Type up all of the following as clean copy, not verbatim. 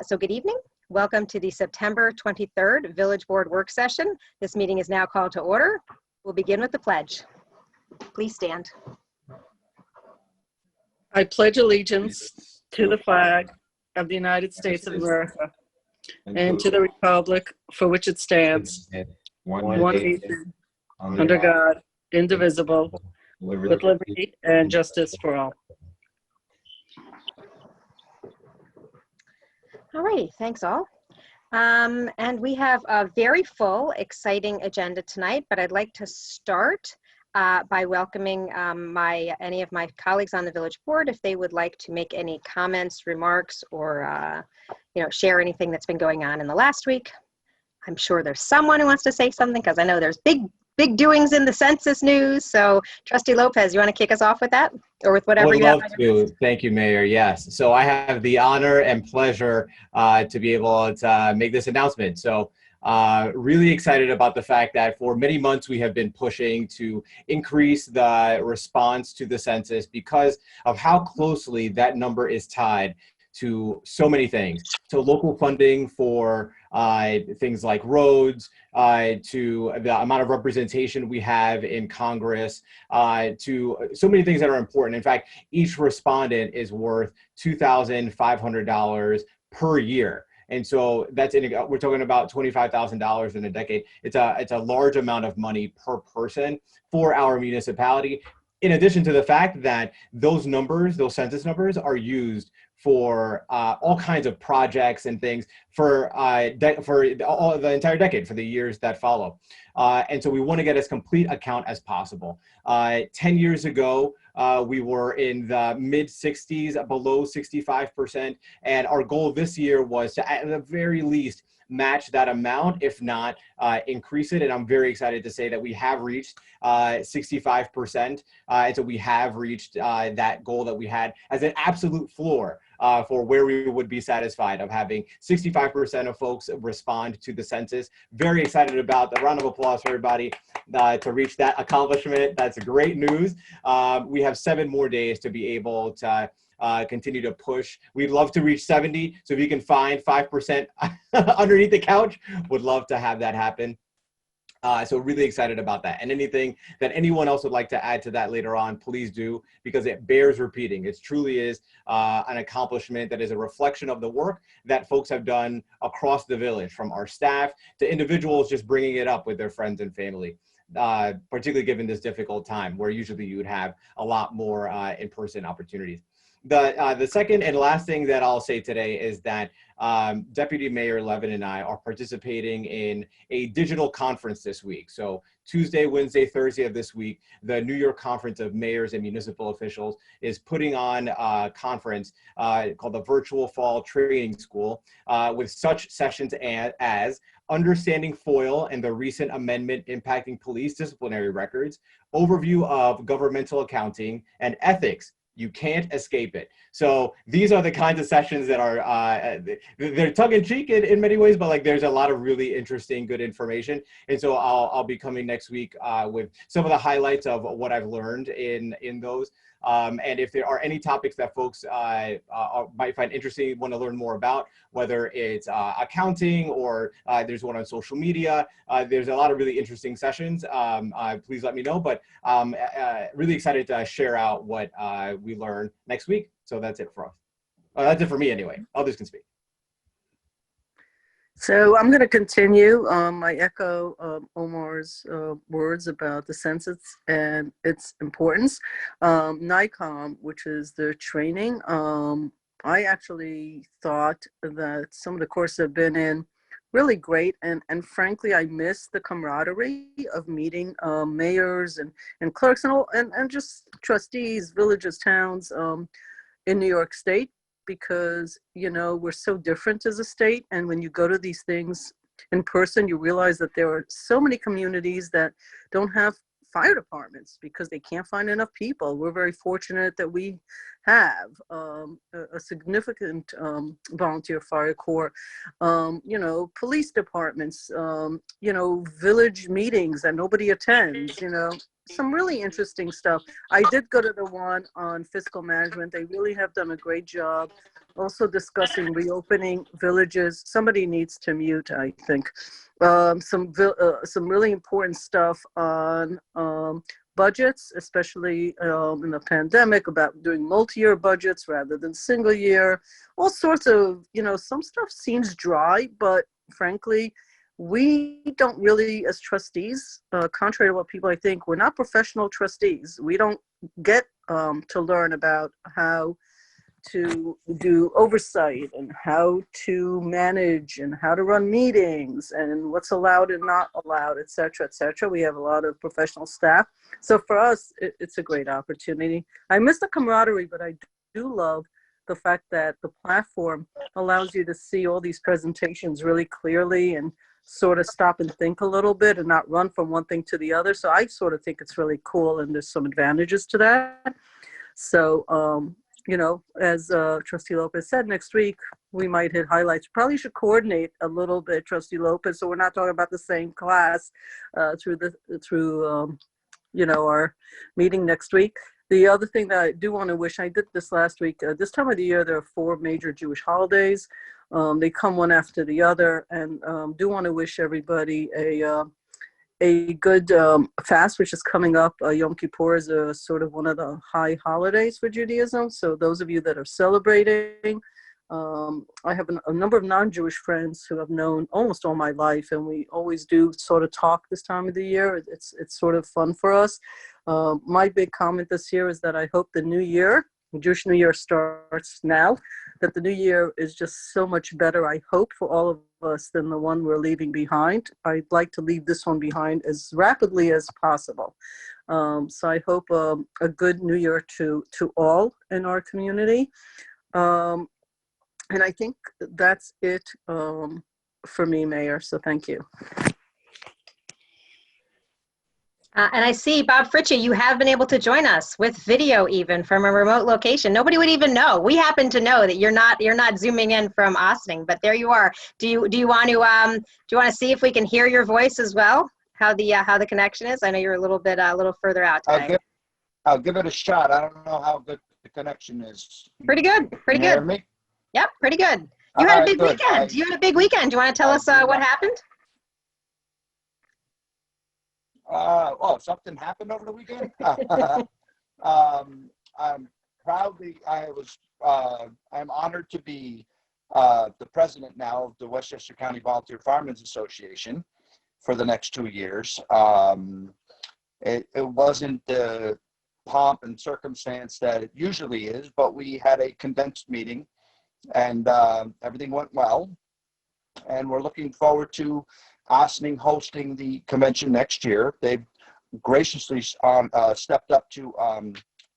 So good evening. Welcome to the September 23rd Village Board Work Session. This meeting is now called to order. We'll begin with the pledge. Please stand. I pledge allegiance to the flag of the United States of America and to the republic for which it stands, one nation, under God, indivisible, with liberty and justice for all. All right, thanks all. And we have a very full, exciting agenda tonight, but I'd like to start by welcoming any of my colleagues on the village board if they would like to make any comments, remarks, or share anything that's been going on in the last week. I'm sure there's someone who wants to say something because I know there's big doings in the census news. So Trustee Lopez, you want to kick us off with that or with whatever you have? I would love to. Thank you, Mayor. Yes. So I have the honor and pleasure to be able to make this announcement. So really excited about the fact that for many months we have been pushing to increase the response to the census because of how closely that number is tied to so many things. So local funding for things like roads, to the amount of representation we have in Congress, to so many things that are important. In fact, each respondent is worth $2,500 per year. And so that's we're talking about $25,000 in a decade. It's a large amount of money per person for our municipality. In addition to the fact that those numbers, those census numbers, are used for all kinds of projects and things for the entire decade, for the years that follow. And so we want to get as complete a count as possible. 10 years ago, we were in the mid 60s, below 65%. And our goal this year was to, at the very least, match that amount, if not increase it. And I'm very excited to say that we have reached 65%. And so we have reached that goal that we had as an absolute floor for where we would be satisfied of having 65% of folks respond to the census. Very excited about the round of applause for everybody to reach that accomplishment. That's great news. We have 7 more days to be able to continue to push. We'd love to reach 70. So if you can find 5% underneath the couch, would love to have that happen. So really excited about that. And anything that anyone else would like to add to that later on, please do, because it bears repeating. It truly is an accomplishment that is a reflection of the work that folks have done across the village, from our staff to individuals just bringing it up with their friends and family. Particularly given this difficult time where usually you would have a lot more in-person opportunities. The second and last thing that I'll say today is that Deputy Mayor Levin and I are participating in a digital conference this week. So Tuesday, Wednesday, Thursday of this week, the New York Conference of Mayors and Municipal Officials is putting on a conference called the Virtual Fall Training School with such sessions as Understanding FOIL and the Recent Amendment Impacting Police Disciplinary Records, Overview of Governmental Accounting, and Ethics. You can't escape it. So these are the kinds of sessions that are, they're tongue-in-cheek in many ways, but like there's a lot of really interesting, good information. And so I'll be coming next week with some of the highlights of what I've learned in those. And if there are any topics that folks might find interesting, want to learn more about, whether it's accounting or there's one on social media, there's a lot of really interesting sessions. Please let me know, but really excited to share out what we learn next week. So that's it for us. That's it for me anyway. Others can speak. So I'm going to continue. I echo Omar's words about the census and its importance. NICOM, which is the training, I actually thought that some of the courses I've been in really great, and frankly I miss the camaraderie of meeting mayors and clerks and just trustees, villages, towns in New York State, because we're so different as a state, and when you go to these things in person, you realize that there are so many communities that don't have fire departments because they can't find enough people. We're very fortunate that we have a significant volunteer fire corps, police departments, village meetings that nobody attends, some really interesting stuff. I did go to the one on fiscal management. They really have done a great job also discussing reopening villages. Somebody needs to mute, I think. Some really important stuff on budgets, especially in the pandemic, about doing multi-year budgets rather than single year. All sorts of, some stuff seems dry, but frankly, we don't really, as trustees, contrary to what people I think, we're not professional trustees. We don't get to learn about how to do oversight and how to manage and how to run meetings and what's allowed and not allowed, et cetera, et cetera. We have a lot of professional staff. So for us, it's a great opportunity. I miss the camaraderie, but I do love the fact that the platform allows you to see all these presentations really clearly and sort of stop and think a little bit and not run from one thing to the other. So I sort of think it's really cool, and there's some advantages to that. So, as Trustee Lopez said, next week we might hit highlights. Probably should coordinate a little bit, Trustee Lopez, so we're not talking about the same class through our meeting next week. The other thing that I do want to wish, I did this last week, this time of the year there are 4 major Jewish holidays. They come one after the other, and do want to wish everybody a good fast, which is coming up. Yom Kippur is sort of one of the high holidays for Judaism. So those of you that are celebrating, I have a number of non-Jewish friends who I've known almost all my life, and we always do sort of talk this time of the year. It's sort of fun for us. My big comment this year is that I hope the new year, Jewish New Year starts now, that the new year is just so much better, I hope, for all of us than the one we're leaving behind. I'd like to leave this one behind as rapidly as possible. So I hope a good new year to all in our community. And I think that's it for me, Mayor, so thank you. And I see, Bob Fritchie, you have been able to join us with video even from a remote location. Nobody would even know. We happen to know that you're not zooming in from Ossining, but there you are. Do you want to see if we can hear your voice as well? How the connection is? I know you're a little further out today. I'll give it a shot. I don't know how good the connection is. Pretty good. Pretty good. Hear me? Yep, pretty good. You had a big weekend. You had a big weekend. Do you want to tell us what happened? Something happened over the weekend. I'm honored to be the president now of the Westchester County Volunteer Firemen's Association for the next 2 years. It wasn't the pomp and circumstance that it usually is, but we had a condensed meeting, and everything went well. And we're looking forward to Ossining hosting the convention next year. They've graciously stepped up to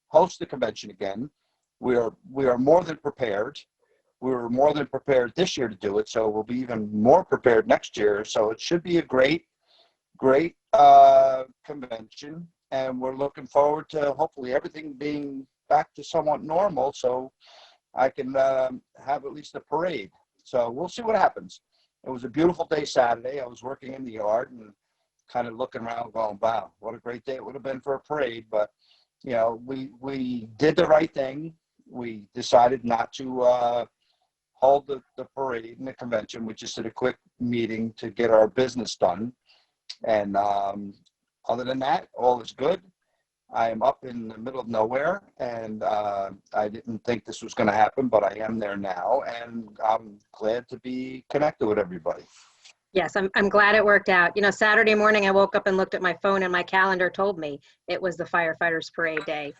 host the convention again. We are more than prepared. We were more than prepared this year to do it, so we'll be even more prepared next year. So it should be a great convention, and we're looking forward to hopefully everything being back to somewhat normal, so I can have at least a parade. So we'll see what happens. It was a beautiful day Saturday. I was working in the yard and kind of looking around going, wow, what a great day it would have been for a parade. But, we did the right thing. We decided not to hold the parade and the convention. We just did a quick meeting to get our business done. And other than that, all is good. I am up in the middle of nowhere, and I didn't think this was going to happen, but I am there now, and I'm glad to be connected with everybody. Yes, I'm glad it worked out. Saturday morning I woke up and looked at my phone, and my calendar told me it was the firefighters parade day,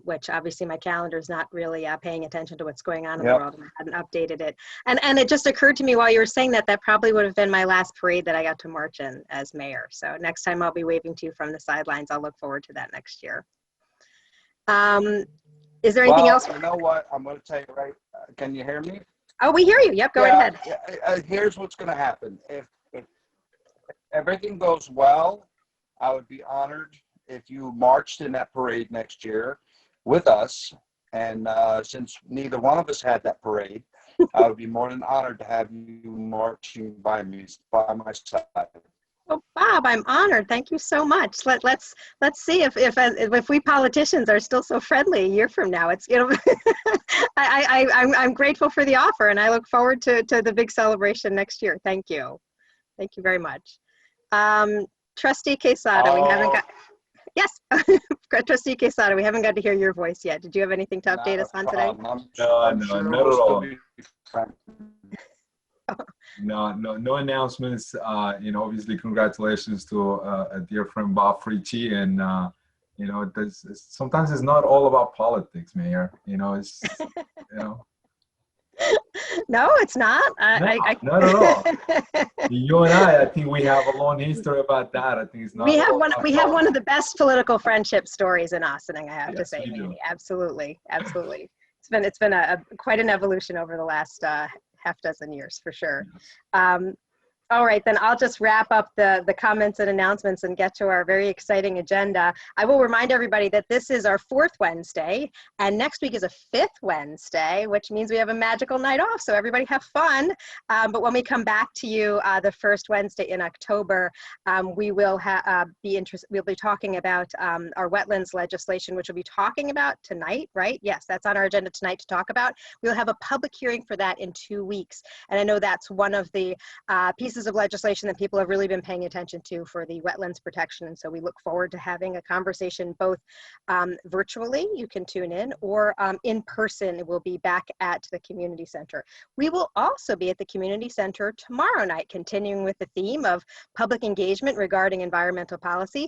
which obviously my calendar is not really paying attention to what's going on in the world, and I hadn't updated it. And it just occurred to me while you were saying that probably would have been my last parade that I got to march in as mayor. So next time I'll be waving to you from the sidelines. I'll look forward to that next year. Is there anything else? You know what? I'm going to tell you right. Can you hear me? Oh, we hear you. Yep, go ahead. Here's what's going to happen. If everything goes well, I would be honored if you marched in that parade next year with us. And since neither one of us had that parade, I would be more than honored to have you marching by my side. Oh, Bob, I'm honored. Thank you so much. Let's see if we politicians are still so friendly a year from now. It's, you know, I'm grateful for the offer, and I look forward to the big celebration next year. Thank you. Thank you very much. Trustee Quesada, we haven't got, yes, Trustee Quesada, we haven't got to hear your voice yet. Did you have anything to update us on today? No, not at all. No announcements. You know, obviously, congratulations to a dear friend, Bob Fraioli, and you know, sometimes it's not all about politics, Mayor. You know, it's you know. No, it's not. Not at all. You and I think we have a long history about that. I think it's not. We have one of the best political friendship stories in Ossining, I have to say, Mandy. Absolutely. It's been quite an evolution over the last half dozen years for sure. All right, then I'll just wrap up the comments and announcements and get to our very exciting agenda. I will remind everybody that this is our 4th Wednesday, and next week is a 5th Wednesday, which means we have a magical night off, so everybody have fun. But when we come back to you the 1st Wednesday in October, we will we'll be talking about our wetlands legislation, which we'll be talking about tonight, right? Yes, that's on our agenda tonight to talk about. We'll have a public hearing for that in 2 weeks, and I know that's one of the pieces of legislation that people have really been paying attention to for the wetlands protection. And so we look forward to having a conversation both virtually, you can tune in, or in person. We'll be back at the community center. We will also be at the community center tomorrow night, continuing with the theme of public engagement regarding environmental policy.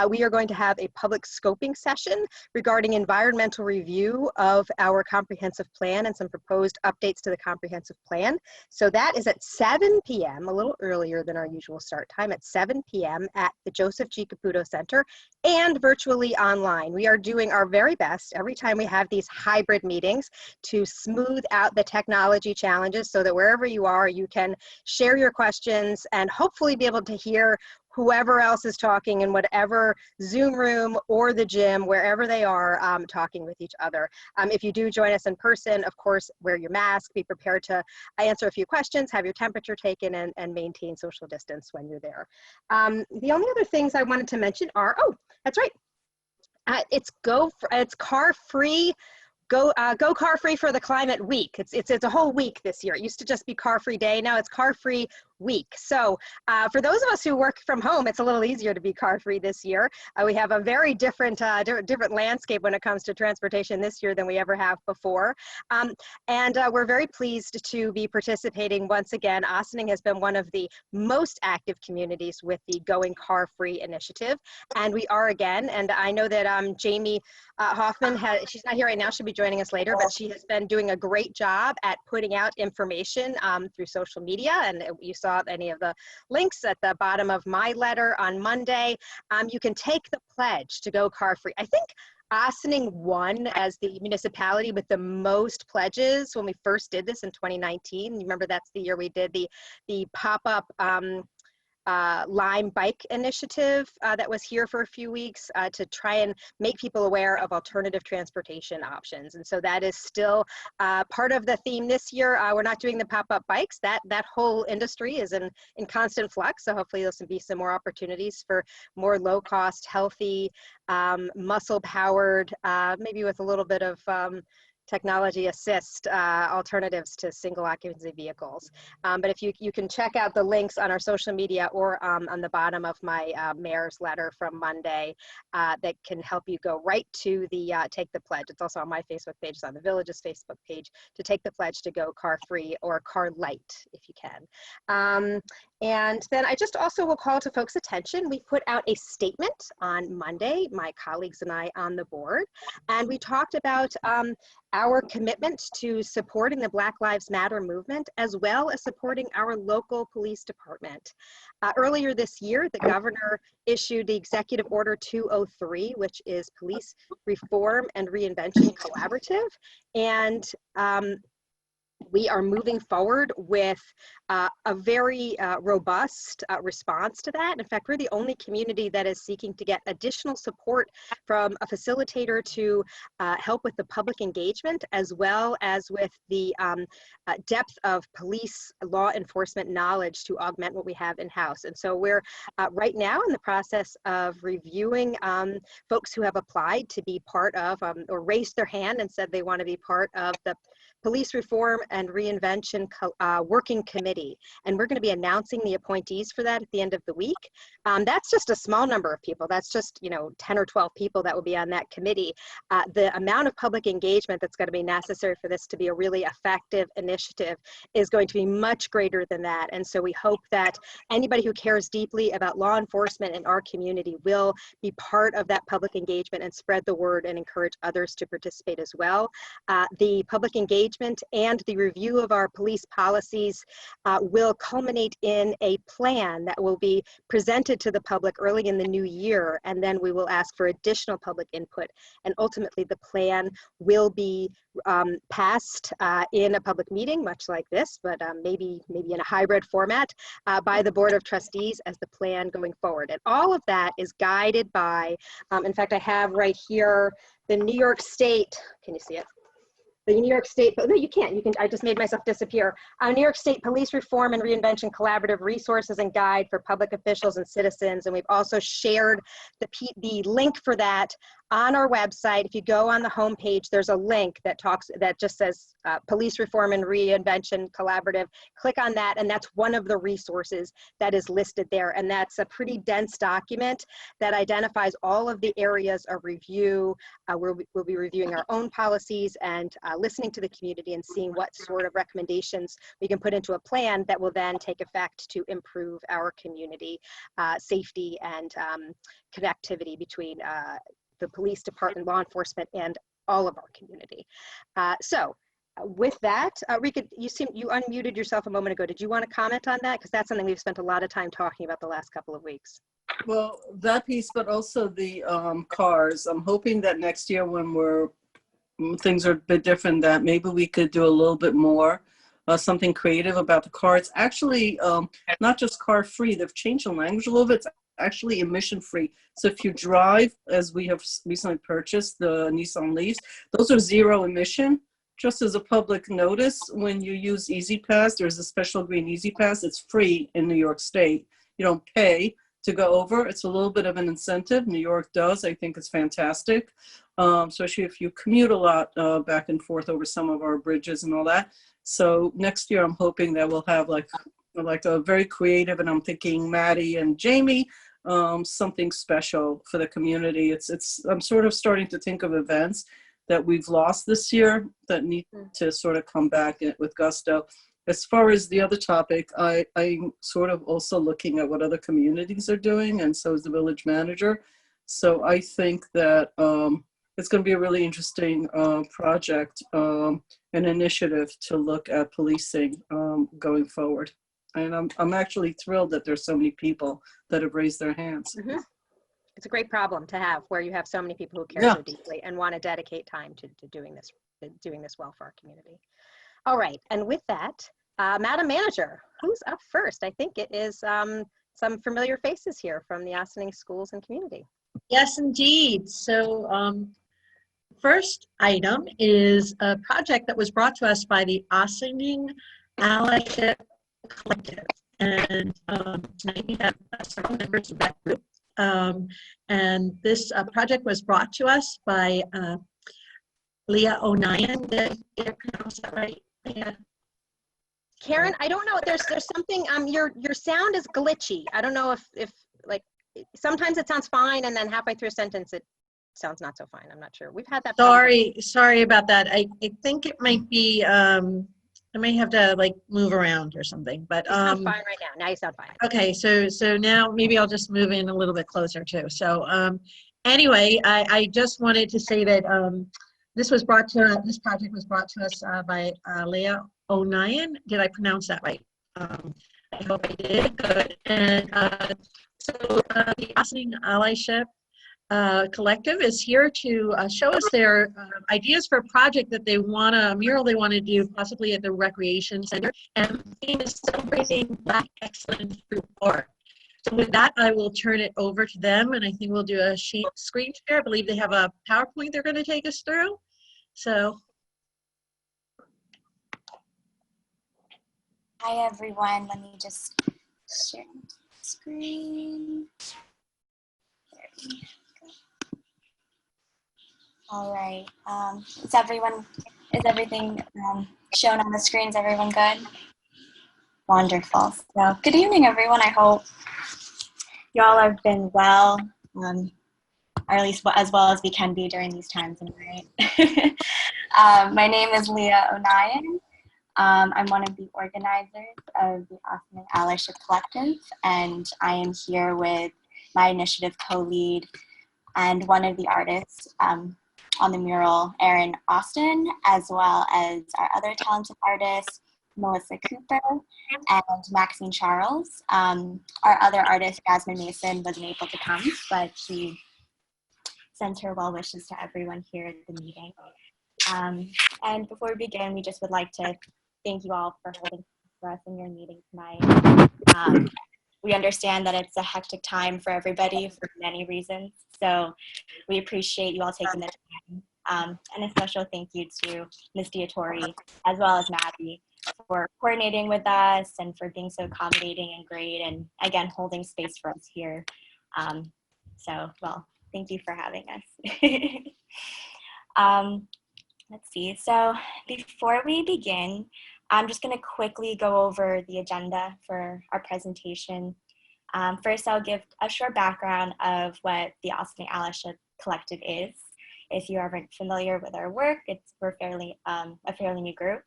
We are going to have a public scoping session regarding environmental review of our comprehensive plan and some proposed updates to the comprehensive plan. So that is at 7 p.m., a little earlier than our usual start time, at 7 p.m. at the Joseph G. Caputo Center and virtually online. We are doing our very best every time we have these hybrid meetings to smooth out the technology challenges so that wherever you are, you can share your questions and hopefully be able to hear whoever else is talking in whatever Zoom room or the gym, wherever they are talking with each other. If you do join us in person, of course, wear your mask, be prepared to answer a few questions, have your temperature taken, and maintain social distance when you're there. The only other things I wanted to mention are, oh, that's right, it's car free. Go car free for the climate week. It's a whole week this year. It used to just be car free day. Now it's car free week. So for those of us who work from home, it's a little easier to be car free this year. We have a very different landscape when it comes to transportation this year than we ever have before. And we're very pleased to be participating once again. Ossining has been one of the most active communities with the Going Car Free initiative. And we are again, and I know that Jaime Hoffman, she's not here right now, she'll be joining us later, but she has been doing a great job at putting out information through social media, and you saw any of the links at the bottom of my letter on Monday. You can take the pledge to go car free. I think Ossining won as the municipality with the most pledges when we first did this in 2019. You remember that's the year we did the pop-up Lime bike initiative that was here for a few weeks to try and make people aware of alternative transportation options. And so that is still part of the theme this year. We're not doing the pop-up bikes. That whole industry is in constant flux. So hopefully there'll be some more opportunities for more low-cost, healthy, muscle-powered, maybe with a little bit of technology assist alternatives to single occupancy vehicles. But if you can check out the links on our social media or on the bottom of my mayor's letter from Monday that can help you go right to the Take the Pledge. It's also on my Facebook page, it's on the Village's Facebook page, to take the pledge to go car free or car light if you can. And then I just also will call to folks' attention. We put out a statement on Monday, my colleagues and I on the board, and we talked about our commitment to supporting the Black Lives Matter movement, as well as supporting our local police department. Earlier this year, the governor issued the Executive Order 203, which is Police Reform and Reinvention Collaborative. And we are moving forward with a very robust response to that. In fact, we're the only community that is seeking to get additional support from a facilitator to help with the public engagement, as well as with the depth of police law enforcement knowledge to augment what we have in-house. And so we're right now in the process of reviewing folks who have applied to be part of or raised their hand and said they want to be part of the Police Reform and Reinvention Working Committee. And we're going to be announcing the appointees for that at the end of the week. That's just a small number of people. That's just, 10 or 12 people that will be on that committee. The amount of public engagement that's going to be necessary for this to be a really effective initiative is going to be much greater than that. And so we hope that anybody who cares deeply about law enforcement in our community will be part of that public engagement and spread the word and encourage others to participate as well. The public engagement and the review of our police policies will culminate in a plan that will be presented to the public early in the new year, and then we will ask for additional public input, and ultimately the plan will be passed in a public meeting, much like this, but maybe in a hybrid format by the Board of Trustees as the plan going forward. And all of that is guided by, in fact, I have right here the New York State, can you see it? The New York State, no, you can't. I just made myself disappear. New York State Police Reform and Reinvention Collaborative Resources and Guide for Public Officials and Citizens. And we've also shared the link for that on our website. If you go on the homepage, there's a link that just says Police Reform and Reinvention Collaborative. Click on that, and that's one of the resources that is listed there. And that's a pretty dense document that identifies all of the areas of review. We'll be reviewing our own policies and listening to the community and seeing what sort of recommendations we can put into a plan that will then take effect to improve our community safety and connectivity between the police department, law enforcement, and all of our community. So with that, Rika, you unmuted yourself a moment ago. Did you want to comment on that? Because that's something we've spent a lot of time talking about the last couple of weeks. Well, that piece, but also the cars. I'm hoping that next year when things are a bit different, that maybe we could do a little bit more, something creative about the car. It's actually not just car free. They've changed the language a little bit. It's actually emission free. So if you drive, as we have recently purchased the Nissan Leafs, those are zero emission. Just as a public notice, when you use Easy Pass, there's a special green Easy Pass. It's free in New York State. You don't pay to go over. It's a little bit of an incentive. New York does. I think it's fantastic, especially if you commute a lot back and forth over some of our bridges and all that. So next year, I'm hoping that we'll have like a very creative, and I'm thinking Maddie and Jaime, something special for the community. I'm sort of starting to think of events that we've lost this year that need to sort of come back with gusto. As far as the other topic, I'm sort of also looking at what other communities are doing, and so is the village manager. So I think that it's going to be a really interesting project, an initiative to look at policing going forward. And I'm actually thrilled that there's so many people that have raised their hands. Mm-hmm. It's a great problem to have, where you have so many people who care so deeply and want to dedicate time to doing this well for our community. All right, and with that, Madam Manager, who's up first? I think it is some familiar faces here from the Ossining Schools and Community. Yes, indeed. So first item is a project that was brought to us by the Ossining Allyship Collective. And tonight we have several members of that group. And this project was brought to us by Leah O'Neill. Did I pronounce that right, Leah? Karen, I don't know. There's something. Your sound is glitchy. I don't know if like sometimes it sounds fine, and then halfway through a sentence it sounds not so fine. I'm not sure. We've had that. Sorry about that. I think it might be. I may have to like move around or something. But you sound fine right now. Now you sound fine. Okay, so now maybe I'll just move in a little bit closer too. So anyway, I just wanted to say that this project was brought to us by Leah O'Neill. Did I pronounce that right? I hope I did. Good. And so the Ossining Allyship Collective is here to show us their ideas for a project that they want to, a mural they want to do possibly at the recreation center, and the theme is celebrating Black excellence through art. So with that, I will turn it over to them, and I think we'll do a screen share. I believe they have a PowerPoint they're going to take us through. So. Hi everyone, let me just share my screen. There we go. All right, is everything shown on the screen? Is everyone good? Wonderful. So good evening everyone, I hope you all have been well, or at least as well as we can be during these times, right? My name is Leah O'Nien. I'm one of the organizers of the Ossining Allyship Collective, and I am here with my initiative co-lead and one of the artists on the mural, Erin Austin, as well as our other talented artists, Melissa Cooper and Maxine Charles. Our other artist, Jasmine Mason, wasn't able to come, but she sends her well wishes to everyone here at the meeting. And before we begin, we just would like to thank you all for holding for us in your meeting tonight. We understand that it's a hectic time for everybody for many reasons, so we appreciate you all taking the time. And a special thank you to Ms. Diatori, as well as Maddie, for coordinating with us and for being so accommodating and great, and again, holding space for us here. So, well, thank you for having us. Let's see, so before we begin, I'm just going to quickly go over the agenda for our presentation. First, I'll give a short background of what the Ossining Allyship Collective is. If you aren't familiar with our work, we're a fairly new group,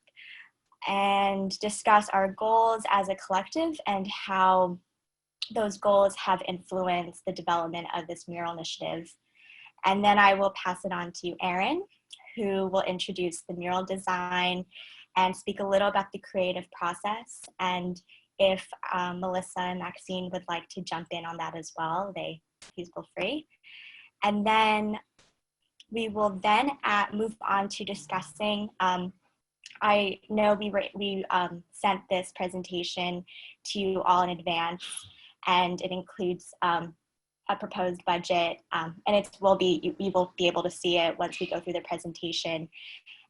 and discuss our goals as a collective and how those goals have influenced the development of this mural initiative. And then I will pass it on to Erin, who will introduce the mural design and speak a little about the creative process. And if Melissa and Maxine would like to jump in on that as well, please feel free. And then we will then move on to discussing, I know we sent this presentation to you all in advance, and it includes a proposed budget, and you will be able to see it once we go through the presentation.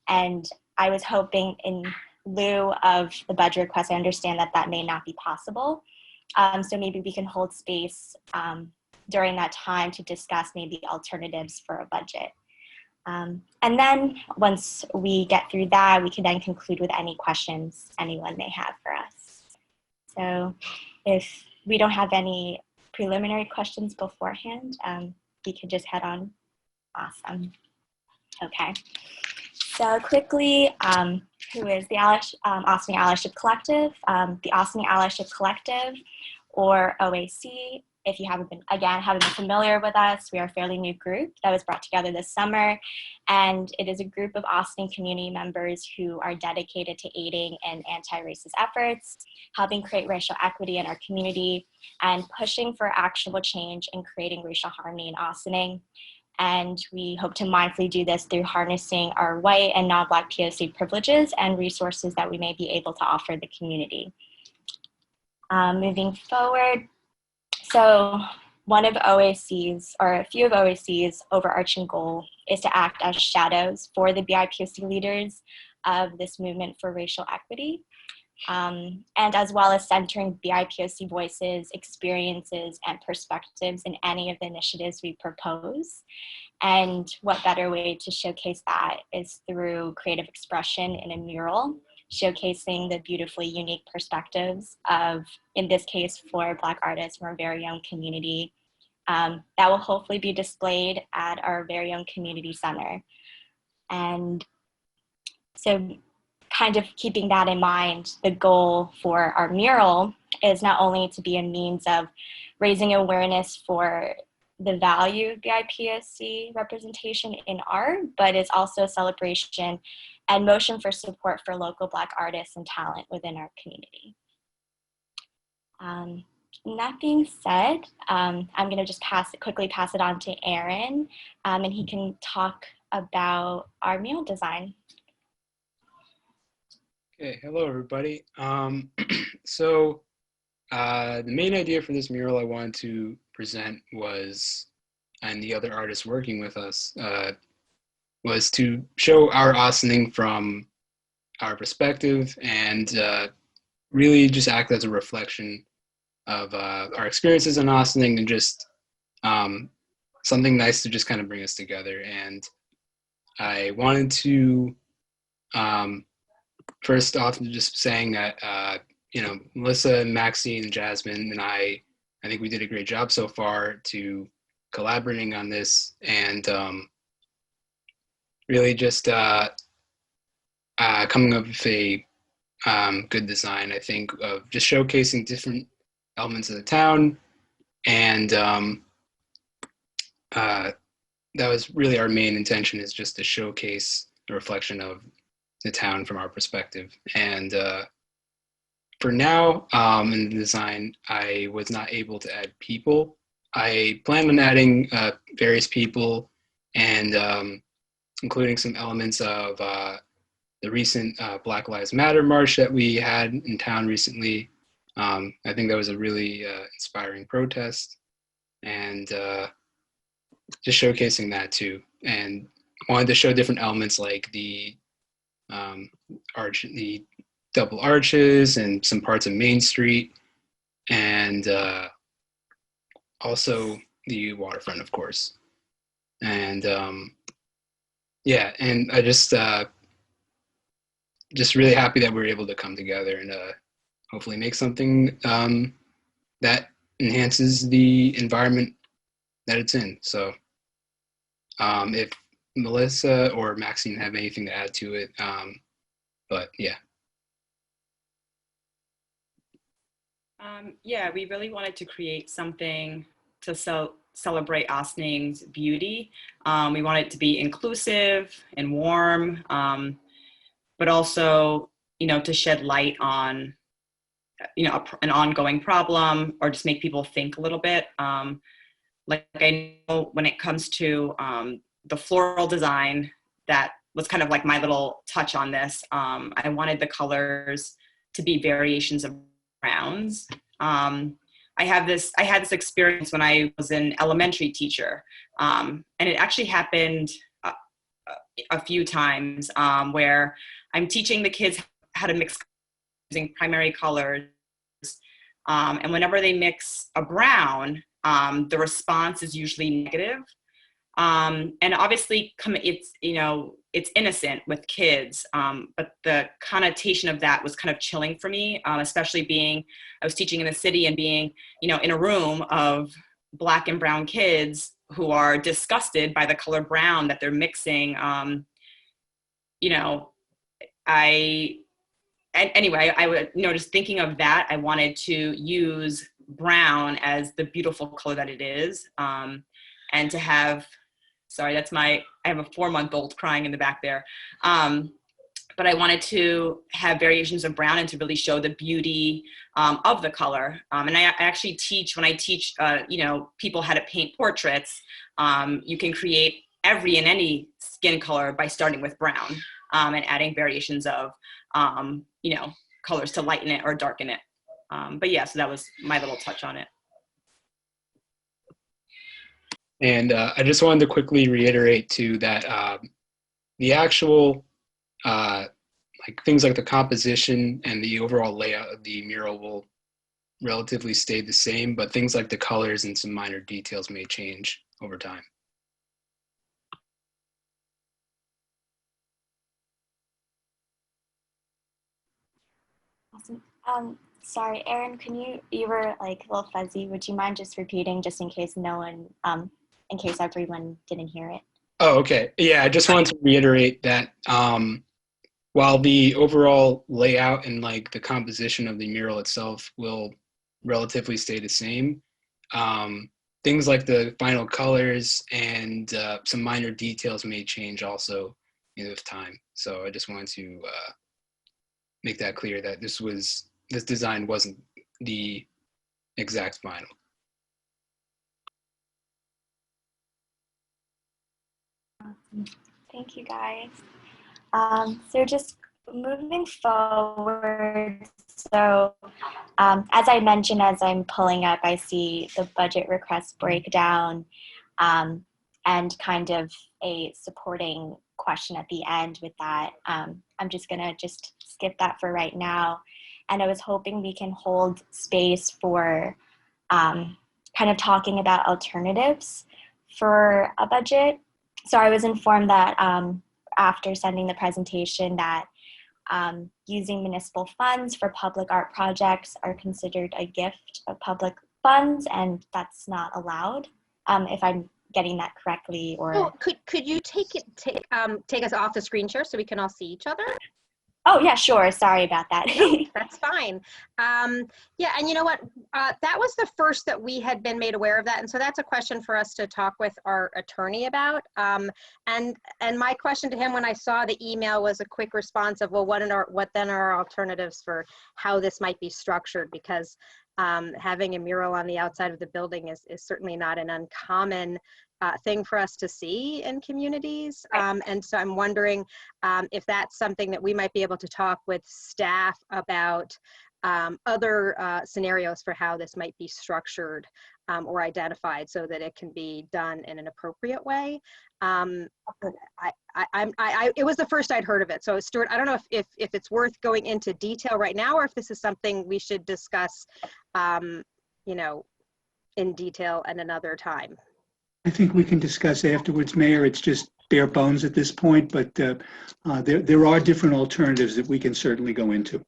And I was hoping, in lieu of the budget request, I understand that may not be possible. So maybe we can hold space during that time to discuss maybe alternatives for a budget. And then once we get through that, we can then conclude with any questions anyone may have for us. So if we don't have any preliminary questions beforehand, we could just head on. Awesome. Okay. So quickly, who is the Ossining Allyship Collective? The Ossining Allyship Collective, or OAC, if you haven't been familiar with us, we are a fairly new group that was brought together this summer, and it is a group of Ossining community members who are dedicated to aiding in anti-racist efforts, helping create racial equity in our community, and pushing for actionable change and creating racial harmony in Ossining. And we hope to mindfully do this through harnessing our white and non-Black POC privileges and resources that we may be able to offer the community. Moving forward, so one of OAC's, or a few of OAC's overarching goal is to act as shadows for the BIPOC leaders of this movement for racial equity, and as well as centering BIPOC voices, experiences, and perspectives in any of the initiatives we propose. And what better way to showcase that is through creative expression in a mural, showcasing the beautifully unique perspectives of, in this case, 4 Black artists from our very own community, that will hopefully be displayed at our very own community center. And so, kind of keeping that in mind, the goal for our mural is not only to be a means of raising awareness for the value of BIPOC representation in art, but it's also a celebration and motion for support for local Black artists and talent within our community. that being said, I'm going to just quickly pass it on to Aaron, and he can talk about our mural design. Okay, hello everybody. So the main idea for this mural I wanted to present was, and the other artists working with us, was to show our Ossining from our perspective and really just act as a reflection of our experiences in Ossining and just something nice to just kind of bring us together. And I wanted to first off just saying that you know, Melissa and Maxine and Jasmine and I think we did a great job so far to collaborating on this, and really just coming up with a good design, I think, of just showcasing different elements of the town. And that was really our main intention, is just to showcase a reflection of the town from our perspective. And for now, in the design, I was not able to add people. I plan on adding various people, and including some elements of the recent Black Lives Matter march that we had in town recently. I think that was a really inspiring protest, and just showcasing that too. And wanted to show different elements like the the double arches and some parts of Main Street, and also the waterfront, of course. And yeah, and I just really happy that we were able to come together and hopefully make something that enhances the environment that it's in. So if Melissa or Maxine have anything to add to it, but yeah. Yeah, we really wanted to create something to celebrate Ossining's beauty. We want it to be inclusive and warm, but also, you know, to shed light on, you know, an ongoing problem, or just make people think a little bit. Like I know when it comes to the floral design, that was kind of like my little touch on this. I wanted the colors to be variations of browns. I had this experience when I was an elementary teacher, and it actually happened a few times, where I'm teaching the kids how to mix using primary colors, and whenever they mix a brown, the response is usually negative. And obviously, it's, you know, it's innocent with kids, but the connotation of that was kind of chilling for me, especially being, I was teaching in the city and being, you know, in a room of Black and brown kids who are disgusted by the color brown that they're mixing. You know, anyway, I would, you know, just thinking of that, I wanted to use brown as the beautiful color that it is, and to have, sorry, that's I have a 4-month-old crying in the back there. But I wanted to have variations of brown and to really show the beauty of the color. And I actually teach, when I teach, you know, people how to paint portraits, you can create every and any skin color by starting with brown, and adding variations of, you know, colors to lighten it or darken it. But yeah, so that was my little touch on it. And I just wanted to quickly reiterate too that the actual like things like the composition and the overall layout of the mural will relatively stay the same, but things like the colors and some minor details may change over time. Awesome. Sorry, Aaron, you were like a little fuzzy. Would you mind just repeating, just in case no one, in case everyone didn't hear it? Oh, okay. Yeah, I just wanted to reiterate that while the overall layout and like the composition of the mural itself will relatively stay the same, things like the final colors and some minor details may change also with time. So I just wanted to make that clear that this design wasn't the exact final. Thank you, guys. So just moving forward, so as I mentioned, as I'm pulling up, I see the budget request breakdown and kind of a supporting question at the end with that. I'm just gonna skip that for right now. And I was hoping we can hold space for kind of talking about alternatives for a budget. So I was informed that after sending the presentation that using municipal funds for public art projects are considered a gift of public funds, and that's not allowed. If I'm getting that correctly, or Oh, could you take us off the screen share so we can all see each other? oh yeah, sure. Sorry about that. No, that's fine. Yeah, and you know what? That was the first that we had been made aware of that, and so that's a question for us to talk with our attorney about. And my question to him when I saw the email was a quick response of, well, what then are our alternatives for how this might be structured? Because having a mural on the outside of the building is certainly not an uncommon thing for us to see in communities. And so I'm wondering if that's something that we might be able to talk with staff about, other scenarios for how this might be structured or identified so that it can be done in an appropriate way. It was the first I'd heard of it. So Stuart, I don't know if it's worth going into detail right now, or if this is something we should discuss, you know, in detail at another time. I think we can discuss afterwards, Mayor. It's just bare bones at this point, but there are different alternatives that we can certainly go into.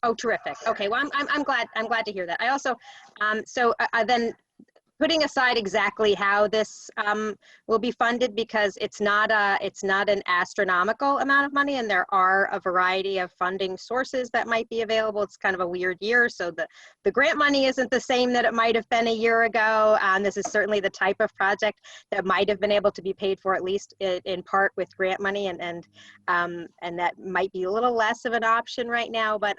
Oh, terrific. Okay, well, I'm glad to hear that. I also, then putting aside exactly how this will be funded, because it's not an astronomical amount of money, and there are a variety of funding sources that might be available. It's kind of a weird year, so the grant money isn't the same that it might have been a year ago. This is certainly the type of project that might have been able to be paid for, at least in part, with grant money, and that might be a little less of an option right now. But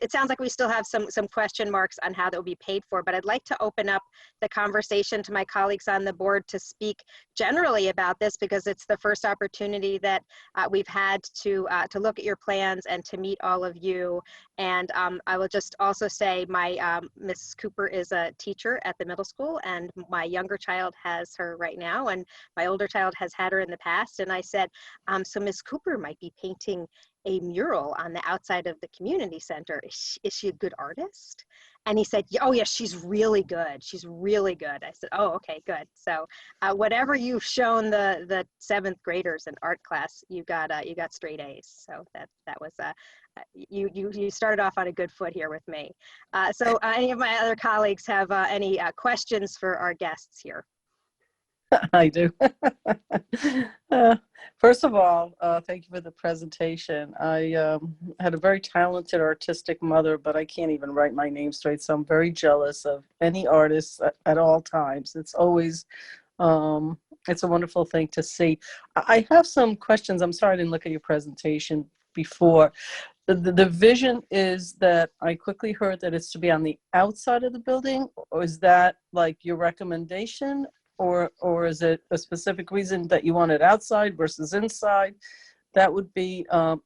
it sounds like we still have some question marks on how that will be paid for. But I'd like to open up the conversation to my colleagues on the board to speak generally about this, because it's the first opportunity that we've had to look at your plans and to meet all of you. And I will just also say my Miss Cooper is a teacher at the middle school, and my younger child has her right now, and my older child has had her in the past. And I said, so Miss Cooper might be painting a mural on the outside of the community center. Is she a good artist? And he said, oh yeah, she's really good. She's really good. I said, oh, okay, good. So whatever you've shown the 7th graders in art class, you got straight A's. So that was you started off on a good foot here with me. So any of my other colleagues have any questions for our guests here? I do. First of all, thank you for the presentation. I had a very talented artistic mother, but I can't even write my name straight, so I'm very jealous of any artists at all times. It's always, it's a wonderful thing to see. I have some questions. I'm sorry I didn't look at your presentation before. The vision is that I quickly heard that it's to be on the outside of the building, or is that like your recommendation? Or is it a specific reason that you want it outside versus inside? That would be, you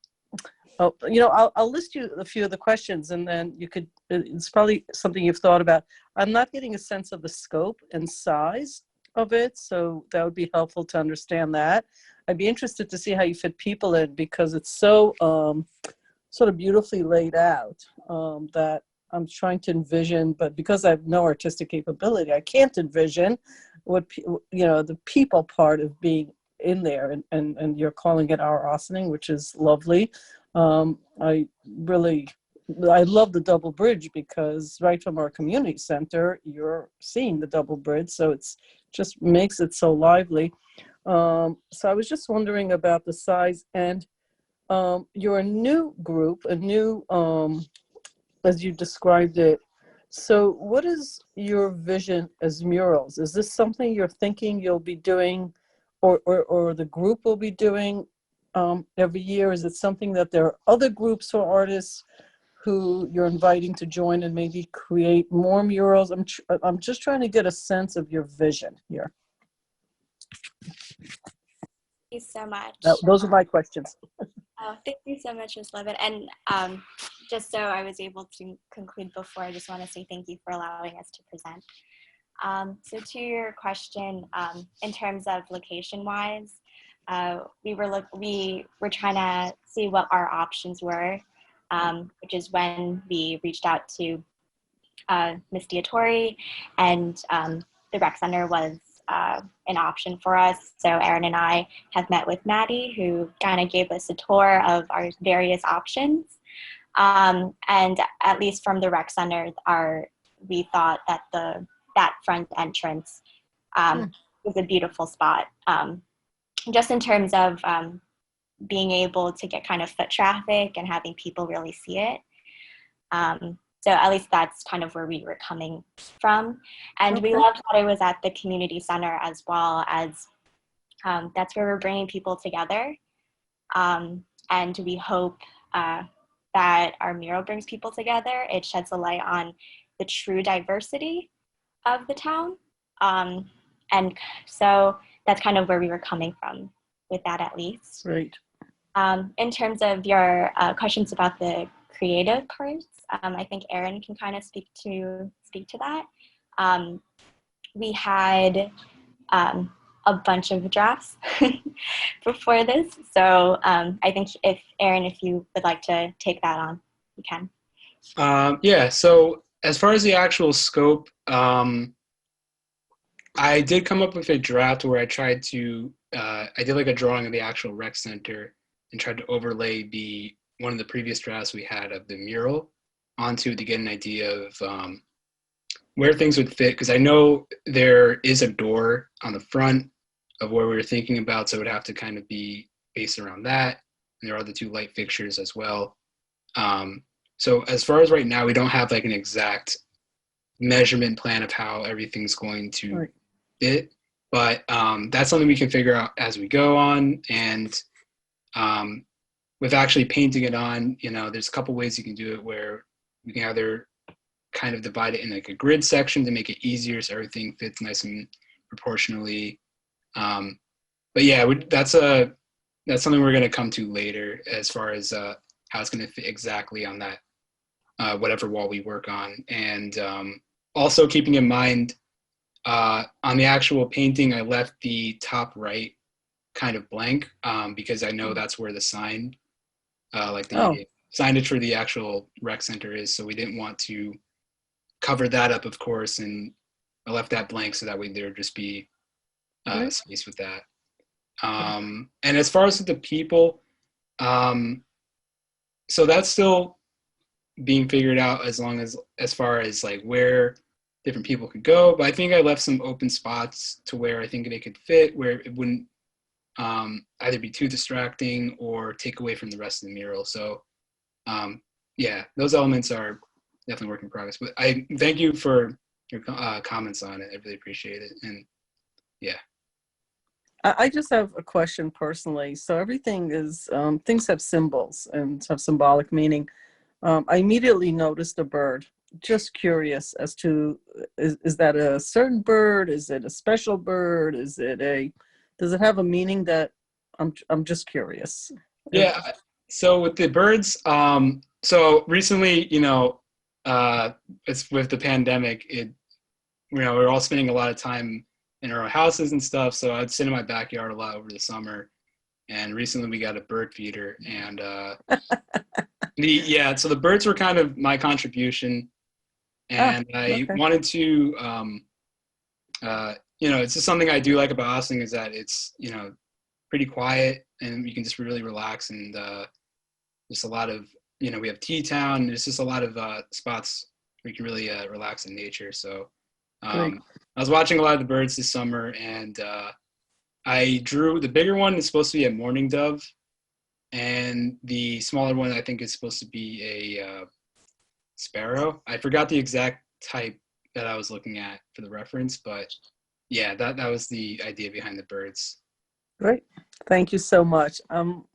know, I'll list you a few of the questions, and then you could, it's probably something you've thought about. I'm not getting a sense of the scope and size of it, so that would be helpful to understand that. I'd be interested to see how you fit people in, because it's so sort of beautifully laid out that I'm trying to envision, but because I have no artistic capability, I can't envision what, you know, the people part of being in there, and you're calling it our Ossining, which is lovely. I love the double bridge, because right from our community center, you're seeing the double bridge, so it's just makes it so lively. So I was just wondering about the size, and you're a new group, a new, as you described it. So what is your vision as murals? Is this something you're thinking you'll be doing, or the group will be doing every year? Is it something that there are other groups or artists who you're inviting to join and maybe create more murals? I'm just trying to get a sense of your vision here. Thank you so much. Those are my questions. Oh, thank you so much, Ms. Levin. And just so I was able to conclude before, I just want to say thank you for allowing us to present. So to your question, in terms of location-wise, we were trying to see what our options were, which is when we reached out to Ms. Diatori, and the rec center was an option for us. So Erin and I have met with Maddie, who kind of gave us a tour of our various options. And at least from the rec center, we thought that that front entrance was a beautiful spot. Just in terms of being able to get kind of foot traffic and having people really see it. So at least that's kind of where we were coming from. And we loved that it was at the community center as well, as that's where we're bringing people together. And we hope that our mural brings people together. It sheds a light on the true diversity of the town. And so that's kind of where we were coming from with that, at least. Right. In terms of your questions about the creative parts, I think Erin can kind of speak to that. We had a bunch of drafts before this, so I think if Erin, if you would like to take that on, you can. Yeah. So as far as the actual scope, I did come up with a draft where I tried to I did like a drawing of the actual rec center and tried to overlay one of the previous drafts we had of the mural onto to get an idea of where things would fit, because I know there is a door on the front of where we were thinking about, so it would have to kind of be based around that. And there are the two light fixtures as well. So as far as right now, we don't have like an exact measurement plan of how everything's going to fit, but that's something we can figure out as we go on. And with actually painting it on, there's a couple ways you can do it, where you can either kind of divide it in like a grid section to make it easier so everything fits nice and proportionally. But yeah, that's something we're going to come to later as far as how it's going to fit exactly on that whatever wall we work on. And also keeping in mind on the actual painting, I left the top right kind of blank because I know that's where the sign, signage for the actual rec center is. So we didn't want to cover that up, of course, and I left that blank so that way there would just be space with that. And as far as the people, so that's still being figured out as far as like where different people could go. But I think I left some open spots to where I think they could fit, where it wouldn't either be too distracting or take away from the rest of the mural. So yeah, those elements are definitely work in progress. But I thank you for your comments on it. I really appreciate it. And yeah. I just have a question personally. So everything is, things have symbols and have symbolic meaning. I immediately noticed a bird. Just curious as to, is that a certain bird? Is it a special bird? Does it have a meaning that I'm just curious? Yeah. So with the birds, so recently, it's with the pandemic, we're all spending a lot of time in our houses and stuff. So I'd sit in my backyard a lot over the summer. And recently we got a bird feeder, and so the birds were kind of my contribution. And I wanted to, it's just something I do like about Ossining is that it's, pretty quiet and you can just really relax. And there's a lot of, we have T-Town. There's just a lot of spots where you can really relax in nature. So I was watching a lot of the birds this summer, and I drew the bigger one is supposed to be a mourning dove, and the smaller one I think is supposed to be a sparrow. I forgot the exact type that I was looking at for the reference, but yeah, that was the idea behind the birds. Great. Thank you so much.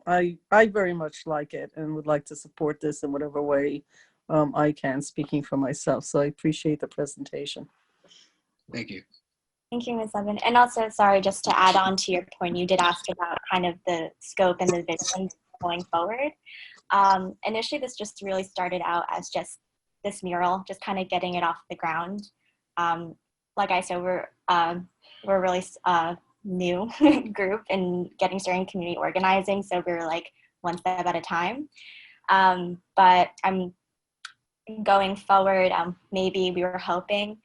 I very much like it and would like to support this in whatever way I can, speaking for myself. So I appreciate the presentation. Thank you. Thank you, Ms. Levin. And also, sorry, just to add on to your point, you did ask about kind of the scope and the vision going forward. Initially, this just really started out as just this mural, just kind of getting it off the ground. Like I said, we're really new group and getting started in community organizing, so we're like one step at a time. But I'm going forward, maybe we were hoping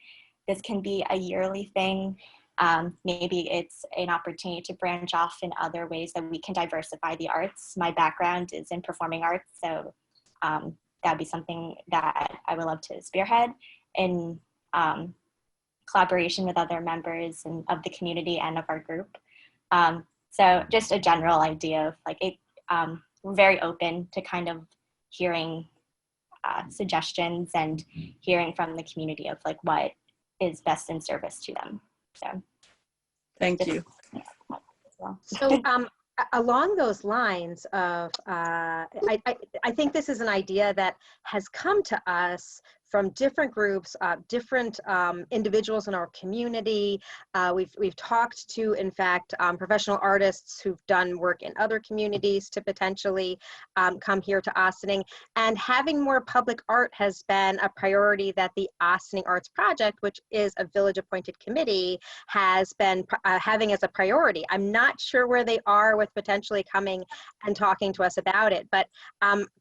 this can be a yearly thing. Maybe it's an opportunity to branch off in other ways that we can diversify the arts. My background is in performing arts, so that'd be something that I would love to spearhead in collaboration with other members and of the community and of our group. So just a general idea of like it, we're very open to kind of hearing suggestions and hearing from the community of like what is best in service to them. So Thank you. So along those lines of, I think this is an idea that has come to us from different groups, different individuals in our community. We've talked to, in fact, professional artists who've done work in other communities to potentially come here to Ossining. And having more public art has been a priority that the Ossining Arts Project, which is a village-appointed committee, has been having as a priority. I'm not sure where they are with potentially coming and talking to us about it, but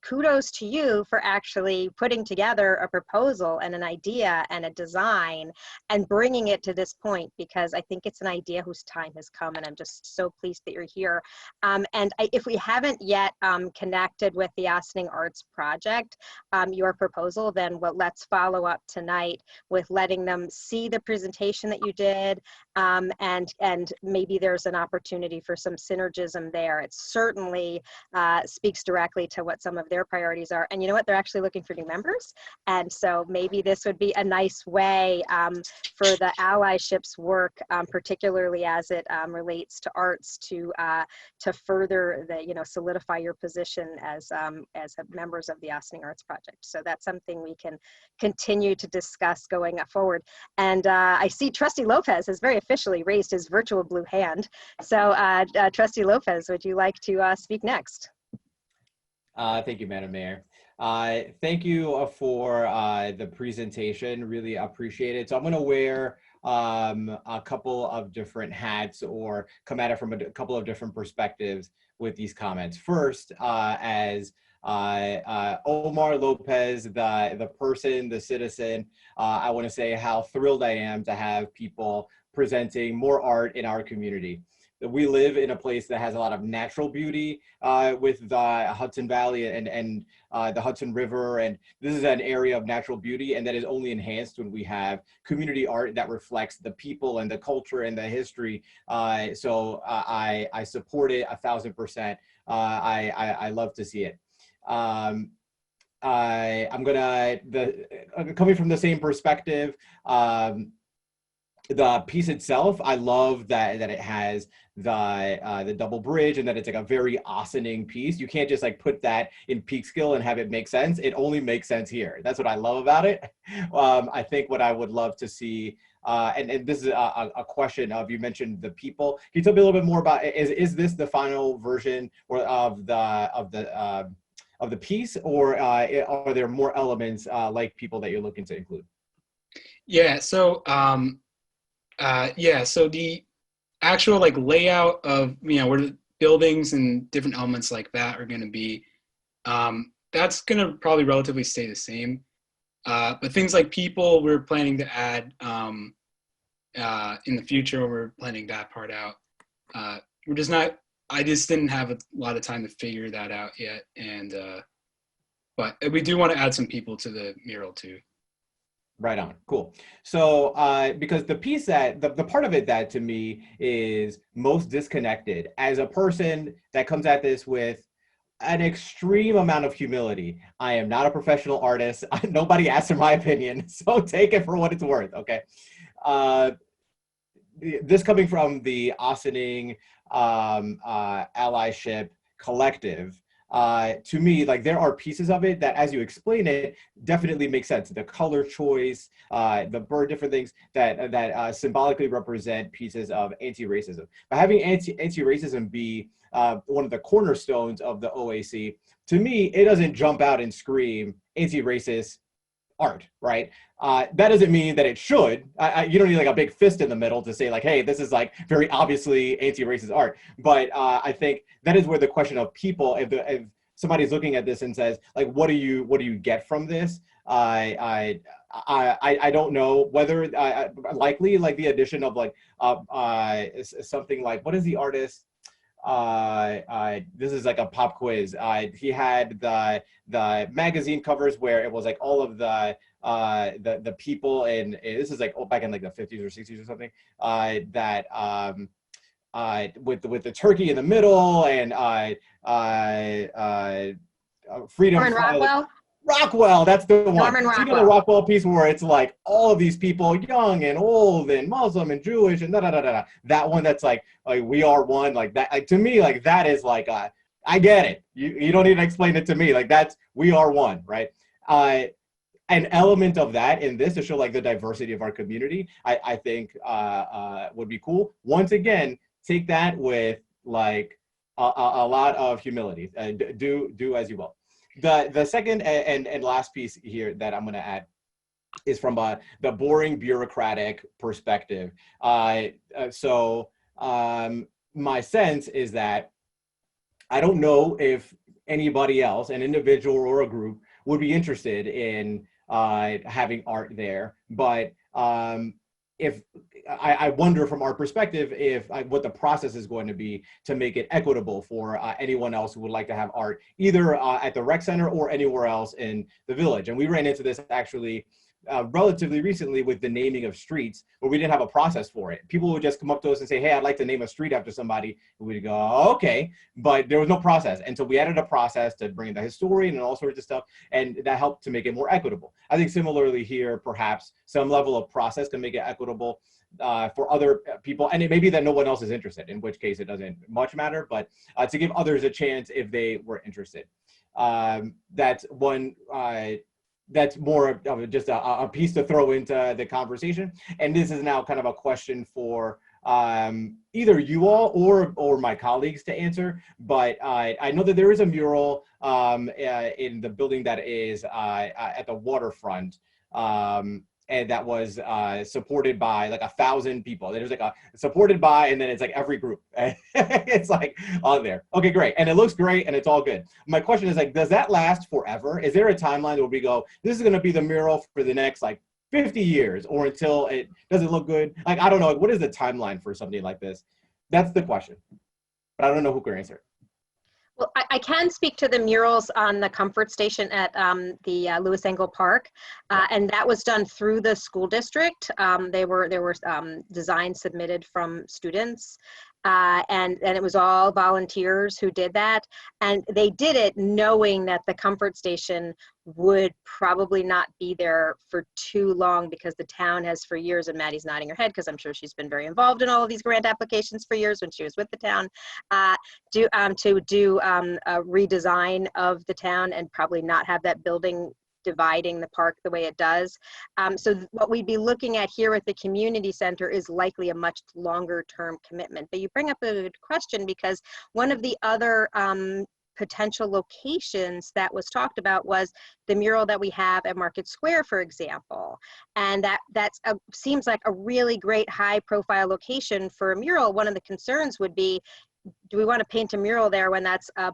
kudos to you for actually putting together a proposal and an idea and a design and bringing it to this point, because I think it's an idea whose time has come, and I'm just so pleased that you're here. If we haven't yet connected with the Ossining Arts Project, your proposal, then let's follow up tonight with letting them see the presentation that you did, and maybe there's an opportunity for some synergism there. It certainly speaks directly to what some of their priorities are. And you know what? They're actually looking for new members. And so maybe this would be a nice way for the allyship's work, particularly as it relates to arts, to further the, solidify your position as members of the Ossining Arts Project. So that's something we can continue to discuss going forward. And I see Trustee Lopez has very officially raised his virtual blue hand. So Trustee Lopez, would you like to speak next? Thank you, Madam Mayor. Thank you for the presentation. Really appreciate it. So I'm going to wear a couple of different hats or come at it from a couple of different perspectives with these comments. First, as Omar Lopez, the person, the citizen, I want to say how thrilled I am to have people presenting more art in our community. We live in a place that has a lot of natural beauty with the Hudson Valley and the Hudson River, and this is an area of natural beauty, and that is only enhanced when we have community art that reflects the people and the culture and the history. So I support it 1,000%. I love to see it. I'm coming from the same perspective. The piece itself, I love that it has the double bridge and that it's like a very Ossining piece. You can't just like put that in Peekskill and have it make sense. It only makes sense here. That's what I love about it. I think what I would love to see, and this is a question of, you mentioned the people. Can you tell me a little bit more about, is this the final version or of the piece, or are there more elements like people that you're looking to include? Yeah, so so the actual like layout of, where the buildings and different elements like that are going to be, that's going to probably relatively stay the same. But things like people, we're planning to add in the future. We're planning that part out. We're just not, I just didn't have a lot of time to figure that out yet. And, but we do want to add some people to the mural too. Right on, cool. So because the piece that, the part of it that to me is most disconnected, as a person that comes at this with an extreme amount of humility. I am not a professional artist. Nobody asked for my opinion, so take it for what it's worth, okay? This coming from the Ossining Allyship collective, to me, like there are pieces of it that, as you explain it, definitely make sense. The color choice, the bird, different things that symbolically represent pieces of anti-racism. But having anti-racism be one of the cornerstones of the OAC, to me, it doesn't jump out and scream anti-racist art, right? That doesn't mean that it should. You don't need like a big fist in the middle to say like, hey, this is like very obviously anti-racist art. But I think that is where the question of people, if somebody's looking at this and says like, what do you get from this? I don't know whether likely like the addition of like something like, what is the artist? This is like a pop quiz. He had the magazine covers where it was like all of the people, and this is like back in like the 50s or 60s or something, with the turkey in the middle and freedom. Norman Rockwell. Rockwell, that's the one. Norman So Rockwell. you know the Rockwell piece where it's like all of these people, young and old and Muslim and Jewish and da da da da. That one that's like we are one, like that. Like, to me, like that is like I get it. You don't need to explain it to me. Like that's we are one, right? An element of that in this to show like the diversity of our community, I think would be cool. Once again, take that with like a lot of humility. Do as you will. The second and last piece here that I'm going to add is from the boring bureaucratic perspective. So my sense is that I don't know if anybody else, an individual or a group, would be interested in having art there, but if I wonder from our perspective if what the process is going to be to make it equitable for anyone else who would like to have art either at the rec center or anywhere else in the village. And we ran into this actually relatively recently with the naming of streets, where we didn't have a process for it. People would just come up to us and say, hey, I'd like to name a street after somebody. And we'd go, okay, but there was no process. And so we added a process to bring in the historian and all sorts of stuff, and that helped to make it more equitable. I think similarly here, perhaps some level of process can make it equitable for other people. And it may be that no one else is interested, in which case it doesn't much matter, but to give others a chance if they were interested. That's one, that's more of just a piece to throw into the conversation. And this is now kind of a question for either you all or my colleagues to answer. But I know that there is a mural in the building that is at the waterfront. And that was supported by like 1,000 people. There's like a supported by, and then it's like every group. It's like on there. Okay, great. And it looks great and it's all good. My question is like, does that last forever? Is there a timeline where we go, this is gonna be the mural for the next like 50 years or until it doesn't look good? Like, I don't know, what is the timeline for something like this? That's the question, but I don't know who can answer it. Well, I can speak to the murals on the comfort station at the Lewis Engle Park, and that was done through the school district. There were designs submitted from students, and it was all volunteers who did that. And they did it knowing that the comfort station would probably not be there for too long, because the town has for years, and Maddie's nodding her head because I'm sure she's been very involved in all of these grant applications for years when she was with the town, to do a redesign of the town and probably not have that building dividing the park the way it does. So what we'd be looking at here at the community center is likely a much longer term commitment. But you bring up a good question, because one of the other potential locations that was talked about was the mural that we have at Market Square, for example. And that seems like a really great high profile location for a mural. One of the concerns would be, do we want to paint a mural there when that's a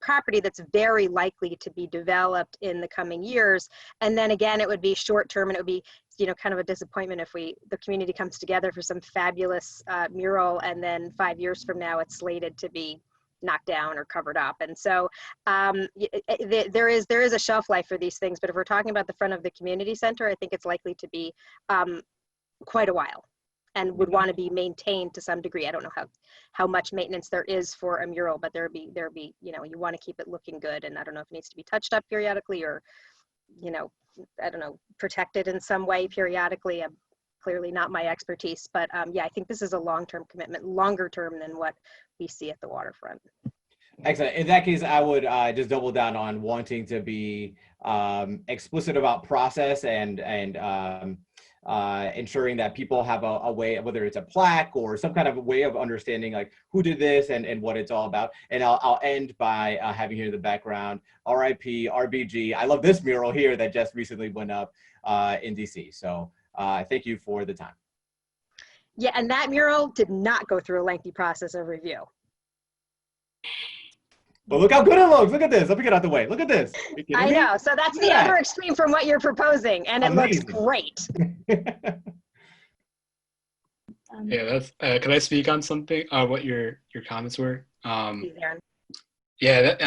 property that's very likely to be developed in the coming years? And then again, it would be short term, and it would be, you know, kind of a disappointment if the community comes together for some fabulous mural, and then 5 years from now it's slated to be knocked down or covered up. And so there is a shelf life for these things. But if we're talking about the front of the community center, I think it's likely to be quite a while, and would want to be maintained to some degree. I don't know how much maintenance there is for a mural, but there be, you know, you want to keep it looking good. And I don't know if it needs to be touched up periodically, or, you know, I don't know, protected in some way periodically. Clearly not my expertise, but yeah, I think this is a long-term commitment, longer term than what we see at the waterfront. Excellent. In that case, I would just double down on wanting to be explicit about process and ensuring that people have a way, whether it's a plaque or some kind of a way of understanding like who did this and what it's all about. And I'll end by having here in the background, RIP, RBG. I love this mural here that just recently went up in DC. So thank you for the time. Yeah, and that mural did not go through a lengthy process of review. But look how good it looks. Look at this. Let me get out the way. Look at this. I know. So that's the other extreme from what you're proposing, and it looks great. Yeah, that's. Can I speak on something? What your comments were? Please, Aaron. Yeah, that,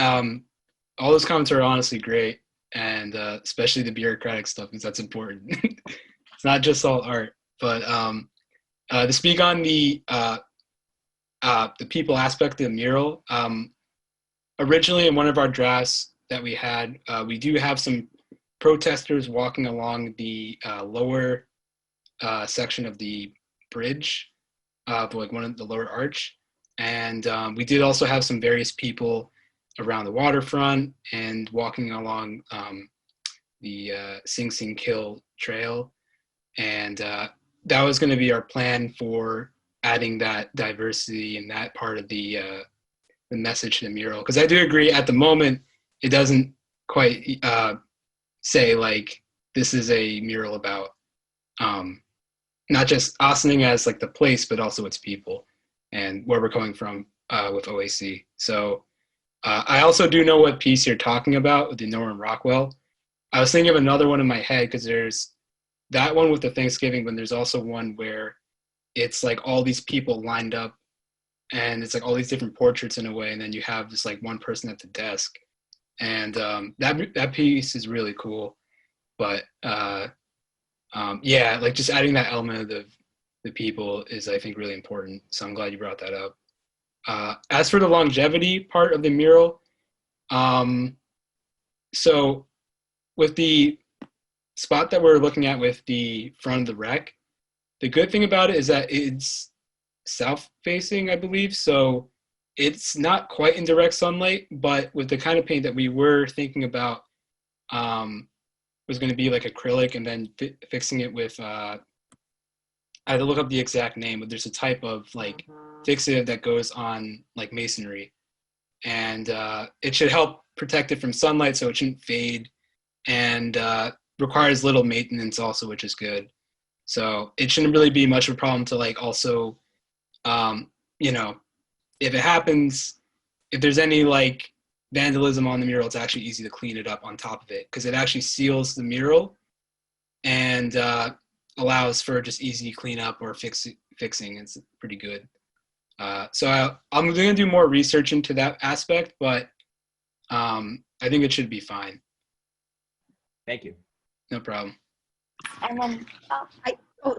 all those comments are honestly great, and especially the bureaucratic stuff, because that's important. It's not just all art, but to speak on the people aspect of the mural. Originally, in one of our drafts that we had, we do have some protesters walking along the lower section of the bridge, like one of the lower arch. And we did also have some various people around the waterfront and walking along the Sing Sing Kill trail. And that was going to be our plan for adding that diversity in that part of the message to the mural, because I do agree at the moment it doesn't quite say like this is a mural about not just Ossining as like the place, but also its people and where we're coming from with OAC. So I also do know what piece you're talking about with the Norman Rockwell. I was thinking of another one in my head, because there's that one with the Thanksgiving, but there's also one where it's like all these people lined up and it's like all these different portraits in a way, and then you have just like one person at the desk, and that piece is really cool. But yeah, like just adding that element of the people is, I think, really important. So I'm glad you brought that up. As for the longevity part of the mural, so with the spot that we're looking at with the front of the wreck, the good thing about it is that it's south facing, I believe, so it's not quite in direct sunlight, but with the kind of paint that we were thinking about was going to be like acrylic, and then fixing it with I had to look up the exact name, but there's a type of like fixative that goes on like masonry, and it should help protect it from sunlight so it shouldn't fade, and requires little maintenance also, which is good. So it shouldn't really be much of a problem to like also you know, if it happens, if there's any like vandalism on the mural, it's actually easy to clean it up on top of it, because it actually seals the mural and allows for just easy cleanup or fixing. It's pretty good. So I'm going to do more research into that aspect, but I think it should be fine. Thank you. No problem. And then,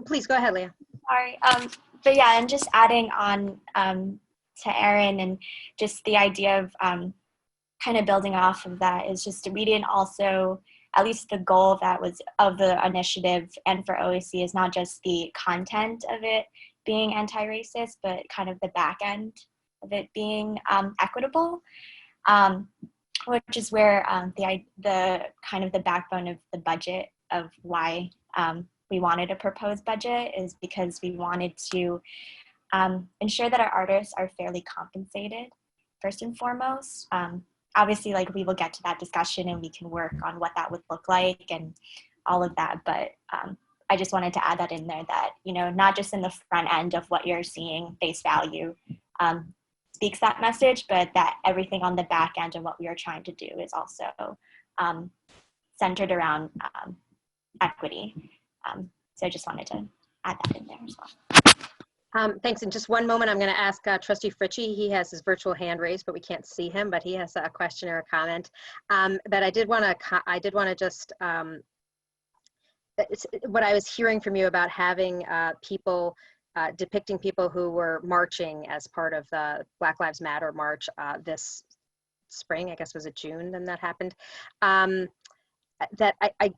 Please go ahead, Leah. sorry. But yeah, and just adding on to Aaron, and just the idea of kind of building off of that is just we didn't also, at least the goal that was of the initiative and for OAC is not just the content of it being anti-racist, but kind of the back end of it being equitable, which is where the kind of the backbone of the budget of why we wanted a proposed budget is because we wanted to ensure that our artists are fairly compensated first and foremost. Obviously, like we will get to that discussion and we can work on what that would look like and all of that. But I just wanted to add that in there that, you know, not just in the front end of what you're seeing, face value speaks that message, but that everything on the back end of what we are trying to do is also centered around equity. So I just wanted to add that in there as well. Thanks. In just one moment, I'm going to ask Trustee Fritchie. He has his virtual hand raised, but we can't see him. But he has a question or a comment. But I did want to just what I was hearing from you about having people depicting people who were marching as part of the Black Lives Matter march this spring. I guess was it June? Then that happened. That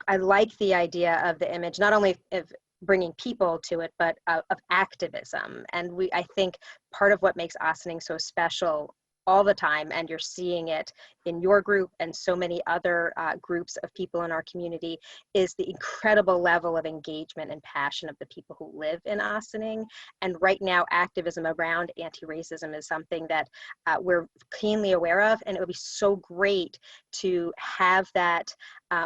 I like the idea of the image, not only of bringing people to it, but of activism. And I think part of what makes Ossining so special all the time, and you're seeing it in your group and so many other groups of people in our community, is the incredible level of engagement and passion of the people who live in Ossining. And right now, activism around anti-racism is something that we're keenly aware of, and it would be so great to have that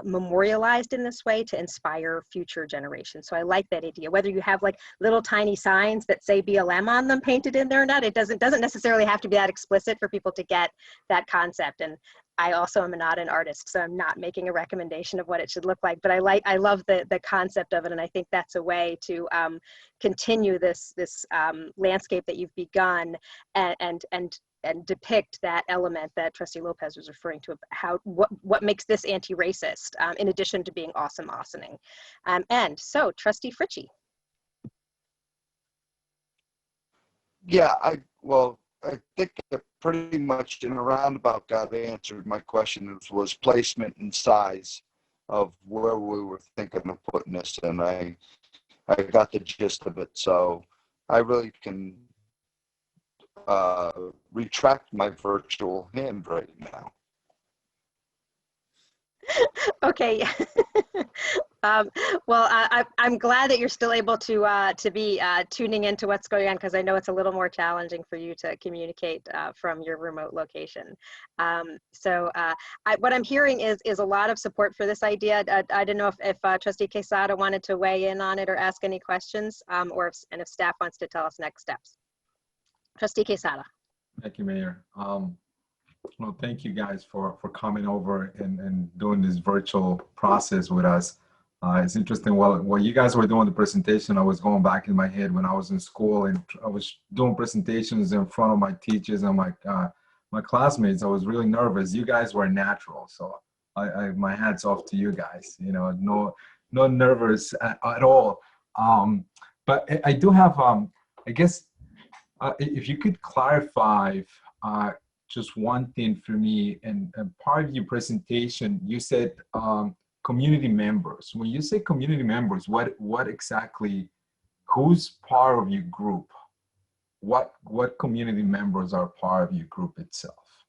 memorialized in this way to inspire future generations. So I like that idea. Whether you have like little tiny signs that say BLM on them painted in there or not, it doesn't necessarily have to be that explicit for people to get that concept. And I also am not an artist, so I'm not making a recommendation of what it should look like, but I love the concept of it, and I think that's a way to continue this landscape that you've begun, and depict that element that Trustee Lopez was referring to, what makes this anti-racist, in addition to being awesome Ossining. And so, Trustee Fraioli. Yeah, I think that pretty much in a roundabout got answered. My question was placement and size of where we were thinking of putting this, and I got the gist of it. So I really can retract my virtual hand right now. Okay. Well, I'm glad that you're still able to be tuning into what's going on, because I know it's a little more challenging for you to communicate from your remote location. What I'm hearing is a lot of support for this idea. I don't know if Trustee Quesada wanted to weigh in on it or ask any questions, or if staff wants to tell us next steps. Trustee Quesada. Thank you, Mayor. Well, thank you guys for coming over and doing this virtual process with us. It's interesting. While you guys were doing the presentation, I was going back in my head when I was in school and I was doing presentations in front of my teachers and my classmates. I was really nervous. You guys were natural, so my hats off to you guys. You know, no nervous at all. But I do have, I guess, if you could clarify just one thing for me, and part of your presentation, you said community members. When you say community members, what exactly, who's part of your group? What community members are part of your group itself?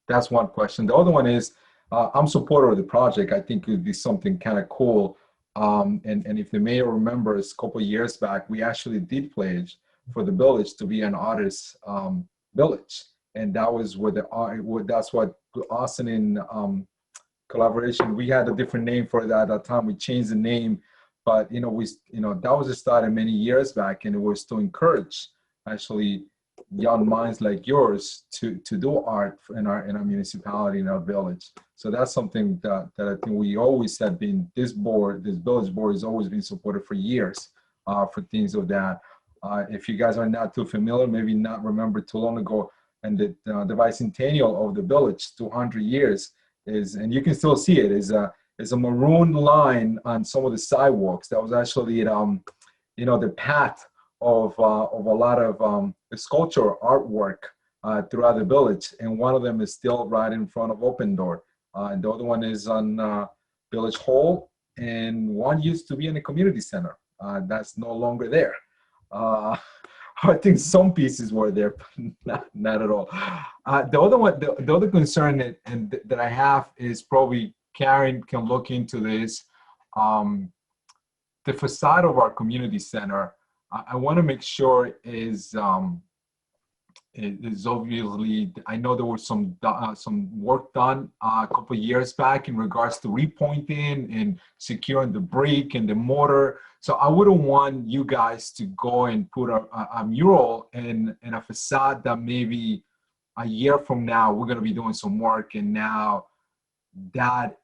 That's one question. The other one is, I'm a supporter of the project. I think it would be something kind of cool. And if the mayor remembers, a couple of years back, we actually did pledge for the village to be an artist village. And that was that's what Ossining collaboration. We had a different name for that at that time. We changed the name, but that was started many years back, and it was to encourage actually young minds like yours to do art in our municipality, in our village. So that's something that I think we always have been. This village board has always been supported for years for things of that. If you guys are not too familiar, maybe not remember too long ago, and the bicentennial of the village, 200 years, and you can still see it, is a maroon line on some of the sidewalks. That was actually the path of a lot of sculpture artwork throughout the village, and one of them is still right in front of Open Door, and the other one is on Village Hall, and one used to be in a community center. That's no longer there. I think some pieces were there, but not at all. The other one, the other concern that I have is, probably Karen can look into this. The facade of our community center, I want to make sure is obviously, I know there was some work done a couple of years back in regards to repointing and securing the brick and the mortar. So I wouldn't want you guys to go and put a mural in a facade that maybe a year from now we're going to be doing some work, and now that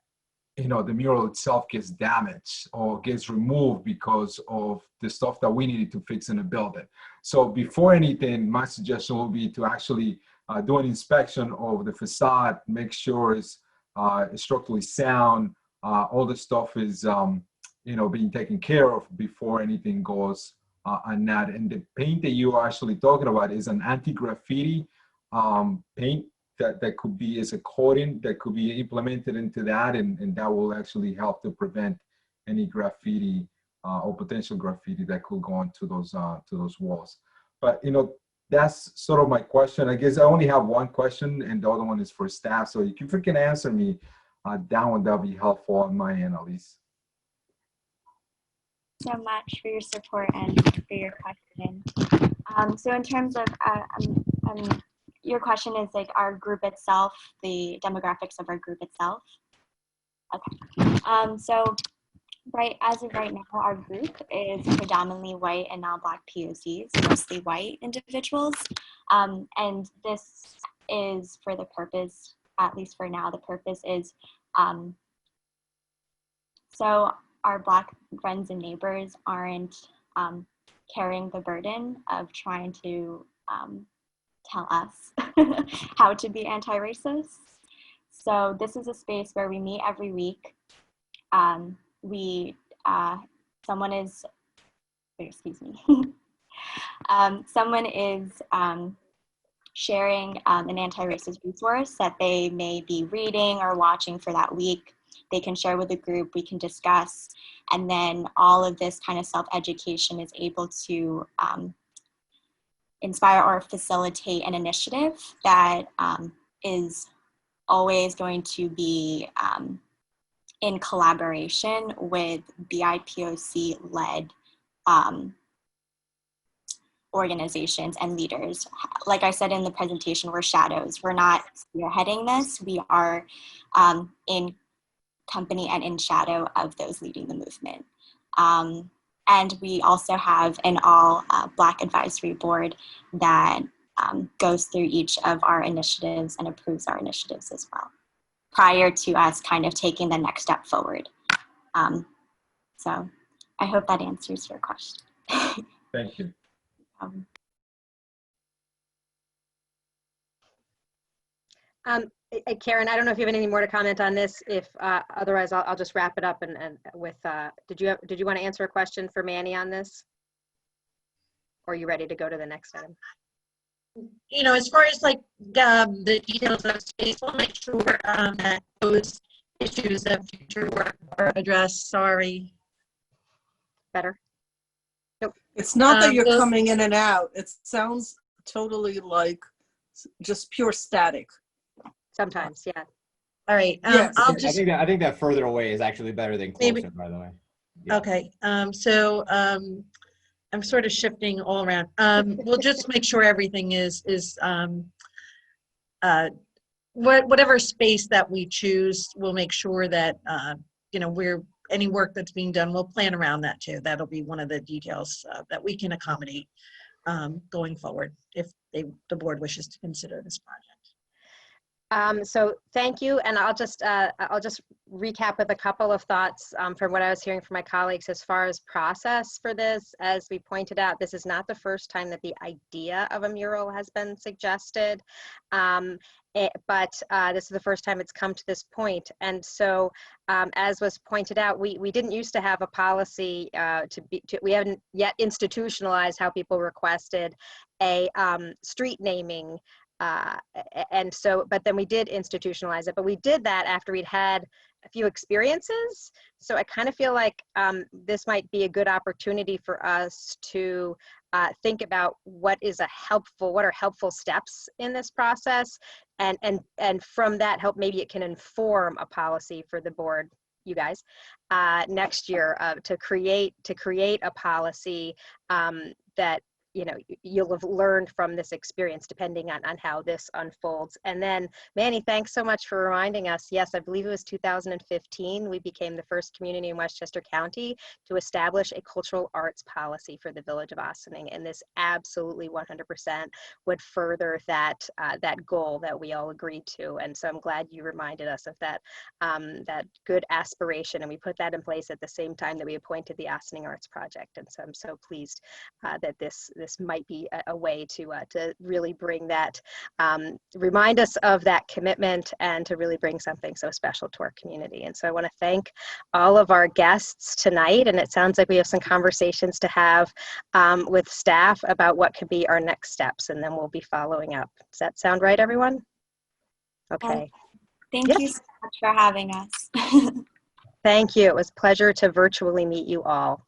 the mural itself gets damaged or gets removed because of the stuff that we needed to fix in the building. So before anything, my suggestion would be to actually do an inspection of the facade, make sure it's structurally sound, all the stuff is being taken care of before anything goes on that. And the paint that you are actually talking about is an anti-graffiti paint that could be as a coating that could be implemented into that, and that will actually help to prevent any graffiti or potential graffiti that could go onto those walls. But that's sort of my question. I guess I only have one question, and the other one is for staff. So if you can answer me, that would be helpful on my end, at least. So much for your support and for your question. So in terms of, your question is like our group itself, the demographics of our group itself. Okay. So as of right now, our group is predominantly white and non-Black POCs, mostly white individuals. And this is for the purpose, at least for now, the purpose is, so our Black friends and neighbors aren't carrying the burden of trying to tell us how to be anti-racist. So this is a space where we meet every week. Someone is sharing an anti-racist resource that they may be reading or watching for that week. They can share with the group, we can discuss, and then all of this kind of self-education is able to inspire or facilitate an initiative that is always going to be in collaboration with BIPOC-led organizations and leaders. Like I said in the presentation, we're shadows. We're not spearheading this. We are in company and in shadow of those leading the movement. And we also have an all Black advisory board that goes through each of our initiatives and approves our initiatives as well, prior to us kind of taking the next step forward. So I hope that answers your question. Thank you. Karen, I don't know if you have anything more to comment on this. If otherwise, I'll just wrap it up. And with, did you want to answer a question for Manny on this? Or are you ready to go to the next item? You know, as far as like the details of space, we'll make sure that those issues of future work are addressed. Sorry. Better? Nope. It's not that you're coming in and out. It sounds totally like just pure static. Sometimes, yeah. All right. Yes. I'll I think that further away is actually better than closer, maybe. By the way. Yeah. Okay. I'm sort of shifting all around. We'll just make sure everything is whatever space that we choose, we'll make sure that, you know, any work that's being done, we'll plan around that too. That'll be one of the details that we can accommodate going forward if the board wishes to consider this project. So thank you, and I'll just recap with a couple of thoughts from what I was hearing from my colleagues as far as process for this. As we pointed out, this is not the first time that the idea of a mural has been suggested, but this is the first time it's come to this point. And so, as was pointed out, we didn't used to have a policy we haven't yet institutionalized how people requested a street naming. And so, but then we did institutionalize it, but we did that after we'd had a few experiences. So I kind of feel like this might be a good opportunity for us to think about what are helpful steps in this process, and from that maybe it can inform a policy for the board, you guys, next year to create a policy that, you know, you'll have learned from this experience depending on how this unfolds. And then Manny, thanks so much for reminding us. Yes, I believe it was 2015. We became the first community in Westchester County to establish a cultural arts policy for the village of Ossining. And this absolutely 100% would further that goal that we all agreed to. And so I'm glad you reminded us of that, that good aspiration. And we put that in place at the same time that we appointed the Ossining Arts Project. And so I'm so pleased that this might be a way to really bring that, remind us of that commitment and to really bring something so special to our community. And so I want to thank all of our guests tonight. And it sounds like we have some conversations to have with staff about what could be our next steps. And then we'll be following up. Does that sound right, everyone? Okay. Thank you so much for having us. Thank you. It was a pleasure to virtually meet you all.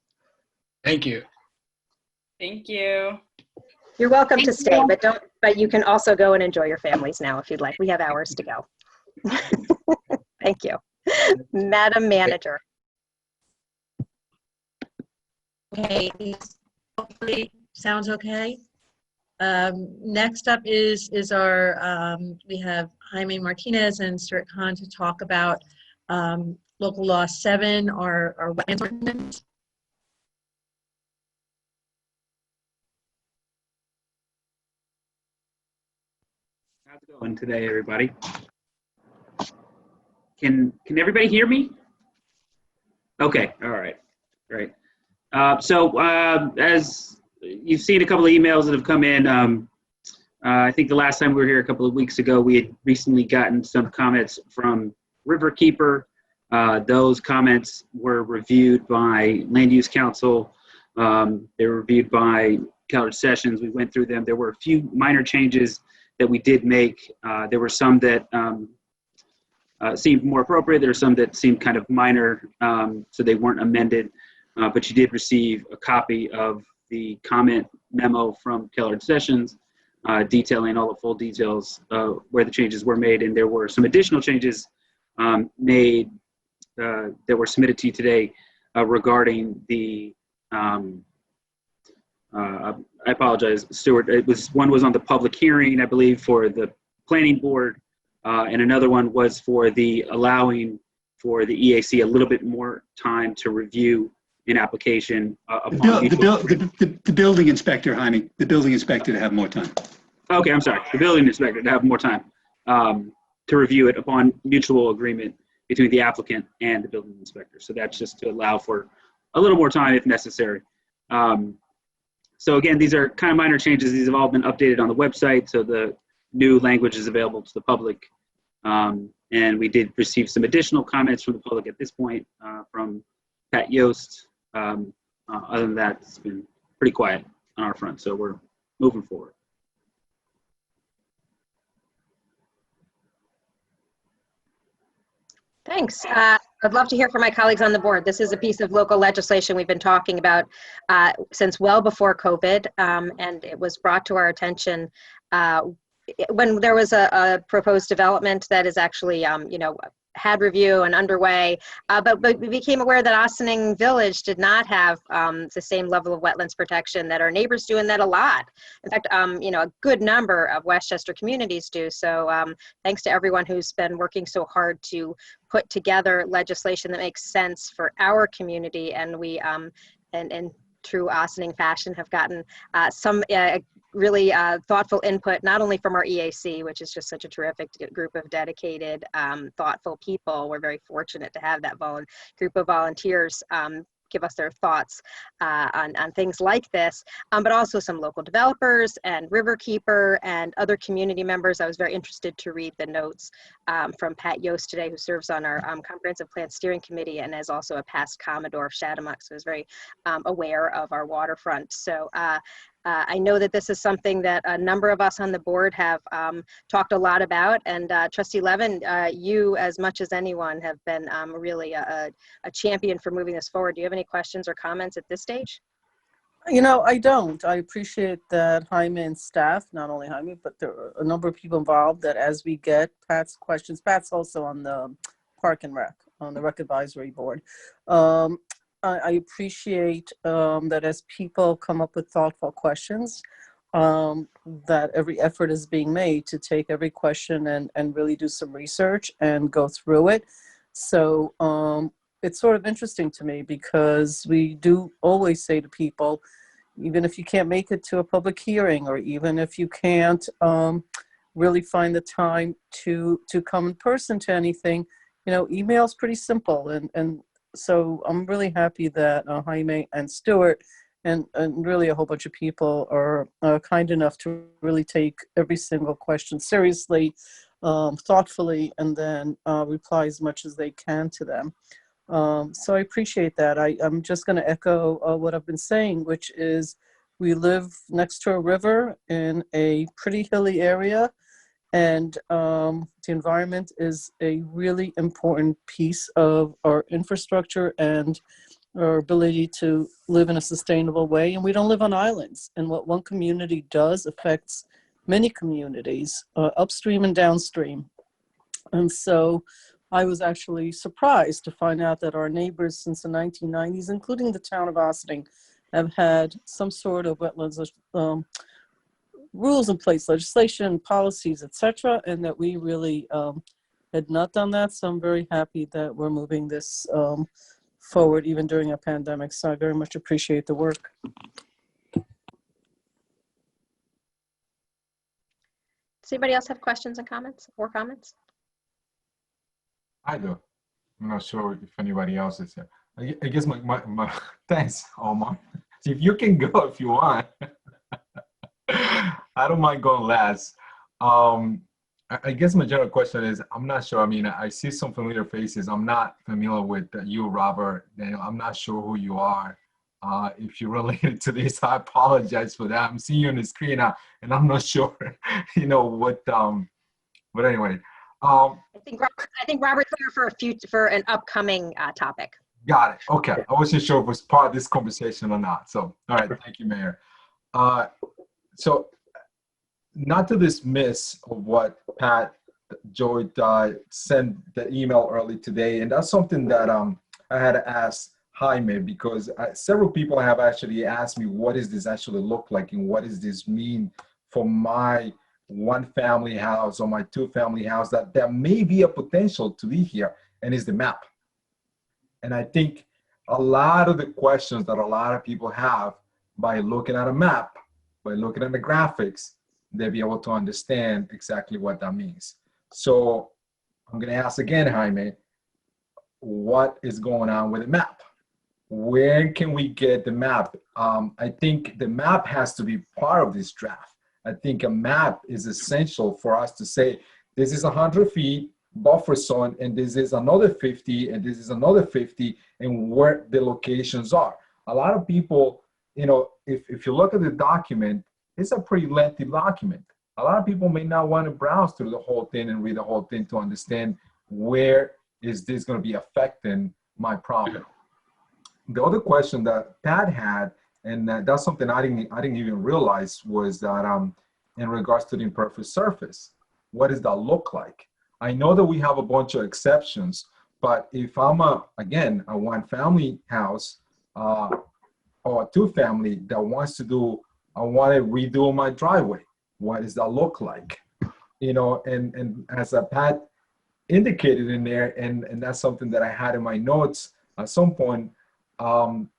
Thank you. Thank you. You're welcome Thank to stay, you. but you can also go and enjoy your families now if you'd like. We have hours to go. Thank you. Madam Manager. Okay, hopefully sounds okay. Next up is our, we have Jaime Martinez and Stuart Kahan to talk about Local Law 7, our wetlands ordinance. How's it going today, everybody? Can everybody hear me? Okay, all right, great. As you've seen a couple of emails that have come in, I think the last time we were here a couple of weeks ago, we had recently gotten some comments from Riverkeeper. Those comments were reviewed by Land Use Council. They were reviewed by College Sessions. We went through them. There were a few minor changes that we did make. There were some that seemed more appropriate. There were some that seemed kind of minor, so they weren't amended. But you did receive a copy of the comment memo from Keller Sessions detailing all the full details where the changes were made. And there were some additional changes made that were submitted to you today regarding the, I apologize, Stuart, one was on the public hearing, I believe, for the planning board, and another one was for the allowing for the EAC a little bit more time to review an application. The building inspector, Jaime, the building inspector to have more time. Okay, I'm sorry, the building inspector to have more time to review it upon mutual agreement between the applicant and the building inspector. So that's just to allow for a little more time if necessary. So again, these are kind of minor changes. These have all been updated on the website, so the new language is available to the public. And we did receive some additional comments from the public at this point from Pat Yost. Other than that, it's been pretty quiet on our front, so we're moving forward. Thanks. I'd love to hear from my colleagues on the board. This is a piece of local legislation we've been talking about since well before COVID, and it was brought to our attention when there was a proposed development that is actually, had review and underway, but we became aware that Ossining Village did not have the same level of wetlands protection that our neighbors do, and that a lot, in fact, a good number of Westchester communities do. So thanks to everyone who's been working so hard to put together legislation that makes sense for our community, and we, and true Ossining fashion, have gotten some really thoughtful input, not only from our EAC, which is just such a terrific group of dedicated, thoughtful people. We're very fortunate to have that group of volunteers give us their thoughts on things like this, but also some local developers and Riverkeeper and other community members. I was very interested to read the notes from Pat Yost today, who serves on our Comprehensive Plan Steering Committee and is also a past Commodore of Chatham, so is very aware of our waterfront. So I know that this is something that a number of us on the board have talked a lot about, and Trustee Levin, you, as much as anyone, have been really a champion for moving this forward. Do you have any questions or comments at this stage? I don't. I appreciate that Jaime and staff, not only Jaime, but there are a number of people involved, that as we get Pat's questions, Pat's also on the Park and Rec, on the Rec Advisory Board. I appreciate that as people come up with thoughtful questions, that every effort is being made to take every question and really do some research and go through it. So it's sort of interesting to me, because we do always say to people, even if you can't make it to a public hearing, or even if you can't really find the time to come in person to anything, email's pretty simple. And so I'm really happy that Jaime and Stuart and really a whole bunch of people are kind enough to really take every single question seriously, thoughtfully, and then reply as much as they can to them. So I appreciate that. I'm just going to echo what I've been saying, which is we live next to a river in a pretty hilly area, and the environment is a really important piece of our infrastructure and our ability to live in a sustainable way. And we don't live on islands. And what one community does affects many communities, upstream and downstream. And so I was actually surprised to find out that our neighbors since the 1990s, including the town of Ossining, have had some sort of wetlands rules in place, legislation, policies, etc., and that we really had not done that. So I'm very happy that we're moving this forward even during a pandemic. So I very much appreciate the work. Does anybody else have questions and comments or comments? I do. I'm not sure if anybody else is here. I guess my thanks, Omar. If you can go if you want. I don't mind going last. I guess my general question is, I'm not sure. I mean, I see some familiar faces. I'm not familiar with you, Robert. Daniel, I'm not sure who you are. If you're related to this, I apologize for that. I'm seeing you on the screen now, and I'm not sure, you know, what, but anyway. I think Robert's here for an upcoming topic. Got it. Okay. I wasn't sure if it was part of this conversation or not. So, all right. Thank you, Mayor. So, not to dismiss what Pat Joy sent the email early today, and that's something that I had to ask Jaime, because several people have actually asked me, what does this actually look like, and what does this mean for my one family house or my two family house that there may be a potential to be here, and is the map. And I think a lot of the questions that a lot of people have, by looking at a map, by looking at the graphics, they'll be able to understand exactly what that means. So I'm going to ask again, Jaime, what is going on with the map? Where can we get the map? I think the map has to be part of this draft. I think a map is essential for us to say, this is 100 feet buffer zone, and this is another 50, and this is another 50, and where the locations are. A lot of people, you know, if you look at the document, it's a pretty lengthy document. A lot of people may not want to browse through the whole thing and read the whole thing to understand where is this going to be affecting my property. The other question that Pat had, and that's something I didn't even realize, was that in regards to the impervious surface, what does that look like? I know that we have a bunch of exceptions, but if I'm again a one family house or a two family that wants to do, I want to redo my driveway, what does that look like? You know, and as Pat indicated in there, and that's something that I had in my notes at some point,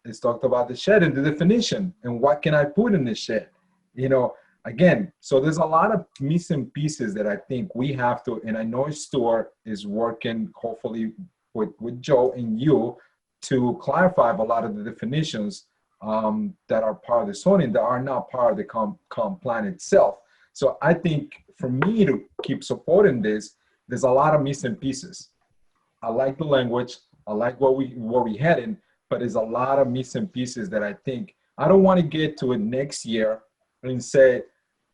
it's talked about the shed and the definition and what can I put in the shed, you know. Again, so there's a lot of missing pieces that I think we have to, and I know Stuart is working hopefully with Joe and you to clarify a lot of the definitions that are part of the zoning that are not part of the comp plan itself. So I think for me to keep supporting this, there's a lot of missing pieces. I like the language, I like where we heading, but there's a lot of missing pieces that I think, I don't want to get to it next year and say,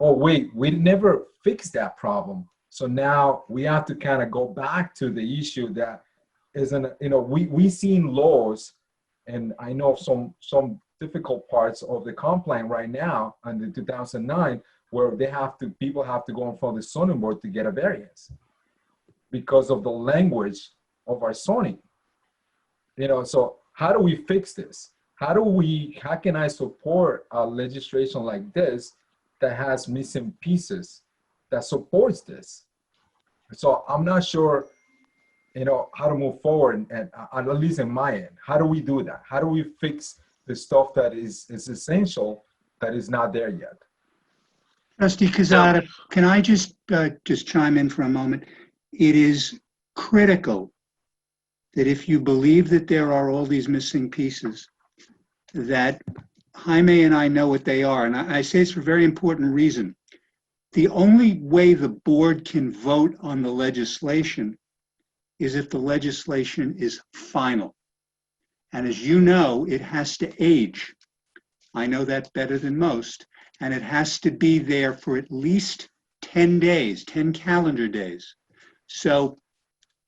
oh wait, we never fixed that problem. So now we have to kind of go back to the issue that isn't, you know, we seen laws, and I know some difficult parts of the comp plan right now under 2009, where people have to go in front of the zoning board to get a variance because of the language of our zoning. You know, so how do we fix this? How can I support a legislation like this that has missing pieces that supports this? So I'm not sure, you know, how to move forward, and at least in my end, how do we do that? How do we fix the stuff that is essential that is not there yet? Trustee Quezada, can I just chime in for a moment? It is critical that if you believe that there are all these missing pieces, that Jaime and I know what they are. And I say it's for a very important reason. The only way the board can vote on the legislation is if the legislation is final. And as you know, it has to age. I know that better than most. And it has to be there for at least 10 days, 10 calendar days. So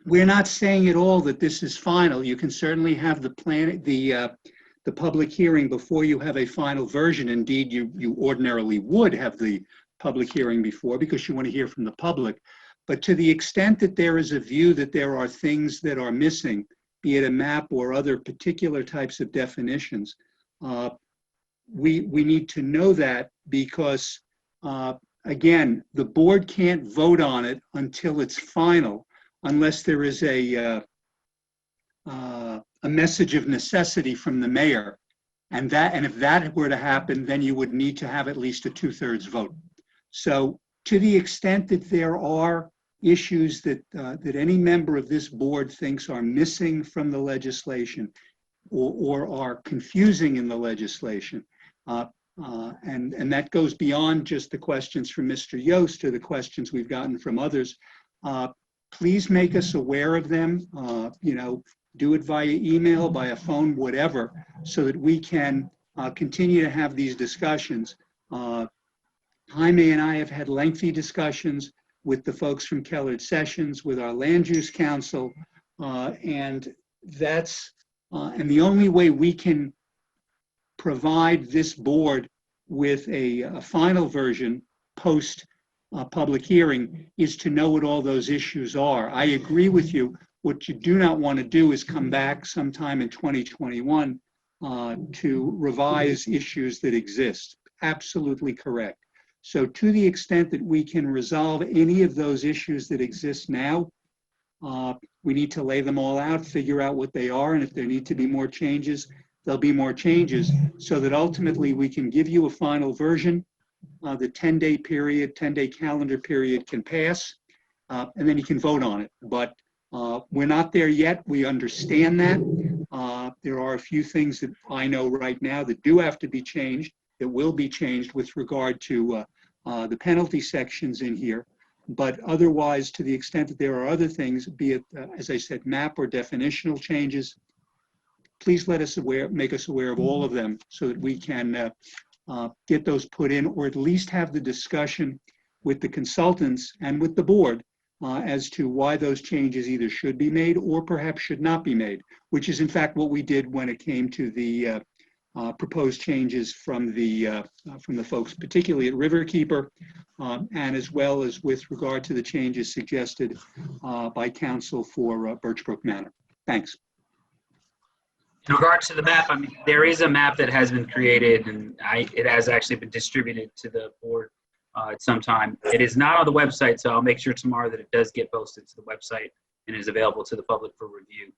we're not saying at all that this is final. You can certainly have the public hearing before you have a final version. Indeed, you ordinarily would have the public hearing before because you want to hear from the public. But to the extent that there is a view that there are things that are missing, be it a map or other particular types of definitions, we need to know that because, again, the board can't vote on it until it's final, unless there is a message of necessity from the mayor. And if that were to happen, then you would need to have at least a 2/3 vote. So to the extent that there are issues that any member of this board thinks are missing from the legislation or are confusing in the legislation, and that goes beyond just the questions from Mr. Yost to the questions we've gotten from others, please make us aware of them, do it via email, by a phone, whatever, so that we can continue to have these discussions. Jaime and I have had lengthy discussions with the folks from Kellard Sessions, with our land use council, and the only way we can provide this board with a final version post public hearing is to know what all those issues are. I agree with you. What you do not want to do is come back sometime in 2021 to revise issues that exist. Absolutely correct. So to the extent that we can resolve any of those issues that exist now, we need to lay them all out, figure out what they are, and if there need to be more changes, there'll be more changes, so that ultimately we can give you a final version. The 10-day calendar period can pass, and then you can vote on it. But we're not there yet. We understand that. There are a few things that I know right now that do have to be changed, that will be changed with regard to the penalty sections in here. But otherwise, to the extent that there are other things, be it, as I said, map or definitional changes, please make us aware of all of them so that we can get those put in, or at least have the discussion with the consultants and with the board as to why those changes either should be made or perhaps should not be made, which is in fact what we did when it came to the proposed changes from the folks, particularly at Riverkeeper, and as well as with regard to the changes suggested by Counsel for Birchbrook Manor. Thanks. In regards to the map, I mean, there is a map that has been created, and it has actually been distributed to the board at some time. It is not on the website, so I'll make sure tomorrow that it does get posted to the website and is available to the public for review.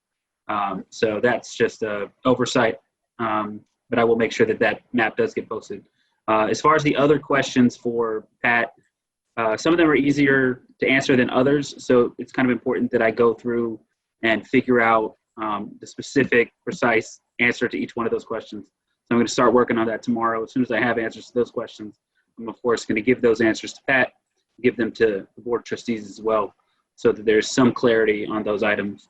So that's just an oversight, but I will make sure that that map does get posted. As far as the other questions for Pat, some of them are easier to answer than others, so it's kind of important that I go through and figure out the specific, precise answer to each one of those questions. So I'm going to start working on that tomorrow. As soon as I have answers to those questions, I'm of course going to give those answers to Pat, give them to the board of trustees as well, so that there's some clarity on those items.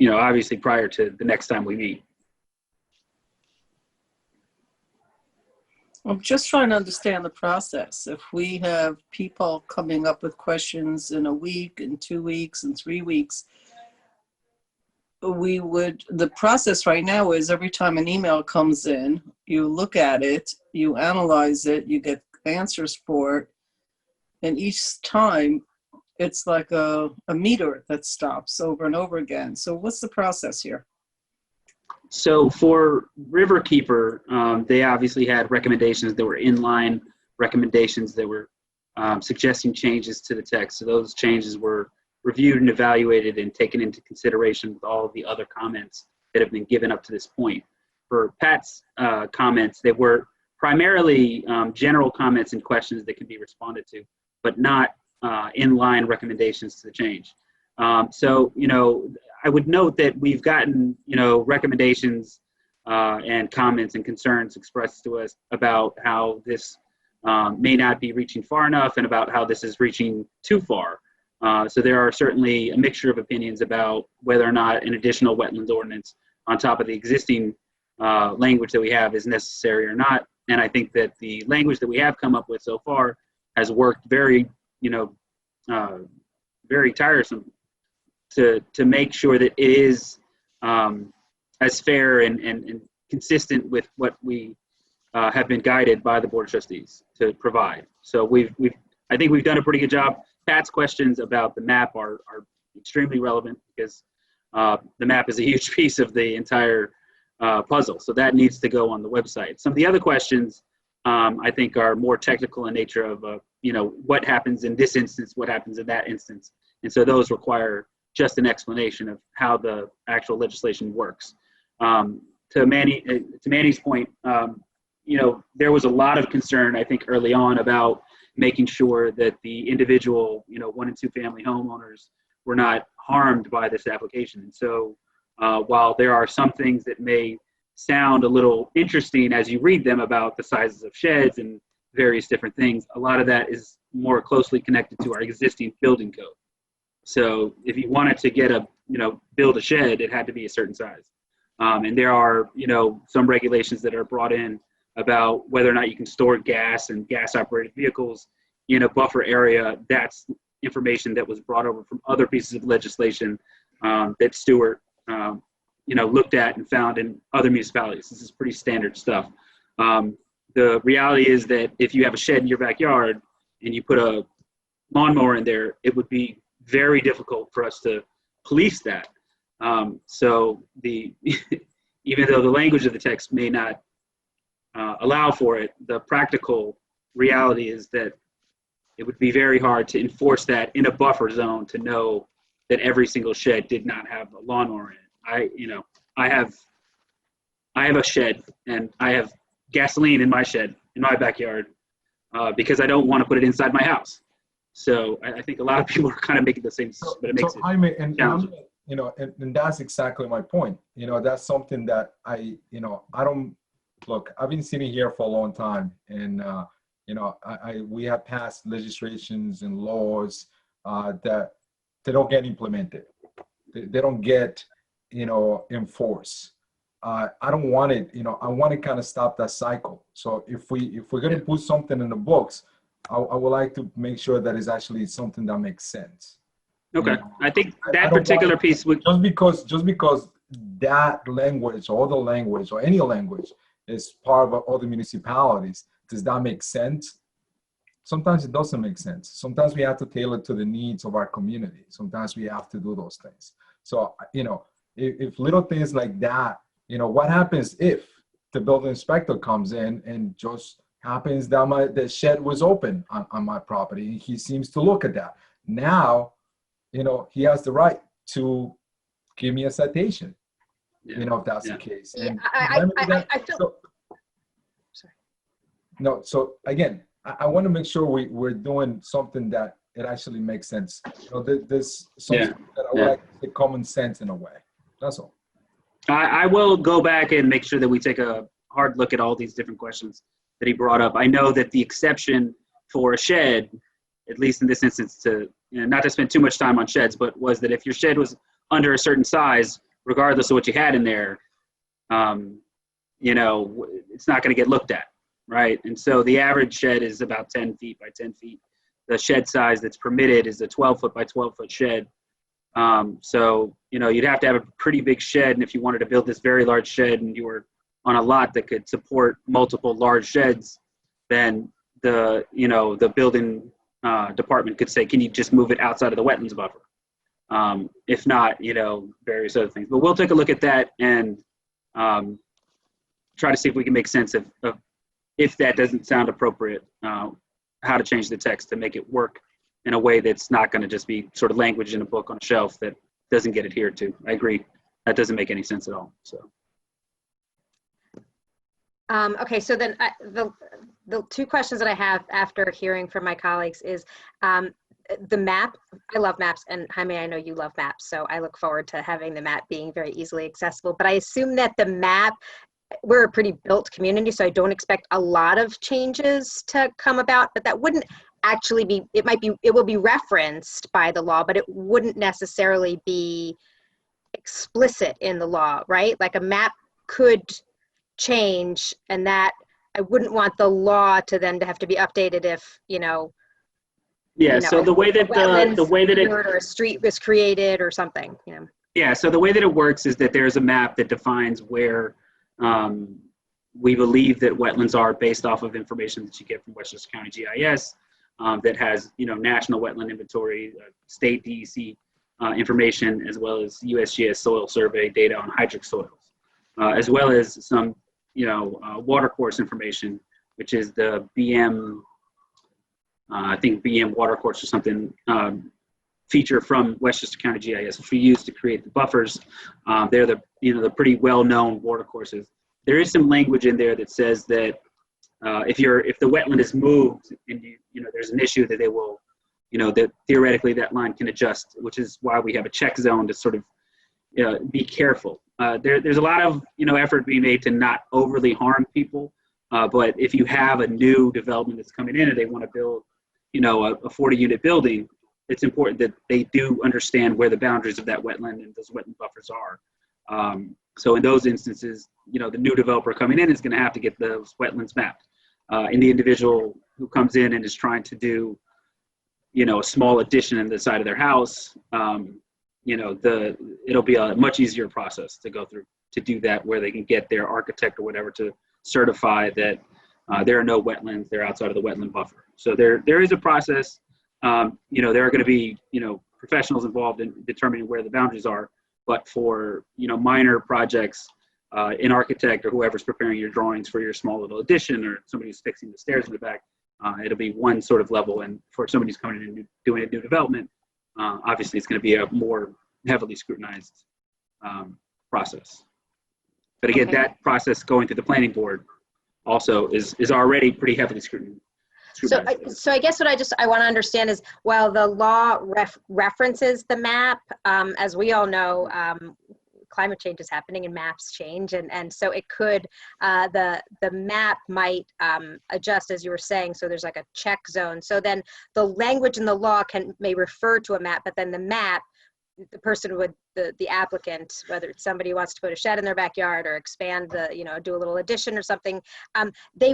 Obviously prior to the next time we meet. I'm just trying to understand the process. If we have people coming up with questions in a week, in 2 weeks, in 3 weeks, the process right now is every time an email comes in, you look at it, you analyze it, you get answers for it, and each time it's like a meter that stops over and over again. So what's the process here? So for Riverkeeper, they obviously had recommendations that were inline recommendations that were suggesting changes to the text. So those changes were reviewed and evaluated and taken into consideration with all of the other comments that have been given up to this point. For Pat's comments, they were primarily general comments and questions that can be responded to, but not inline recommendations to the change. I would note that we've gotten, recommendations and comments and concerns expressed to us about how this may not be reaching far enough and about how this is reaching too far. So there are certainly a mixture of opinions about whether or not an additional wetlands ordinance on top of the existing language that we have is necessary or not. And I think that the language that we have come up with so far has worked very, very tiresome to make sure that it is as fair and consistent with what we have been guided by the Board of Trustees to provide. So I think we've done a pretty good job. Pat's questions about the map are extremely relevant because the map is a huge piece of the entire puzzle. So that needs to go on the website. Some of the other questions I think are more technical in nature of, what happens in this instance, what happens in that instance. And so those require just an explanation of how the actual legislation works. To Manny's point, there was a lot of concern, I think, early on about making sure that the individual, 1 and 2 family homeowners were not harmed by this application. And so while there are some things that may sound a little interesting as you read them about the sizes of sheds and various different things, a lot of that is more closely connected to our existing building code. So if you wanted to get build a shed, it had to be a certain size. And there are, some regulations that are brought in about whether or not you can store gas and gas operated vehicles in a buffer area. That's information that was brought over from other pieces of legislation that Stuart, looked at and found in other municipalities. This is pretty standard stuff. The reality is that if you have a shed in your backyard and you put a lawnmower in there, it would be very difficult for us to police that. So even though the language of the text may not allow for it, the practical reality is that it would be very hard to enforce that in a buffer zone to know that every single shed did not have a lawnmower in it. I have a shed and I have gasoline in my shed in my backyard because I don't want to put it inside my house. So I think a lot of people are kind of making the same, but it makes it Jaime, and challenging. and that's exactly my point. That's something that I don't look. I've been sitting here for a long time, and we have passed legislations and laws that they don't get implemented. They don't get enforced. I don't want it. I want to kind of stop that cycle. So if we're going to put something in the books, I would like to make sure that it's actually something that makes sense. Okay, I think that particular piece would just because that language or the language or any language is part of other municipalities. Does that make sense? Sometimes it doesn't make sense. Sometimes we have to tailor to the needs of our community. Sometimes we have to do those things. So if little things like that, what happens if the building inspector comes in and just happens that the shed was open on my property? He seems to look at that. Now, he has the right to give me a citation, if that's the case. Yeah, And I feel. Sorry. No, so again, I want to make sure we're doing something that it actually makes sense. There's something that I would like to say common sense in a way. That's all. I will go back and make sure that we take a hard look at all these different questions that he brought up. I know that the exception for a shed, at least in this instance, to not to spend too much time on sheds, but was that if your shed was under a certain size, regardless of what you had in there, it's not going to get looked at, right? And so the average shed is about 10 feet by 10 feet. The shed size that's permitted is a 12-foot by 12-foot shed. So, you'd have to have a pretty big shed. And if you wanted to build this very large shed and you were on a lot that could support multiple large sheds, then the building department could say, can you just move it outside of the wetlands buffer? If not, various other things. But we'll take a look at that and try to see if we can make sense of if that doesn't sound appropriate, how to change the text to make it work in a way that's not going to just be sort of language in a book on a shelf that doesn't get adhered to. I agree. That doesn't make any sense at all. So. Okay, so then the two questions that I have after hearing from my colleagues is the map. I love maps, and Jaime, I know you love maps, so I look forward to having the map being very easily accessible. But I assume that the map, we're a pretty built community, so I don't expect a lot of changes to come about, but that wouldn't actually be, it will be referenced by the law, but it wouldn't necessarily be explicit in the law, right? Like a map could change, and that I wouldn't want the law to then have to be updated if, Yeah, you know, so the way that or a street was created or something, you know. Yeah, so the way that it works is that there's a map that defines where we believe that wetlands are based off of information that you get from Westchester County GIS that has, you know, national wetland inventory, state DEC information, as well as USGS soil survey data on hydric soils, as well as some, you know, water course information, which is the BM, I think BM water course or something, feature from Westchester County GIS, which we use to create the buffers. They're the, you know, the pretty well-known water courses. There is some language in there that says that if the wetland is moved and you know there's an issue, that they will, you know, that theoretically that line can adjust, which is why we have a check zone to sort of be careful. There's a lot of, you know, effort being made to not overly harm people, but if you have a new development that's coming in and they want to build, you know, a 40-unit building, it's important that they do understand where the boundaries of that wetland and those wetland buffers are. So in those instances, you know, the new developer coming in is going to have to get those wetlands mapped. And the individual who comes in and is trying to do, you know, a small addition in the side of their house, you know, it'll be a much easier process to go through to do that, where they can get their architect or whatever to certify that there are no wetlands, they're outside of the wetland buffer. So there is a process. You know, there are going to be, you know, professionals involved in determining where the boundaries are, but for, you know, minor projects, an architect or whoever's preparing your drawings for your small little addition, or somebody who's fixing the stairs in the back, it'll be one sort of level. And for somebody who's coming in and doing a new development, obviously it's going to be a more heavily scrutinized process. But again, that process going to the planning board also is already pretty heavily scrutinized. So I guess what I want to understand is, while the law references the map, as we all know, climate change is happening and maps change, and so it could, the map might adjust, as you were saying. So there's like a check zone. So then the language in the law may refer to a map, but then the map, the person would, the applicant, whether it's somebody who wants to put a shed in their backyard or expand the, you know, do a little addition or something,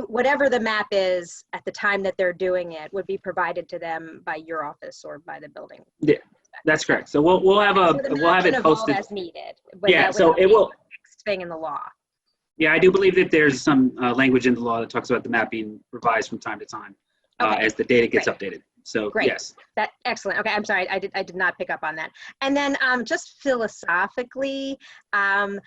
whatever the map is at the time that they're doing it would be provided to them by your office or by the building. Yeah, that's correct. So we'll have it posted as needed. Yeah, so it will. Thing in the law. Yeah, I do believe that there's some language in the law that talks about the map being revised from time to time as the data gets updated. So great. Yes. That excellent. Okay, I'm sorry, I did not pick up on that. And then just philosophically, if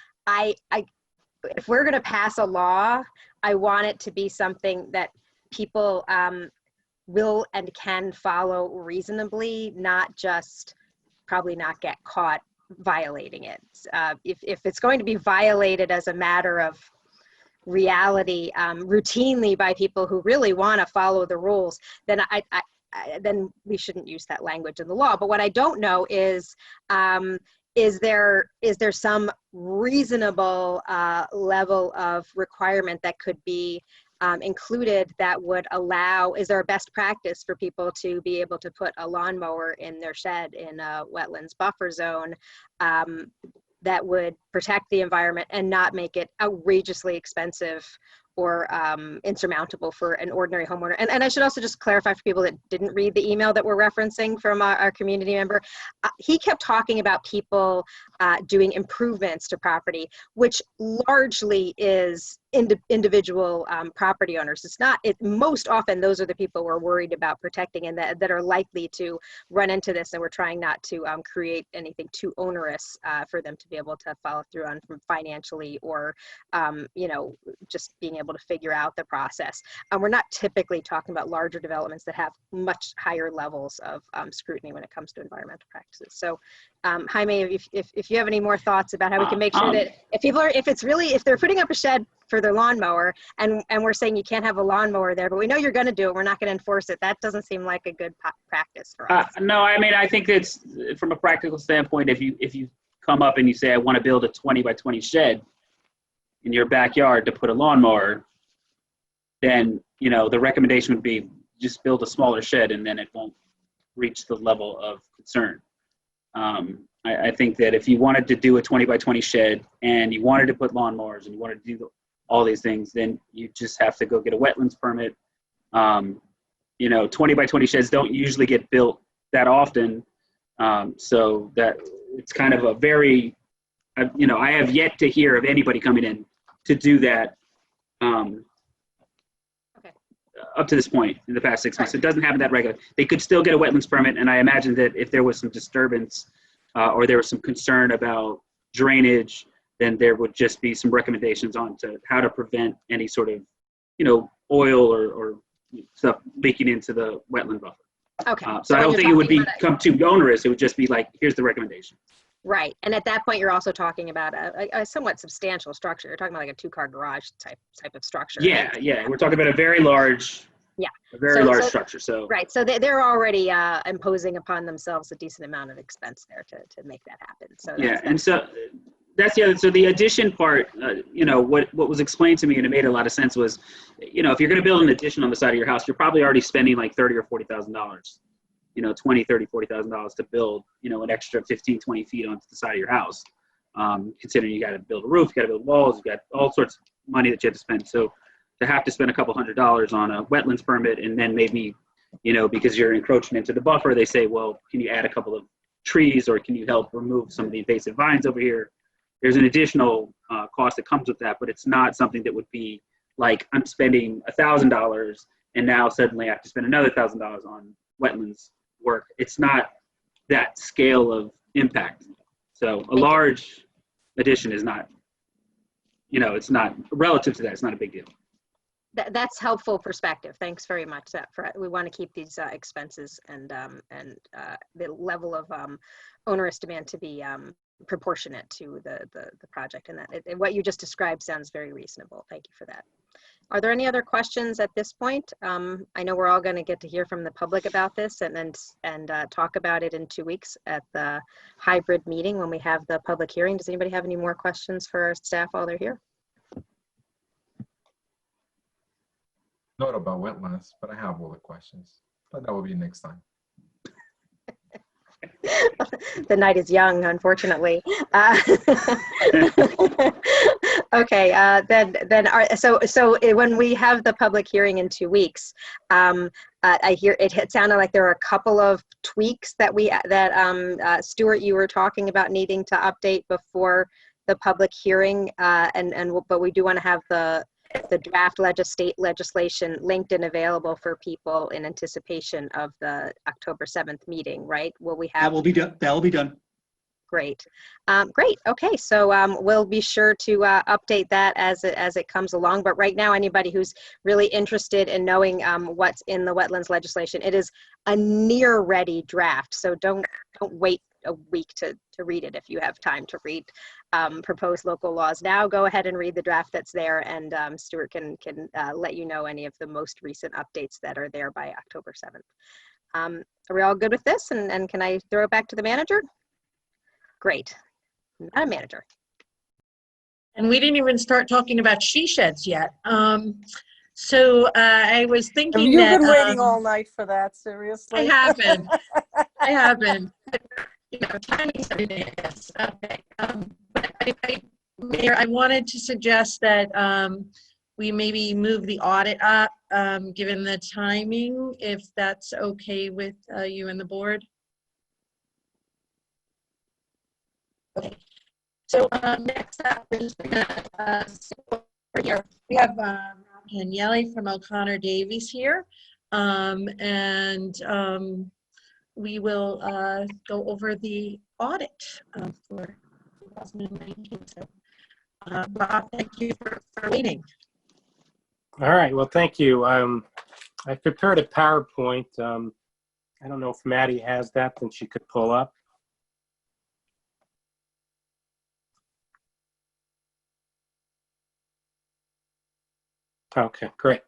we're going to pass a law, I want it to be something that people will and can follow reasonably, not just probably not get caught violating it. If it's going to be violated as a matter of reality routinely by people who really want to follow the rules, then then we shouldn't use that language in the law. But what I don't know is there some reasonable level of requirement that could be included that would allow, is there a best practice for people to be able to put a lawnmower in their shed in a wetlands buffer zone that would protect the environment and not make it outrageously expensive or insurmountable for an ordinary homeowner. And I should also just clarify for people that didn't read the email that we're referencing from our community member. He kept talking about people doing improvements to property, which largely is individual property owners. It's not, most often those are the people we're worried about protecting and that are likely to run into this, and we're trying not to create anything too onerous for them to be able to follow through on financially or, you know, just being able to figure out the process. We're not typically talking about larger developments that have much higher levels of scrutiny when it comes to environmental practices. So Jaime, if you have any more thoughts about how we can make sure that if they're putting up a shed for their lawnmower and we're saying you can't have a lawnmower there, but we know you're going to do it, we're not going to enforce it, that doesn't seem like a good practice for us. No, I mean, I think it's, from a practical standpoint, if you come up and you say, I want to build a 20 by 20 shed in your backyard to put a lawnmower, then, you know, the recommendation would be just build a smaller shed and then it won't reach the level of concern. I think that if you wanted to do a 20 by 20 shed and you wanted to put lawnmowers and you wanted to do all these things, then you just have to go get a wetlands permit. you know, 20 by 20 sheds don't usually get built that often. So that it's kind of a very, you know, I have yet to hear of anybody coming in to do that up to this point in the past 6 months. It doesn't happen that regularly. They could still get a wetlands permit, and I imagine that if there was some disturbance or there was some concern about drainage, then there would just be some recommendations on to how to prevent any sort of, you know, oil or stuff leaking into the wetland buffer. Okay. So I don't think it would become too onerous. It would just be like, here's the recommendation. Right. And at that point, you're also talking about a somewhat substantial structure. You're talking about like a 2-car garage type of structure. Yeah, right? yeah. We're talking about a very large, a very large structure. So right. So they're already imposing upon themselves a decent amount of expense there to make that happen. So and so that's the other. So the addition part, you know, what was explained to me, and it made a lot of sense, was, you know, if you're going to build an addition on the side of your house, you're probably already spending like $30,000 or $40,000. You know, $20,000, $30,000, $40,000 to build, you know, an extra 15, 20 feet onto the side of your house. Considering you got to build a roof, you got to build walls, you got all sorts of money that you have to spend. So to have to spend a couple $100s on a wetlands permit, and then maybe, you know, because you're encroaching into the buffer, they say, well, can you add a couple of trees, or can you help remove some of the invasive vines over here? There's an additional cost that comes with that, but it's not something that would be like, I'm spending $1,000 and now suddenly I have to spend another $1,000 on wetlands work. It's not that scale of impact. So a large addition is not, you know, it's not relative to that. It's not a big deal. That's helpful perspective. Thanks very much. We want to keep these expenses and the level of onerous demand to be proportionate to the project, and that what you just described sounds very reasonable. Thank you for that. Are there any other questions at this point? I know we're all going to get to hear from the public about this and talk about it in 2 weeks at the hybrid meeting when we have the public hearing. Does anybody have any more questions for our staff while they're here? Not about wetlands, but I have all the questions, but that will be next time. The night is young, unfortunately. Okay, so when we have the public hearing in 2 weeks, I hear it sounded like there are a couple of tweaks that Stuart, you were talking about needing to update before the public hearing, but we do want to have the draft legislation linked and available for people in anticipation of the October 7th meeting, right? Will we have? That will be done. That will be done. Great. Great. Okay. So we'll be sure to update that as it comes along. But right now, anybody who's really interested in knowing what's in the wetlands legislation, it is a near ready draft. So don't wait a week to read it if you have time to read proposed local laws now. Go ahead and read the draft that's there, and Stuart can let you know any of the most recent updates that are there by October 7th. Are we all good with this? And can I throw it back to the manager? Great. Madam Manager. And we didn't even start talking about she sheds yet. So I was thinking You've that been waiting all night for that, seriously? I haven't. I haven't. You know, timing's everything, I guess. Okay. But Mayor, I wanted to suggest that we maybe move the audit up, given the timing, if that's okay with you and the board. Okay. So next up is here. We have Daniele from O'Connor Davies here, and we will go over the audit for 2019. So, Bob, thank you for waiting. All right. Well, thank you. I prepared a PowerPoint. I don't know if Maddie has that, then she could pull up. Okay, great.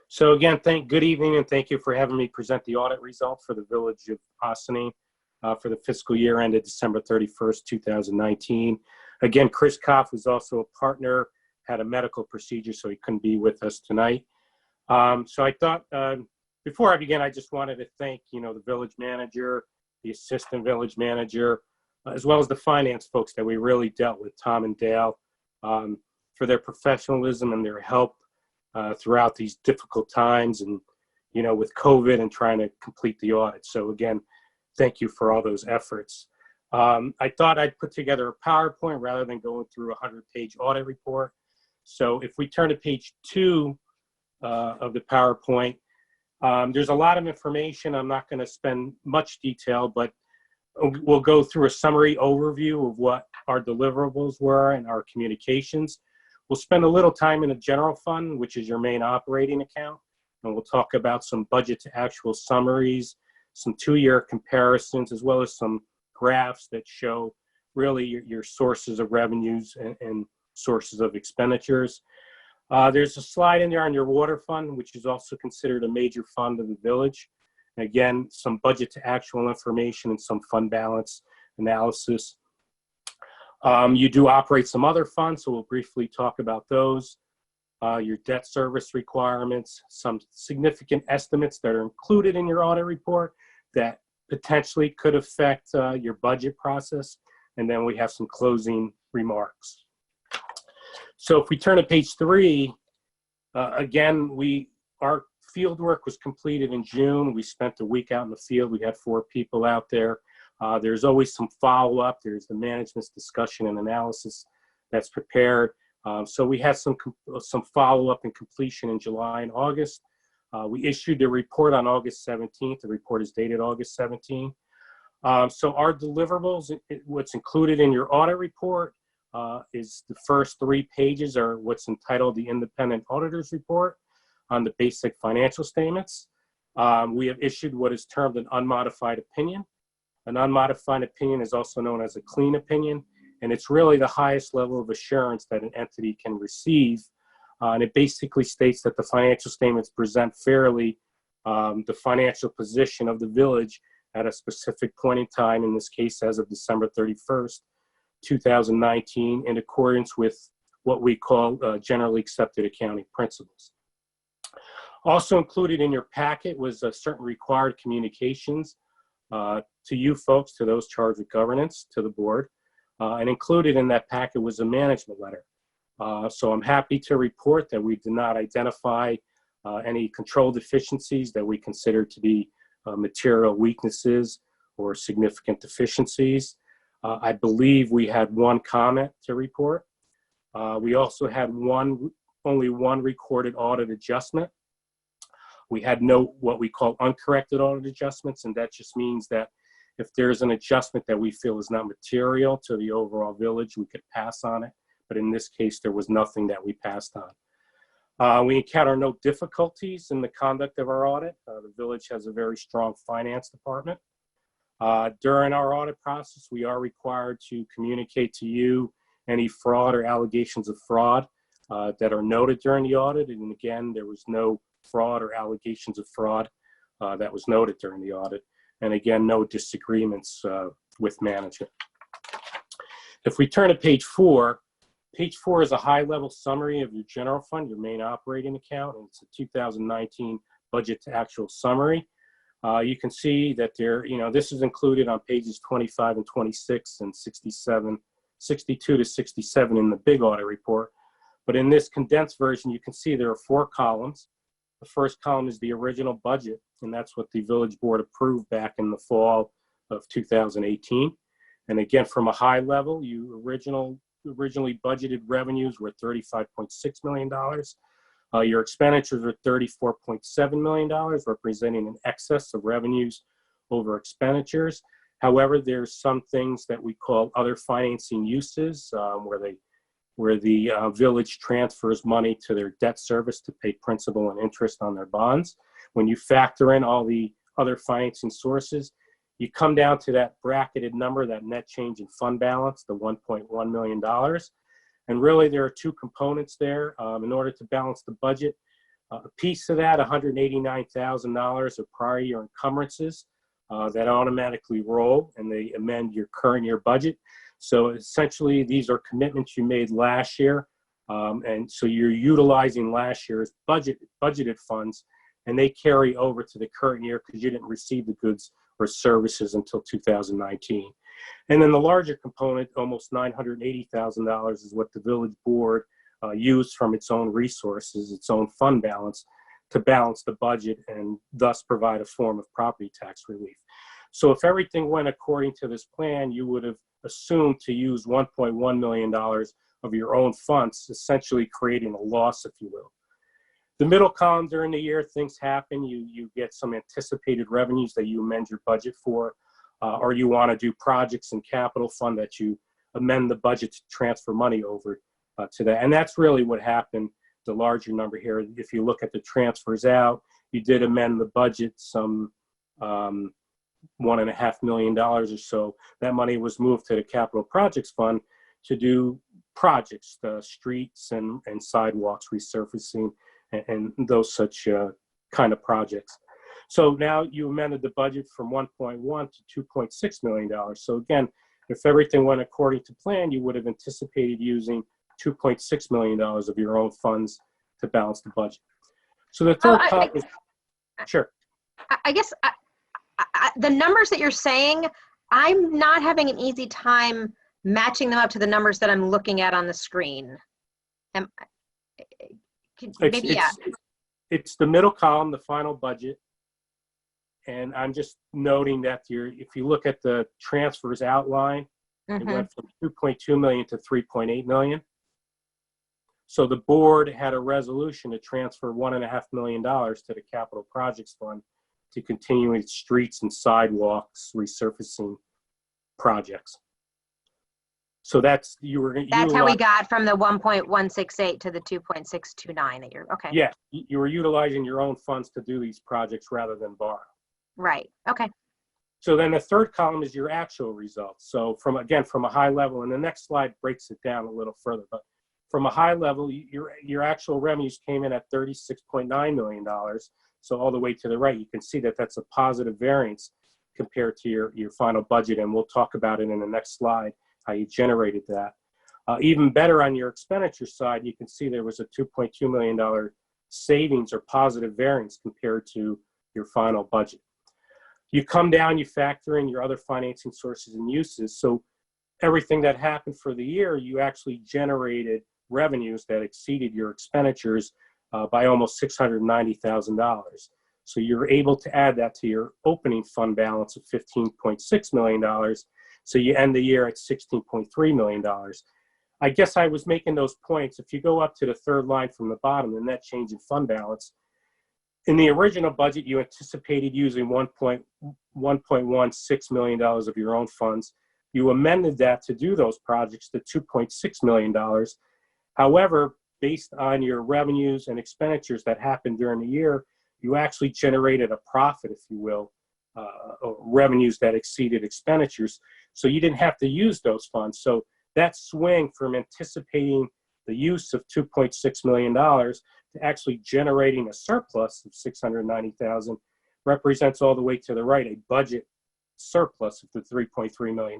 So again, good evening, and thank you for having me present the audit results for the Village of Ossining for the fiscal year ended December 31st, 2019. Again, Chris Koff was also a partner, had a medical procedure, so he couldn't be with us tonight. So I thought, before I begin, I just wanted to thank, the village manager, the assistant village manager, as well as the finance folks that we really dealt with, Tom and Dale, for their professionalism and their help throughout these difficult times. And, with COVID and trying to complete the audit. So again, thank you for all those efforts. I thought I'd put together a PowerPoint rather than going through a 100-page audit report. So if we turn to page 2 of the PowerPoint, there's a lot of information. I'm not going to spend much detail, but we'll go through a summary overview of what our deliverables were and our communications. We'll spend a little time in the general fund, which is your main operating account, and we'll talk about some budget to actual summaries, some 2-year comparisons, as well as some graphs that show really your sources of revenues and sources of expenditures. There's a slide in there on your water fund, which is also considered a major fund of the village. Again, some budget to actual information and some fund balance analysis. You do operate some other funds, so we'll briefly talk about those. Your debt service requirements, some significant estimates that are included in your audit report that potentially could affect your budget process. And then we have some closing remarks. So if we turn to page 3, again, our field work was completed in June. We spent a week out in the field. We had 4 people out there. There's always some follow-up. There's the management's discussion and analysis that's prepared. So we had some follow-up and completion in July and August. We issued a report on August 17th. The report is dated August 17th. So our deliverables, what's included in your audit report is the first 3 pages are what's entitled the Independent Auditor's Report on the basic financial statements. We have issued what is termed an unmodified opinion. An unmodified opinion is also known as a clean opinion, and it's really the highest level of assurance that an entity can receive. And it basically states that the financial statements present fairly the financial position of the village at a specific point in time, in this case as of December 31st, 2019, in accordance with what we call generally accepted accounting principles. Also included in your packet was certain required communications to you folks, to those charged with governance, to the board. And included in that packet was a management letter. So I'm happy to report that we did not identify any control deficiencies that we consider to be material weaknesses or significant deficiencies. I believe we had 1 comment to report. We also had only one recorded audit adjustment. We had no what we call uncorrected audit adjustments, and that just means that if there's an adjustment that we feel is not material to the overall village, we could pass on it. But in this case, there was nothing that we passed on. We encounter no difficulties in the conduct of our audit. The village has a very strong finance department. During our audit process, we are required to communicate to you any fraud or allegations of fraud that are noted during the audit. And again, there was no fraud or allegations of fraud that was noted during the audit. And again, no disagreements with management. If we turn to page 4, page 4 is a high-level summary of your general fund, your main operating account, and it's a 2019 budget to actual summary. You can see that this is included on pages 25 and 26 and 62 to 67 in the big audit report. But in this condensed version, you can see there are 4 columns. The first column is the original budget, and that's what the village board approved back in the fall of 2018. And again, from a high level, you originally budgeted revenues were $35.6 million. Your expenditures were $34.7 million, representing an excess of revenues over expenditures. However, there's some things that we call other financing uses, where the village transfers money to their debt service to pay principal and interest on their bonds. When you factor in all the other financing sources, you come down to that bracketed number, that net change in fund balance, the $1.1 million. And really there are 2 components there. In order to balance the budget, a piece of that, $189,000 of prior year encumbrances that automatically roll and they amend your current year budget. So essentially these are commitments you made last year. And so you're utilizing last year's budgeted funds, and they carry over to the current year because you didn't receive the goods or services until 2019. And then the larger component, almost $980,000, is what the village board used from its own resources, its own fund balance, to balance the budget and thus provide a form of property tax relief. So if everything went according to this plan, you would have assumed to use $1.1 million of your own funds, essentially creating a loss, if you will. The middle column, during the year, things happen. You get some anticipated revenues that you amend your budget for, or you want to do projects in capital fund that you amend the budget to transfer money over to that. And that's really what happened, the larger number here. If you look at the transfers out, you did amend the budget some $1.5 million or so. That money was moved to the capital projects fund to do projects, streets and sidewalks resurfacing and those such kind of projects. So now you amended the budget from 1.1 to $2.6 million. So again, if everything went according to plan, you would have anticipated using $2.6 million of your own funds to balance the budget. So the third column is, sure. I guess the numbers that you're saying, I'm not having an easy time matching them up to the numbers that I'm looking at on the screen. It's the middle column, the final budget. And I'm just noting that if you look at the transfers outline, it went from 2.2 million to 3.8 million. So the board had a resolution to transfer $1.5 million to the capital projects fund to continue its streets and sidewalks resurfacing projects. So that's how we got from the 1.168 to the 2.629 that you're, okay. Yeah, you were utilizing your own funds to do these projects rather than borrow. Right, okay. So then the third column is your actual results. So from a high level, and the next slide breaks it down a little further, but from a high level, your actual revenues came in at $36.9 million. So all the way to the right, you can see that that's a positive variance compared to your final budget. And we'll talk about it in the next slide, how you generated that. Even better on your expenditure side, you can see there was a $2.2 million savings or positive variance compared to your final budget. You come down, you factor in your other financing sources and uses. So everything that happened for the year, you actually generated revenues that exceeded your expenditures by almost $690,000. So you're able to add that to your opening fund balance of $15.6 million. So you end the year at $16.3 million. I guess I was making those points. If you go up to the third line from the bottom, the net change in fund balance, in the original budget, you anticipated using $1.16 million of your own funds. You amended that to do those projects to $2.6 million. However, based on your revenues and expenditures that happened during the year, you actually generated a profit, if you will, revenues that exceeded expenditures. So you didn't have to use those funds. So that swing from anticipating the use of $2.6 million to actually generating a surplus of $690,000 represents all the way to the right a budget surplus of the $3.3 million.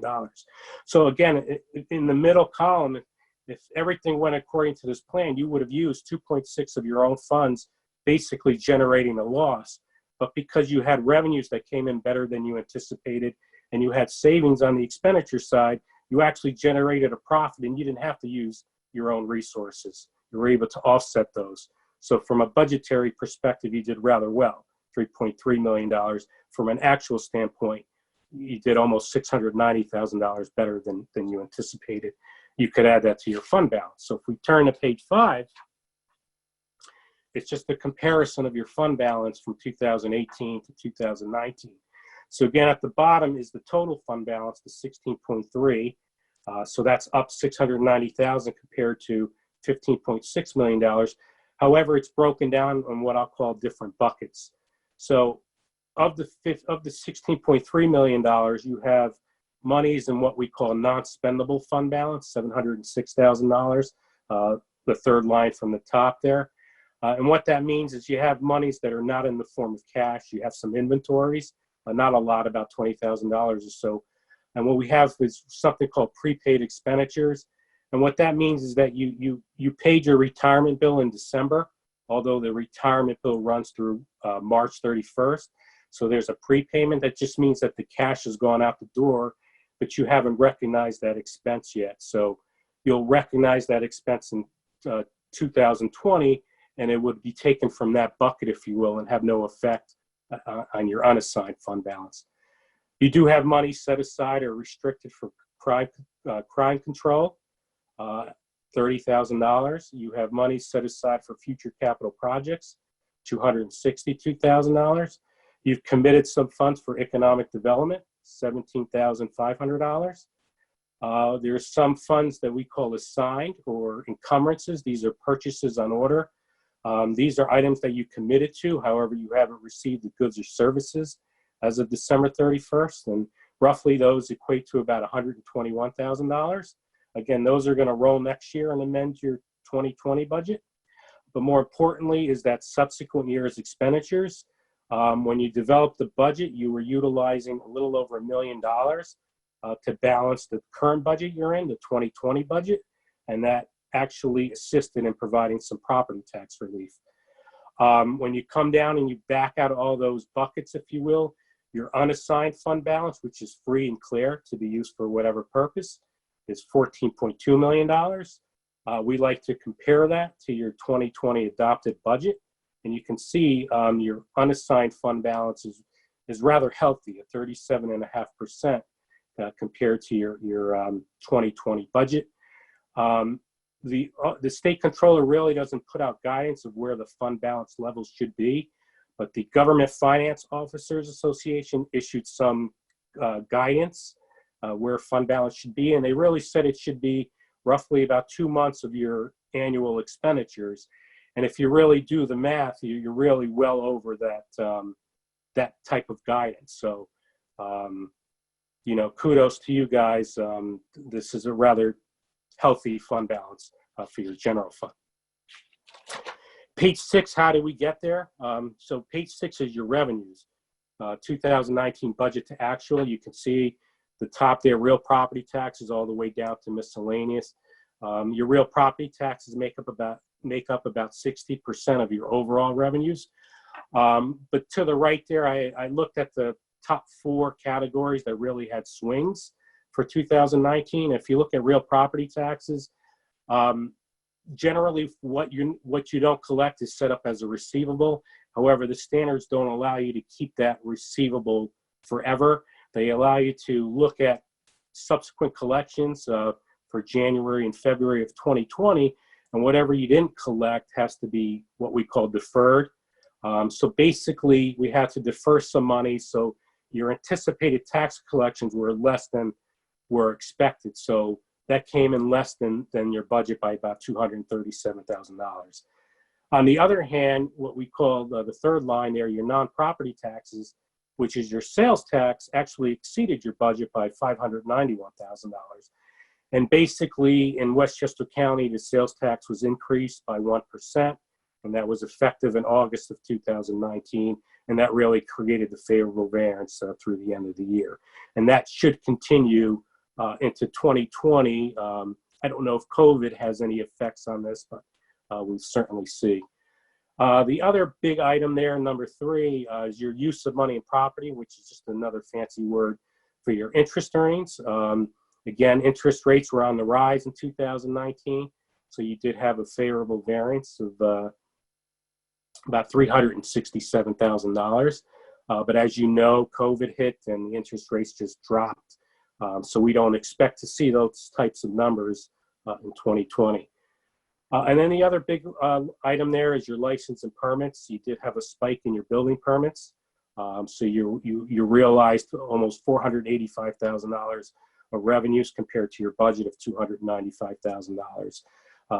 So again, in the middle column, if everything went according to this plan, you would have used 2.6 of your own funds, basically generating a loss. But because you had revenues that came in better than you anticipated, and you had savings on the expenditure side, you actually generated a profit, and you didn't have to use your own resources. You were able to offset those. So from a budgetary perspective, you did rather well, $3.3 million. From an actual standpoint, you did almost $690,000 better than you anticipated. You could add that to your fund balance. So if we turn to page 5, it's just a comparison of your fund balance from 2018 to 2019. So again, at the bottom is the total fund balance, the 16.3. So that's up $690,000 compared to $15.6 million. However, it's broken down on what I'll call different buckets. So of the $16.3 million, you have monies in what we call non-spendable fund balance, $706,000, the third line from the top there. And what that means is you have monies that are not in the form of cash. You have some inventories, not a lot, about $20,000 or so. And what we have is something called prepaid expenditures. And what that means is that you paid your retirement bill in December, although the retirement bill runs through March 31st. So there's a prepayment. That just means that the cash has gone out the door, but you haven't recognized that expense yet. So you'll recognize that expense in 2020, and it would be taken from that bucket, if you will, and have no effect on your unassigned fund balance. You do have money set aside or restricted for crime control, $30,000. You have money set aside for future capital projects, $262,000. You've committed some funds for economic development, $17,500. There's some funds that we call assigned or encumbrances. These are purchases on order. These are items that you committed to, however, you haven't received the goods or services as of December 31st, and roughly those equate to about $121,000. Again, those are going to roll next year and amend your 2020 budget. But more importantly is that subsequent year's expenditures. When you developed the budget, you were utilizing a little over $1 million to balance the current budget you're in, the 2020 budget, and that actually assisted in providing some property tax relief. When you come down and you back out all those buckets, if you will, your unassigned fund balance, which is free and clear to be used for whatever purpose, is $14.2 million. We like to compare that to your 2020 adopted budget, and you can see your unassigned fund balance is rather healthy at 37.5% compared to your 2020 budget. The state controller really doesn't put out guidance of where the fund balance levels should be, but the Government Finance Officers Association issued some guidance where fund balance should be, and they really said it should be roughly about 2 months of your annual expenditures. And if you really do the math, you're really well over that that type of guidance. So, you know, kudos to you guys. This is a rather healthy fund balance for your general fund. Page 6, how did we get there? So page 6 is your revenues. 2019 budget to actual. You can see the top there, real property taxes all the way down to miscellaneous. Your real property taxes make up about 60% of your overall revenues. But to the right there, I looked at the top 4 categories that really had swings for 2019. If you look at real property taxes, generally what you don't collect is set up as a receivable. However, the standards don't allow you to keep that receivable forever. They allow you to look at subsequent collections for January and February of 2020, and whatever you didn't collect has to be what we call deferred. So basically, we had to defer some money, so your anticipated tax collections were less than were expected. So that came in less than your budget by about $237,000. On the other hand, what we call the third line there, your non-property taxes, which is your sales tax, actually exceeded your budget by $591,000. And basically, in Westchester County, the sales tax was increased by 1%, and that was effective in August of 2019, and that really created the favorable variance through the end of the year. And that should continue into 2020. I don't know if COVID has any effects on this, but we'll certainly see. The other big item there, number 3, is your use of money and property, which is just another fancy word for your interest earnings. Again, interest rates were on the rise in 2019, so you did have a favorable variance of about $367,000. But as you know, COVID hit and the interest rates just dropped. So we don't expect to see those types of numbers in 2020. And then the other big item there is your license and permits. You did have a spike in your building permits. So you realized almost $485,000 of revenues compared to your budget of $295,000.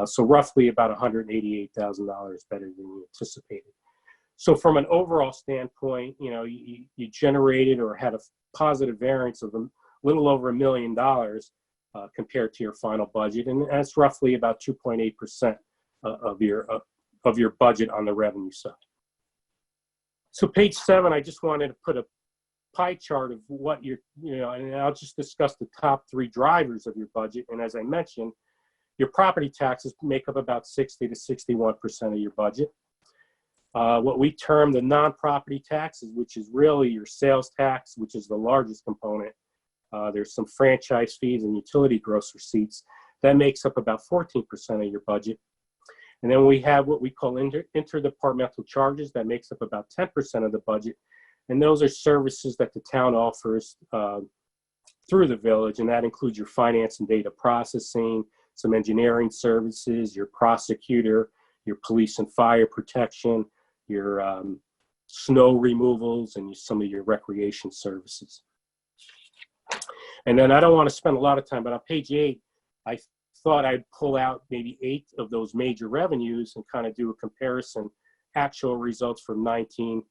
So roughly about $188,000 better than you anticipated. So from an overall standpoint, you know, you generated or had a positive variance of a little over $1 million compared to your final budget, and that's roughly about 2.8% of your budget on the revenue side. So page 7, I just wanted to put a pie chart of what and I'll just discuss the top 3 drivers of your budget. And as I mentioned, your property taxes make up about 60 to 61% of your budget. What we term the non-property taxes, which is really your sales tax, which is the largest component. There's some franchise fees and utility gross receipts. That makes up about 14% of your budget. And then we have what we call interdepartmental charges that makes up about 10% of the budget. And those are services that the town offers through the village, and that includes your finance and data processing, some engineering services, your prosecutor, your police and fire protection, your snow removals, and some of your recreation services. And then I don't want to spend a lot of time, but on page 8, I thought I'd pull out maybe 8 of those major revenues and kind of do a comparison, actual results from 19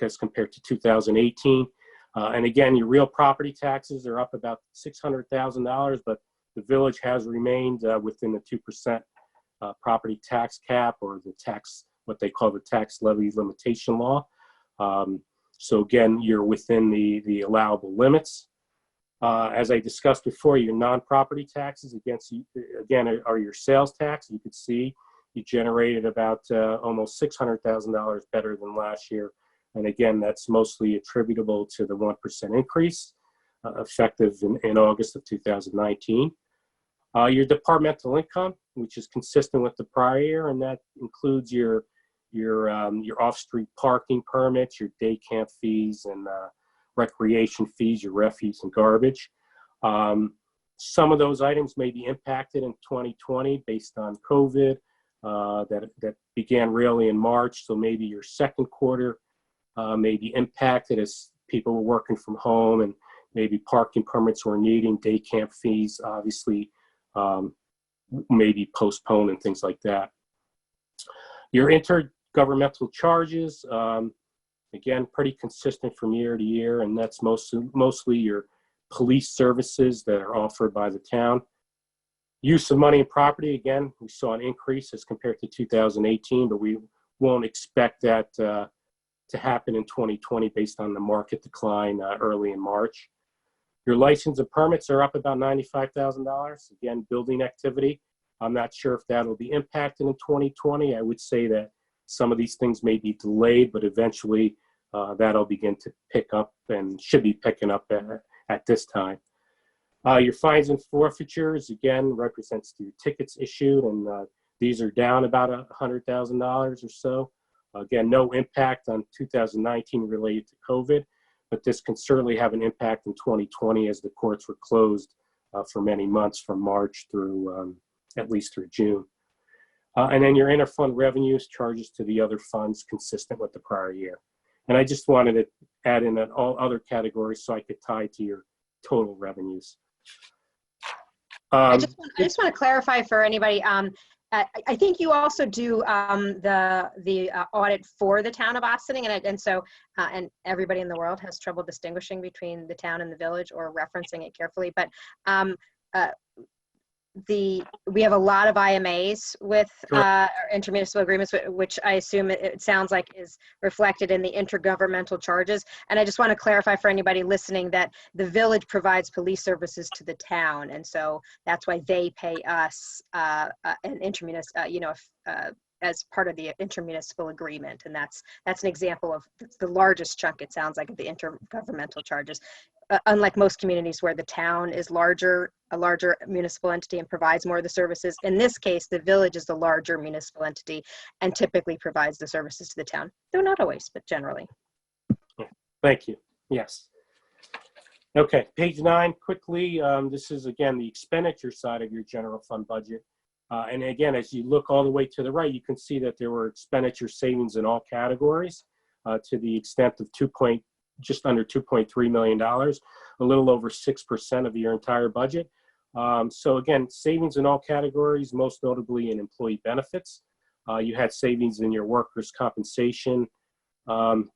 as compared to 2018. And again, your real property taxes are up about $600,000, but the village has remained within the 2% property tax cap, or the tax, what they call the tax levy limitation law. So again, you're within the allowable limits. As I discussed before, your non-property taxes again are your sales tax. You could see you generated about almost $600,000 better than last year. And again, that's mostly attributable to the 1% increase effective in August of 2019. Your departmental income, which is consistent with the prior year, and that includes your off-street parking permits, your day camp fees, and recreation fees, your refuse and garbage. Some of those items may be impacted in 2020 based on COVID that began really in March. So maybe your second quarter may be impacted as people were working from home, and maybe parking permits were needing, day camp fees obviously maybe postponed and things like that. Your intergovernmental charges, again, pretty consistent from year to year, and that's mostly your police services that are offered by the town. Use of money and property, again, we saw an increase as compared to 2018, but we won't expect that to happen in 2020 based on the market decline early in March. Your license and permits are up about $95,000. Again, building activity, I'm not sure if that'll be impacted in 2020. I would say that some of these things may be delayed, but eventually that'll begin to pick up and should be picking up at this time. Your fines and forfeitures, again, represents your tickets issued, and these are down about $100,000 or so. Again, no impact on 2019 related to COVID, but this can certainly have an impact in 2020 as the courts were closed for many months from March through at least through June. And then your interfund revenues, charges to the other funds consistent with the prior year. And I just wanted to add in that all other categories so I could tie to your total revenues. I just want to clarify for anybody. I think you also do the audit for the town of Ossining, and everybody in the world has trouble distinguishing between the town and the village or referencing it carefully. But we have a lot of IMAs with intermunicipal agreements, which I assume it sounds like is reflected in the intergovernmental charges. And I just want to clarify for anybody listening that the village provides police services to the town, and so that's why they pay us an intermunicipal, as part of the intermunicipal agreement. And that's an example of the largest chunk, it sounds like, of the intergovernmental charges. Unlike most communities where the town is a larger municipal entity and provides more of the services, in this case, the village is the larger municipal entity and typically provides the services to the town. Though not always, but generally. Thank you. Yes. Okay, page 9, quickly. This is, again, the expenditure side of your general fund budget. And again, as you look all the way to the right, you can see that there were expenditure savings in all categories to the extent of just under $2.3 million, a little over 6% of your entire budget. So again, savings in all categories, most notably in employee benefits. You had savings in your workers' compensation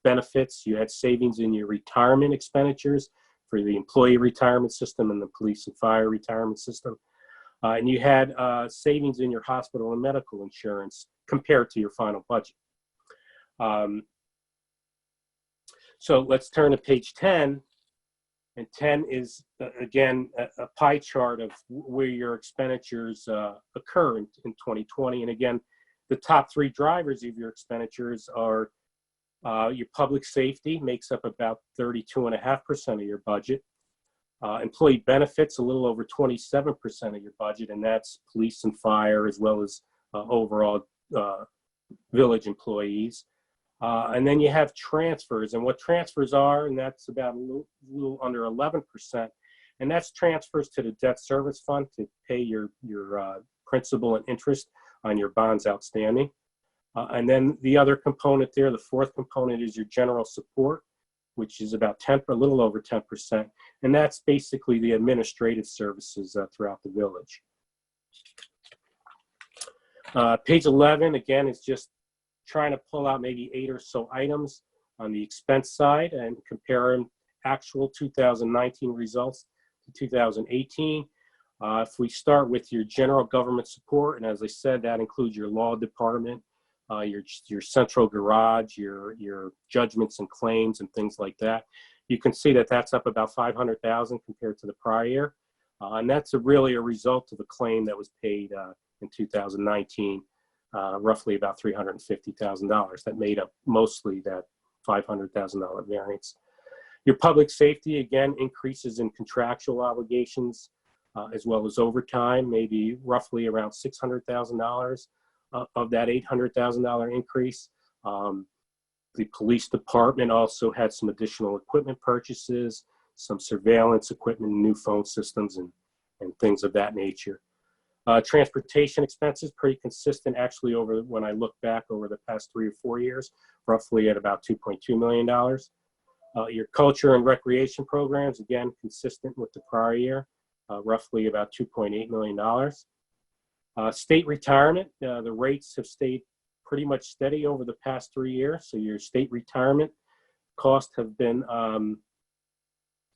benefits. You had savings in your retirement expenditures for the employee retirement system and the police and fire retirement system. And you had savings in your hospital and medical insurance compared to your final budget. So let's turn to page 10. And 10 is, again, a pie chart of where your expenditures occur in 2020. And again, the top 3 drivers of your expenditures are your public safety, makes up about 32.5% of your budget. Employee benefits, a little over 27% of your budget, and that's police and fire, as well as overall village employees. And then you have transfers, and what transfers are, and that's about a little under 11%, and that's transfers to the debt service fund to pay your principal and interest on your bonds outstanding. And then the other component there, the fourth component, is your general support, which is about a little over 10%, and that's basically the administrative services throughout the village. Page 11, again, is just trying to pull out maybe 8 or so items on the expense side and compare them actual 2019 results to 2018. If we start with your general government support, and as I said, that includes your law department, your central garage, your judgments and claims and things like that. You can see that that's up about $500,000 compared to the prior year. And that's really a result of a claim that was paid in 2019, roughly about $350,000. That made up mostly that $500,000 variance. Your public safety, again, increases in contractual obligations as well as overtime, maybe roughly around $600,000 of that $800,000 increase. The police department also had some additional equipment purchases, some surveillance equipment, new phone systems, and things of that nature. Transportation expenses, pretty consistent actually over, when I look back over the past 3 or 4 years, roughly at about $2.2 million. Your culture and recreation programs, again, consistent with the prior year, roughly about $2.8 million. State retirement, the rates have stayed pretty much steady over the past 3 years. So your state retirement costs have been,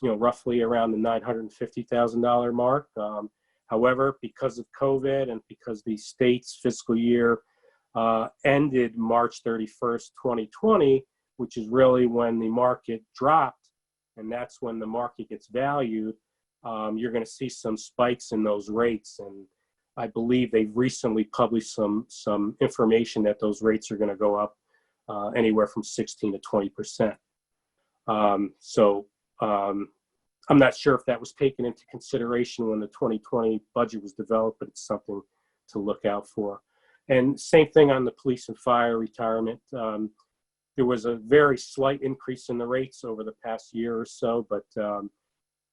roughly around the $950,000 mark. However, because of COVID and because the state's fiscal year ended March 31st, 2020, which is really when the market dropped, and that's when the market gets valued, you're going to see some spikes in those rates. And I believe they've recently published some information that those rates are going to go up anywhere from 16 to 20%. I'm not sure if that was taken into consideration when the 2020 budget was developed, but it's something to look out for. And same thing on the police and fire retirement. There was a very slight increase in the rates over the past year or so, but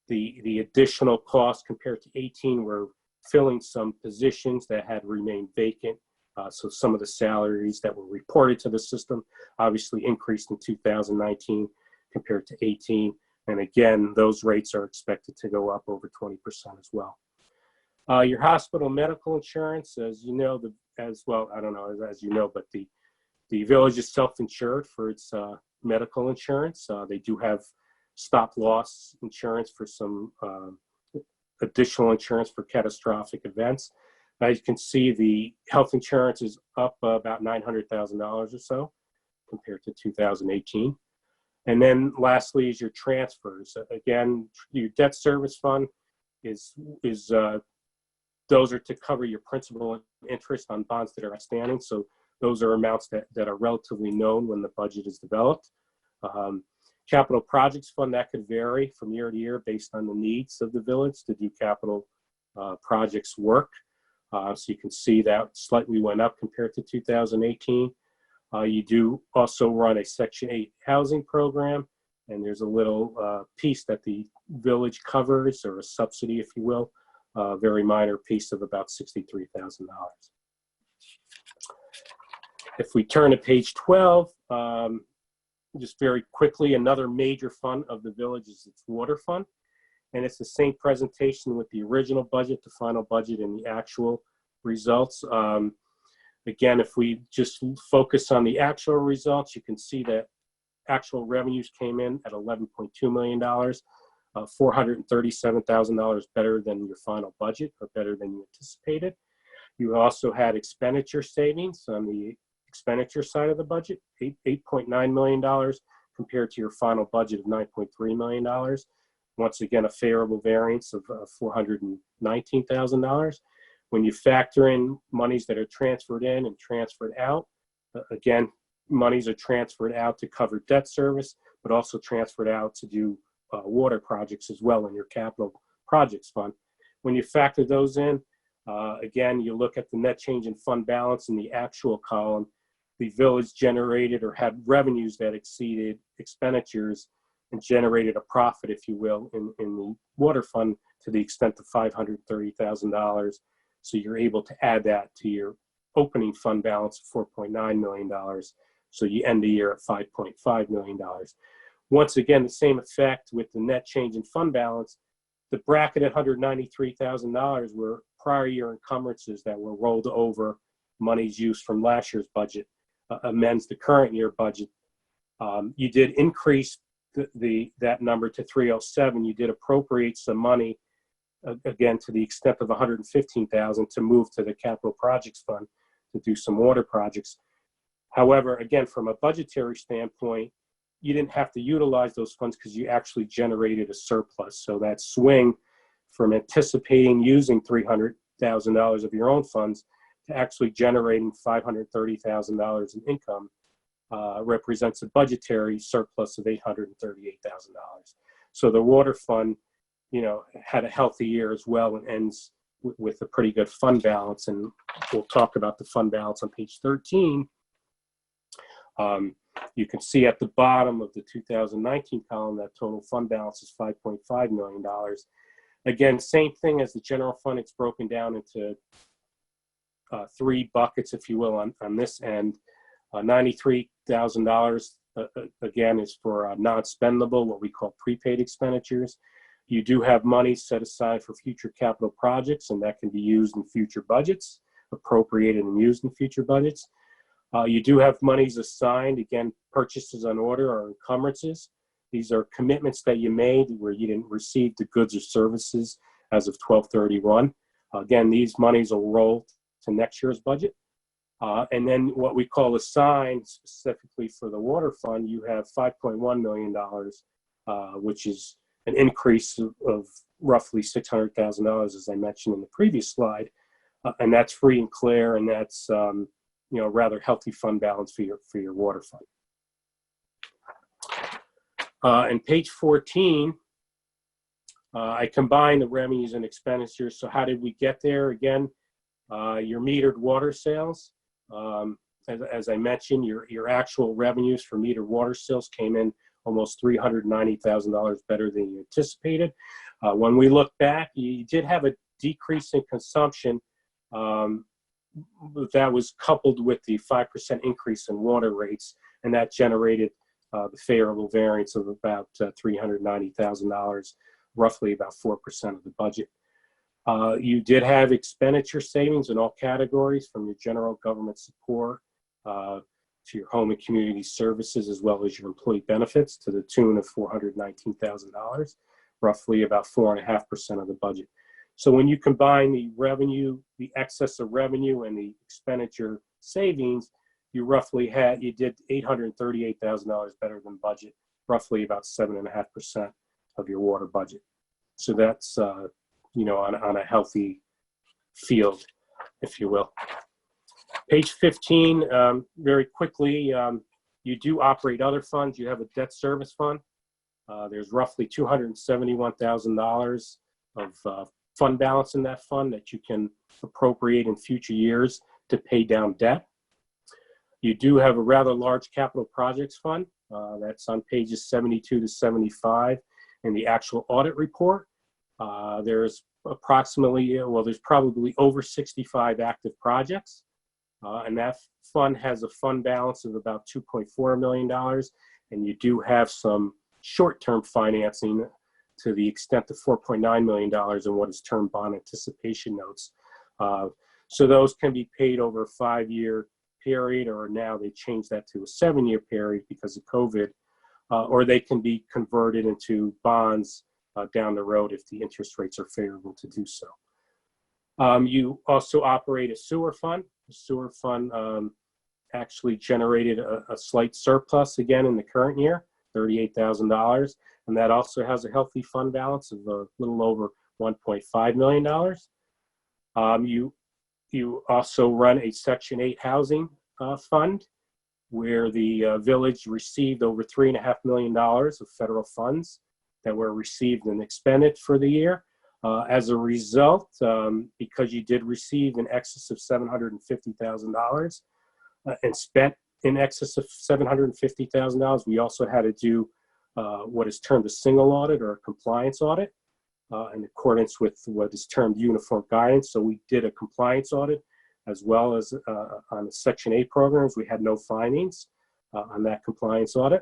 the additional costs compared to 18 were filling some positions that had remained vacant. So some of the salaries that were reported to the system obviously increased in 2019 compared to 18. And again, those rates are expected to go up over 20% as well. Your hospital medical insurance, as you know, I don't know as you know, but the village is self-insured for its medical insurance. They do have stop loss insurance for some additional insurance for catastrophic events. As you can see, the health insurance is up about $900,000 or so compared to 2018. And then lastly is your transfers. Again, your debt service fund those are to cover your principal and interest on bonds that are outstanding. So those are amounts that are relatively known when the budget is developed. Capital projects fund, that could vary from year to year based on the needs of the village to do capital projects work. So you can see that slightly went up compared to 2018. You do also run a Section 8 housing program, and there's a little piece that the village covers, or a subsidy, if you will, a very minor piece of about $63,000. If we turn to page 12, just very quickly, another major fund of the village is its water fund. And it's the same presentation with the original budget, the final budget, and the actual results. Again, if we just focus on the actual results, you can see that actual revenues came in at $11.2 million, $437,000 better than your final budget, or better than you anticipated. You also had expenditure savings on the expenditure side of the budget, $8.9 million compared to your final budget of $9.3 million. Once again, a favorable variance of $419,000. When you factor in monies that are transferred in and transferred out, again, monies are transferred out to cover debt service, but also transferred out to do water projects as well in your capital projects fund. When you factor those in, Again, you look at the net change in fund balance in the actual column. The village generated or had revenues that exceeded expenditures and generated a profit, if you will, in the water fund to the extent of $530,000. So you're able to add that to your opening fund balance of $4.9 million. So you end the year at $5.5 million. Once again, the same effect with the net change in fund balance. The bracket at $193,000 were prior year encumbrances that were rolled over, monies used from last year's budget, amends the current year budget. You did increase that number to 307. You did appropriate some money, again, to the extent of $115,000 to move to the capital projects fund to do some water projects. However, again, from a budgetary standpoint, you didn't have to utilize those funds because you actually generated a surplus. So that swing from anticipating using $300,000 of your own funds to actually generating $530,000 in income represents a budgetary surplus of $838,000. So the water fund, you know, had a healthy year as well and ends with a pretty good fund balance. And we'll talk about the fund balance on page 13. You can see at the bottom of the 2019 column that total fund balance is $5.5 million. Again, same thing as the general fund. It's broken down into three buckets, if you will, on this end. $93,000, again, is for non-spendable, what we call prepaid expenditures. You do have money set aside for future capital projects, and that can be used in future budgets, appropriated and used in future budgets. You do have monies assigned, again, purchases on order or encumbrances. These are commitments that you made where you didn't receive the goods or services as of 12/31. Again, these monies will roll to next year's budget. And then what we call assigned specifically for the water fund, you have $5.1 million, which is an increase of roughly $600,000, as I mentioned in the previous slide. And that's free and clear, and that's you know, rather healthy fund balance for your water fund. And page 14, I combine the revenues and expenditures. So how did we get there? Again, your metered water sales. As I mentioned, your actual revenues for metered water sales came in almost $390,000 better than you anticipated. When we look back, you did have a decrease in consumption. That was coupled with the 5% increase in water rates, and that generated the favorable variance of about $390,000, roughly about 4% of the budget. You did have expenditure savings in all categories, from your general government support to your home and community services, as well as your employee benefits, to the tune of $419,000, roughly about 4.5% of the budget. So when you combine the revenue, the excess of revenue, and the expenditure savings, you did $838,000 better than budget, roughly about 7.5% of your water budget. So that's you know, on a healthy field, if you will. Page 15, very quickly, you do operate other funds. You have a debt service fund. There's roughly $271,000 of fund balance in that fund that you can appropriate in future years to pay down debt. You do have a rather large capital projects fund. That's on pages 72 to 75 in the actual audit report. There's approximately, well, there's probably over 65 active projects. And that fund has a fund balance of about $2.4 million. And you do have some short-term financing to the extent of $4.9 million in what is termed bond anticipation notes. So those can be paid over a 5-year period, or now they changed that to a 7-year period because of COVID, or they can be converted into bonds down the road if the interest rates are favorable to do so. You also operate a sewer fund. The sewer fund actually generated a slight surplus again in the current year, $38,000. And that also has a healthy fund balance of a little over $1.5 million. You also run a Section 8 housing fund where the village received over $3.5 million of federal funds that were received and expended for the year. As a result, because you did receive in excess of $750,000 and spent in excess of $750,000, we also had to do what is termed a single audit or a compliance audit in accordance with what is termed uniform guidance. So we did a compliance audit as well as on the Section 8 programs. We had no findings on that compliance audit.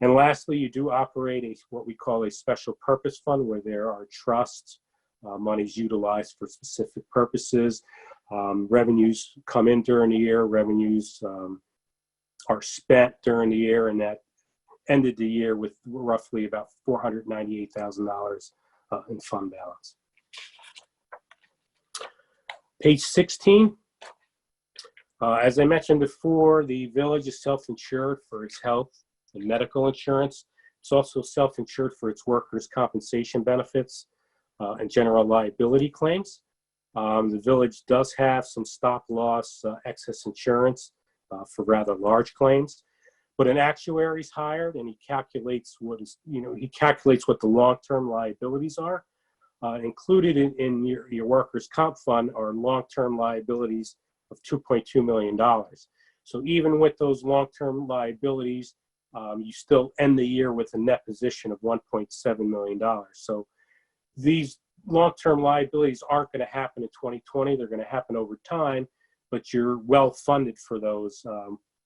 And lastly, you do operate what we call a special purpose fund, where there are trusts, monies utilized for specific purposes. Revenues come in during the year, revenues are spent during the year, and that ended the year with roughly about $498,000 in fund balance. Page 16. As I mentioned before, the village is self-insured for its health and medical insurance. It's also self-insured for its workers' compensation benefits and general liability claims. The village does have some stop loss excess insurance for rather large claims, but an actuary is hired and he calculates what is, he calculates what the long-term liabilities are. Included in your workers' comp fund are long-term liabilities of $2.2 million. So even with those long-term liabilities, you still end the year with a net position of $1.7 million. So these long-term liabilities aren't going to happen in 2020. They're going to happen over time, but you're well funded for those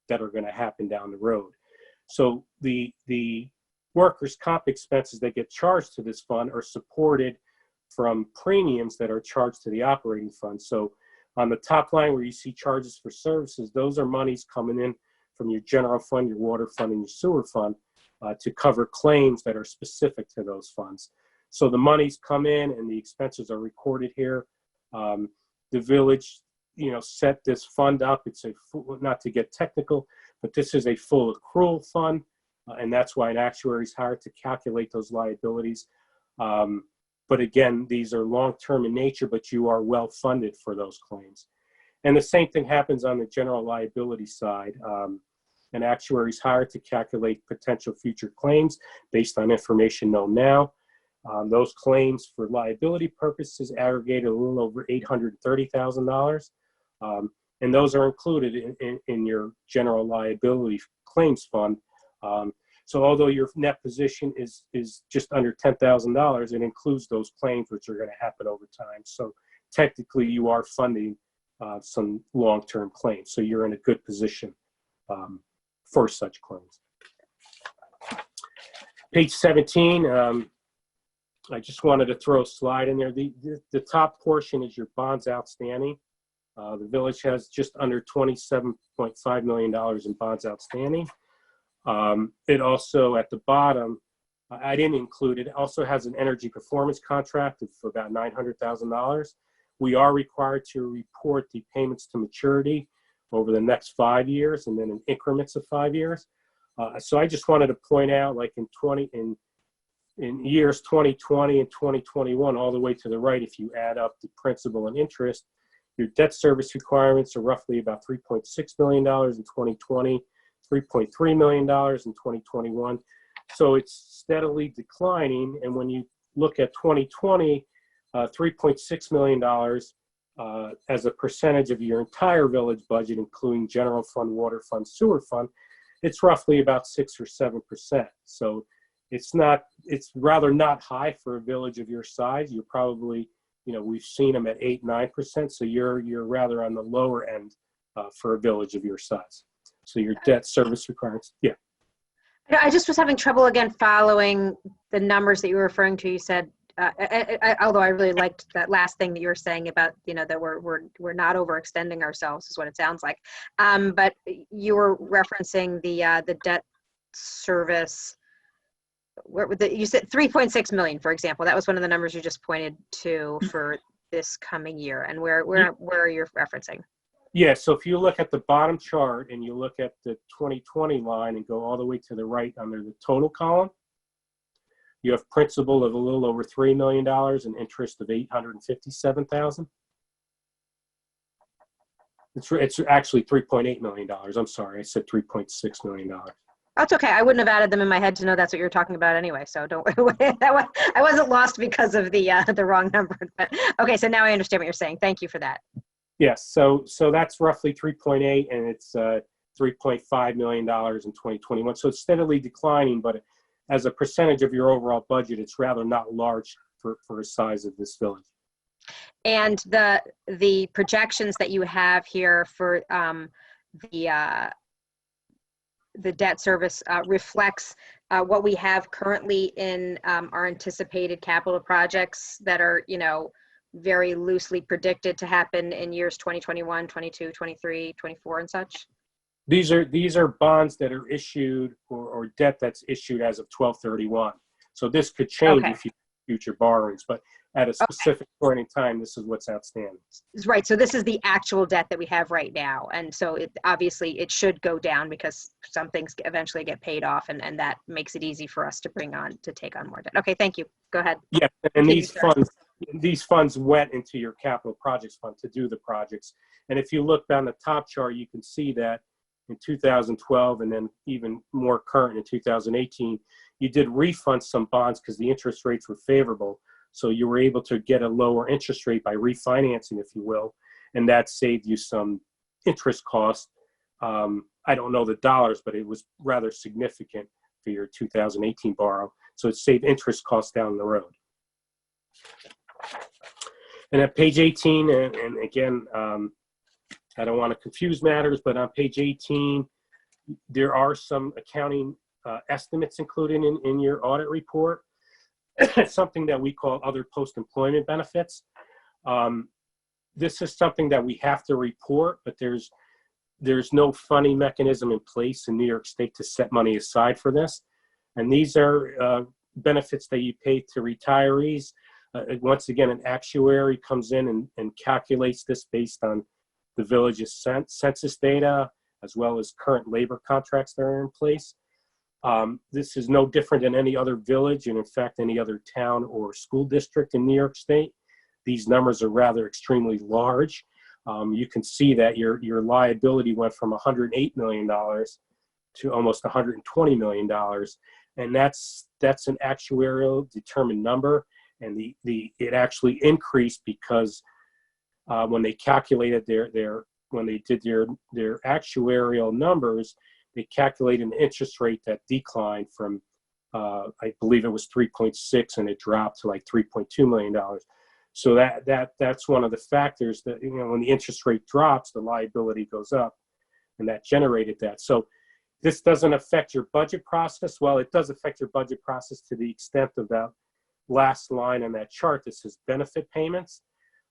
that are going to happen down the road. So the workers' comp expenses that get charged to this fund are supported from premiums that are charged to the operating fund. So on the top line where you see charges for services, those are monies coming in from your general fund, your water fund, and your sewer fund to cover claims that are specific to those funds. So the monies come in and the expenses are recorded here. The village, set this fund up. It's a full, not to get technical, but this is a full accrual fund, and that's why an actuary is hired to calculate those liabilities. But again, these are long-term in nature, but you are well funded for those claims. And the same thing happens on the general liability side. An actuary is hired to calculate potential future claims based on information known now. Those claims for liability purposes aggregate a little over $830,000. And those are included in your general liability claims fund. So although your net position is just under $10,000, it includes those claims which are going to happen over time. So technically you are funding some long-term claims. So you're in a good position for such claims. Page 17, I just wanted to throw a slide in there. The top portion is your bonds outstanding. The village has just under $27.5 million in bonds outstanding. It also, at the bottom, I didn't include it, also has an energy performance contract for about $900,000. We are required to report the payments to maturity over the next 5 years and then in increments of 5 years. So I just wanted to point out, like in years 2020 and 2021, all the way to the right, if you add up the principal and interest, your debt service requirements are roughly about $3.6 million in 2020, $3.3 million in 2021. So it's steadily declining. And when you look at 2020, $3.6 million as a percentage of your entire village budget, including general fund, water fund, sewer fund, it's roughly about 6 or 7%. So it's rather not high for a village of your size. You're probably, we've seen them at 8, 9%. So you're rather on the lower end for a village of your size. So your debt service requirements, yeah. I just was having trouble again following the numbers that you were referring to. You said, although I really liked that last thing that you were saying about, that we're not overextending ourselves is what it sounds like. But you were referencing the debt service. You said 3.6 million, for example. That was one of the numbers you just pointed to for this coming year. And where are you referencing? Yeah, so if you look at the bottom chart and you look at the 2020 line and go all the way to the right under the total column, you have principal of a little over $3 million and interest of $857,000. It's actually $3.8 million. I'm sorry, I said $3.6 million. That's okay. I wouldn't have added them in my head to know that's what you're talking about anyway. So don't. I wasn't lost because of the wrong number. But okay, so now I understand what you're saying. Thank you for that. Yes. So that's roughly 3.8, and it's $3.5 million in 2021. So it's steadily declining, but as a percentage of your overall budget, it's rather not large for the size of this village. And the projections that you have here for the debt service reflects what we have currently in our anticipated capital projects that are, very loosely predicted to happen in years 2021, 22, 23, 24, and such. These are bonds that are issued or debt that's issued as of 12/31. So this could change if you future borrowings, but at a specific point in time, this is what's outstanding. Right. So this is the actual debt that we have right now. And so obviously it should go down because some things eventually get paid off, and that makes it easy for us to take on more debt. Okay. Thank you. Go ahead. Yeah. And these funds went into your capital projects fund to do the projects. And if you look down the top chart, you can see that in 2012 and then even more current in 2018, you did refund some bonds because the interest rates were favorable. So you were able to get a lower interest rate by refinancing, if you will, and that saved you some interest costs. I don't know the dollars, but it was rather significant for your 2018 borrow. So it saved interest costs down the road. And at page 18, and again, I don't want to confuse matters, but on page 18, there are some accounting estimates included in your audit report. It's something that we call other post-employment benefits. This is something that we have to report, but there's no funding mechanism in place in New York State to set money aside for this. And these are benefits that you pay to retirees. Once again, an actuary comes in and calculates this based on the village's census data, as well as current labor contracts that are in place. This is no different than any other village, and in fact, any other town or school district in New York State. These numbers are rather extremely large. You can see that your liability went from $108 million to almost $120 million. And that's an actuarial determined number. And it actually increased because when they calculated when they did their actuarial numbers, they calculated an interest rate that declined from, I believe it was 3.6, and it dropped to like $3.2 million. So that's one of the factors that, when the interest rate drops, the liability goes up, and that generated that. So this doesn't affect your budget process. Well, it does affect your budget process to the extent of that last line on that chart that says benefit payments.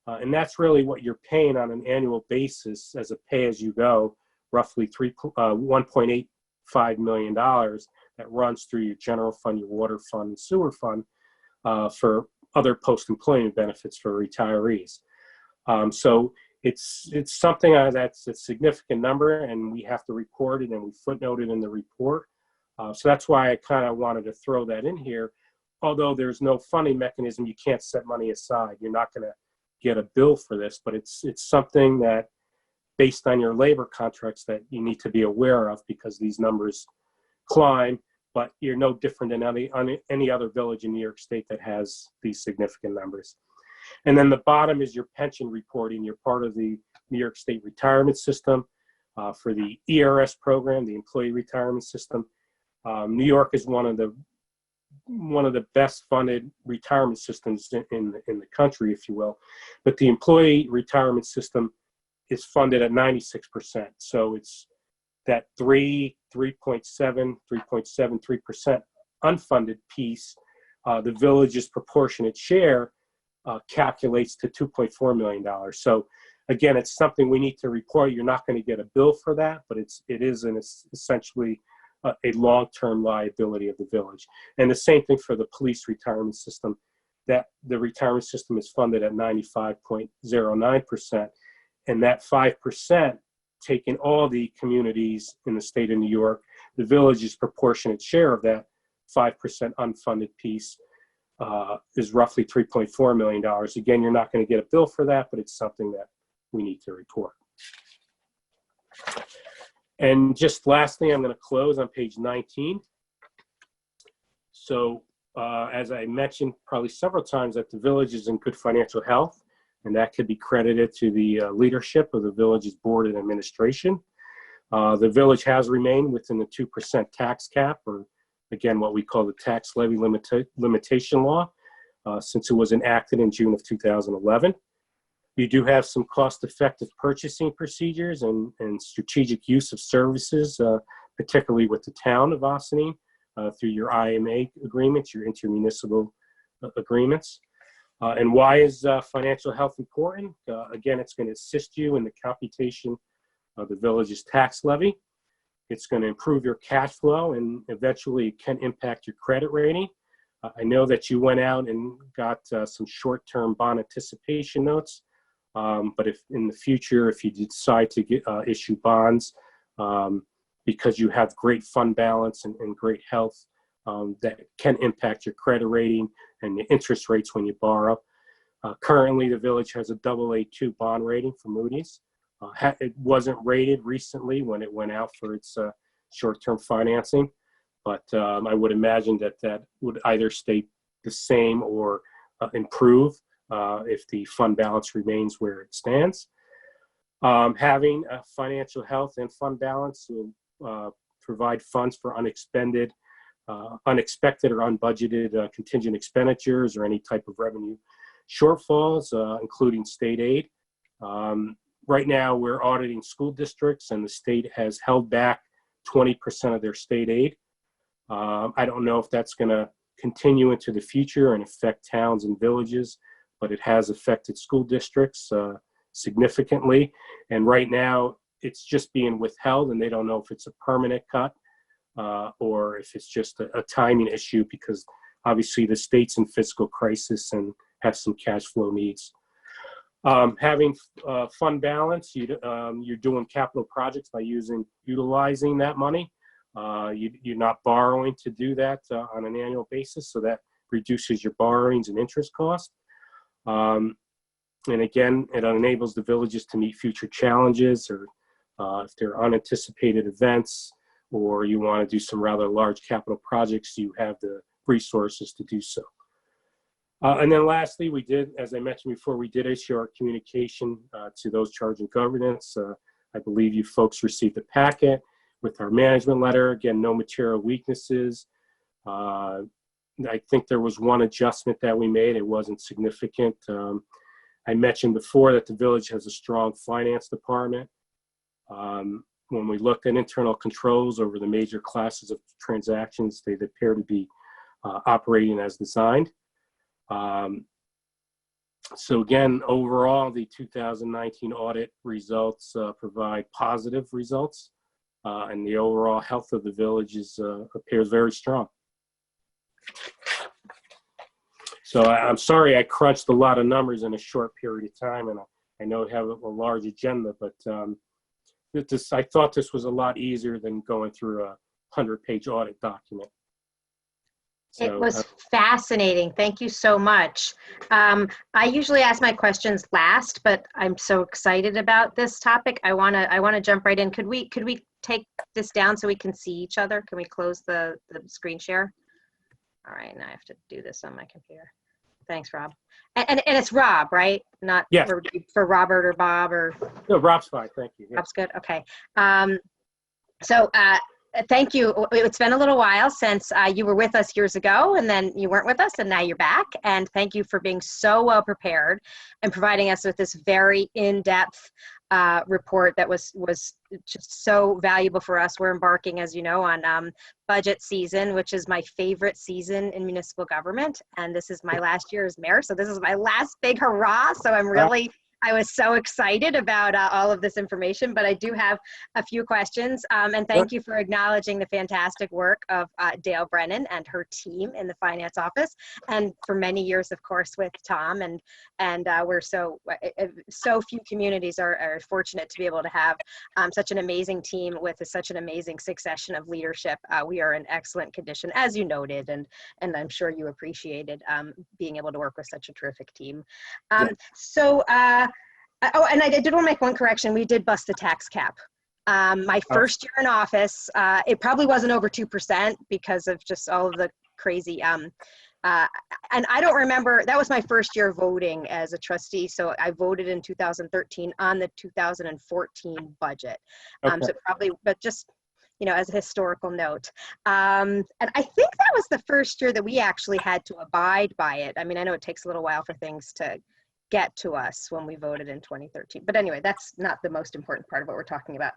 And that's really what you're paying on an annual basis as a pay-as-you-go, roughly $1.85 million that runs through your general fund, your water fund, and sewer fund for other post-employment benefits for retirees. So it's something that's a significant number, and we have to report it, and we footnote it in the report. So that's why I kind of wanted to throw that in here. Although there's no funding mechanism, you can't set money aside. You're not going to get a bill for this, but it's something that, based on your labor contracts, that you need to be aware of, because these numbers climb, but you're no different than any other village in New York State that has these significant numbers. And then the bottom is your pension reporting. You're part of the New York State retirement system for the ERS program, the employee retirement system. New York is one of the best funded retirement systems in the country, if you will. But the employee retirement system is funded at 96%. So it's that 3.73% unfunded piece. The village's proportionate share calculates to $2.4 million. So again, it's something we need to report. You're not going to get a bill for that, but it is essentially a long-term liability of the village. And the same thing for the police retirement system, that the retirement system is funded at 95.09%. And that 5%, taking all the communities in the state of New York, the village's proportionate share of that 5% unfunded piece is roughly $3.4 million. Again, you're not going to get a bill for that, but it's something that we need to report. And just lastly, I'm going to close on page 19. So as I mentioned probably several times, that the village is in good financial health, and that could be credited to the leadership of the village's board and administration. The village has remained within the 2% tax cap, or again, what we call the tax levy limitation law, since it was enacted in June of 2011. You do have some cost-effective purchasing procedures and strategic use of services, particularly with the town of Ossining, through your IMA agreements, your intermunicipal agreements. And why is financial health important? Again, it's going to assist you in the computation of the village's tax levy. It's going to improve your cash flow, and eventually it can impact your credit rating. I know that you went out and got some short-term bond anticipation notes, but if in the future, if you decide to issue bonds because you have great fund balance and great health, that can impact your credit rating and the interest rates when you borrow. Currently, the village has a AA2 bond rating from Moody's. It wasn't rated recently when it went out for its short-term financing, but I would imagine that that would either stay the same or improve if the fund balance remains where it stands. Having a financial health and fund balance will provide funds for unexpended, unexpected or unbudgeted contingent expenditures or any type of revenue shortfalls, including state aid. Right now, we're auditing school districts, and the state has held back 20% of their state aid. I don't know if that's going to continue into the future and affect towns and villages, but it has affected school districts significantly. And right now, it's just being withheld, and they don't know if it's a permanent cut or if it's just a timing issue, because obviously the state's in fiscal crisis and has some cash flow needs. Having fund balance, you're doing capital projects by utilizing that money. You're not borrowing to do that on an annual basis, so that reduces your borrowings and interest costs. And again, it enables the villages to meet future challenges, or if there are unanticipated events, or you want to do some rather large capital projects, you have the resources to do so. And then lastly, we did, as I mentioned before, we did issue our communication to those charged in governance. I believe you folks received the packet with our management letter. Again, no material weaknesses. I think there was one adjustment that we made. It wasn't significant. I mentioned before that the village has a strong finance department. When we looked at internal controls over the major classes of transactions, they appear to be operating as designed. So again, overall, the 2019 audit results provide positive results, and the overall health of the village appears very strong. So I'm sorry I crunched a lot of numbers in a short period of time, and I know I have a large agenda, but I thought this was a lot easier than going through a 100-page audit document. So, it was fascinating. Thank you so much. I usually ask my questions last, but I'm so excited about this topic. I wanna jump right in. Could we take this down so we can see each other? Can we close the screen share? All right, now I have to do this on my computer. Thanks, Rob. And it's Rob, right? Not yes. for Robert or Bob or. No, Rob's fine. Thank you. Yeah. Rob's good. Okay. Thank you. It's been a little while since you were with us years ago, and then you weren't with us, and now you're back. And thank you for being so well prepared and providing us with this very in-depth report that was just so valuable for us. We're embarking, as you know, on budget season, which is my favorite season in municipal government. And this is my last year as mayor, so this is my last big hurrah. So I was so excited about all of this information, but I do have a few questions. And thank you for acknowledging the fantastic work of Dale Brennan and her team in the finance office, and for many years, of course, with Tom. And we're so few communities are fortunate to be able to have such an amazing team with such an amazing succession of leadership. We are in excellent condition, as you noted, and I'm sure you appreciated being able to work with such a terrific team. Oh, and I did want to make one correction. We did bust the tax cap. My first year in office, it probably wasn't over 2% because of just all of the crazy, and I don't remember, that was my first year voting as a trustee. So I voted in 2013 on the 2014 budget. Okay. So probably, but just, as a historical note. And I think that was the first year that we actually had to abide by it. I mean, I know it takes a little while for things to get to us when we voted in 2013. But anyway, that's not the most important part of what we're talking about.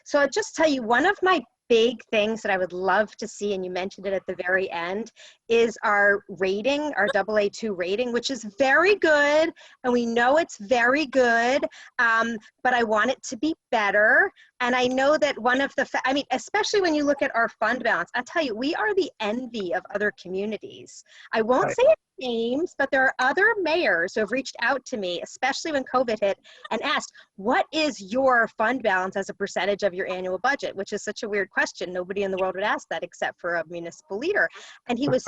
So I'll just tell you, one of my big things that I would love to see, and you mentioned it at the very end, is our rating, our AA2 rating, which is very good, and we know it's very good, but I want it to be better. And I know that one of the, I mean, especially when you look at our fund balance, I'll tell you, we are the envy of other communities. I won't say names, but there are other mayors who have reached out to me, especially when COVID hit, and asked, what is your fund balance as a percentage of your annual budget? Which is such a weird question. Nobody in the world would ask that except for a municipal leader. And he was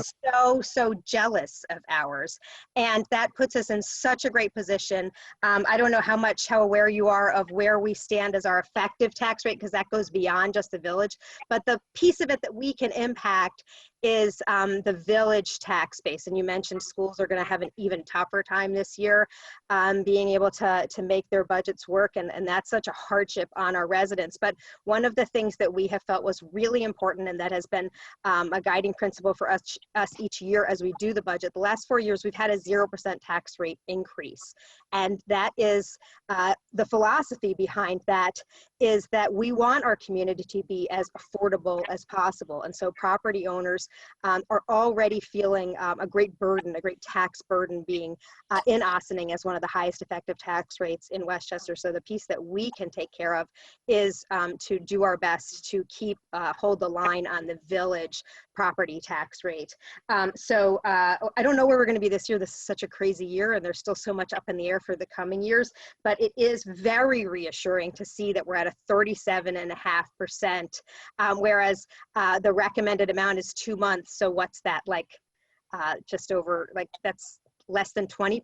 so jealous of ours. And that puts us in such a great position. I don't know how aware you are of where we stand as our effective tax rate, because that goes beyond just the village. But the piece of it that we can impact is the village tax base. And you mentioned schools are going to have an even tougher time this year being able to make their budgets work. And that's such a hardship on our residents. But one of the things that we have felt was really important, and that has been a guiding principle for us each year as we do the budget. The last 4 years, we've had a 0% tax rate increase. And that is the philosophy behind that is that we want our community to be as affordable as possible. And so property owners are already feeling a great burden, a great tax burden being in Ossining as one of the highest effective tax rates in Westchester. So the piece that we can take care of is to do our best to hold the line on the village property tax rate. So I don't know where we're going to be this year. This is such a crazy year, and there's still so much up in the air for the coming years, but it is very reassuring to see that we're at a 37.5%, whereas the recommended amount is 2 months. So what's that, like just over, like that's less than 20%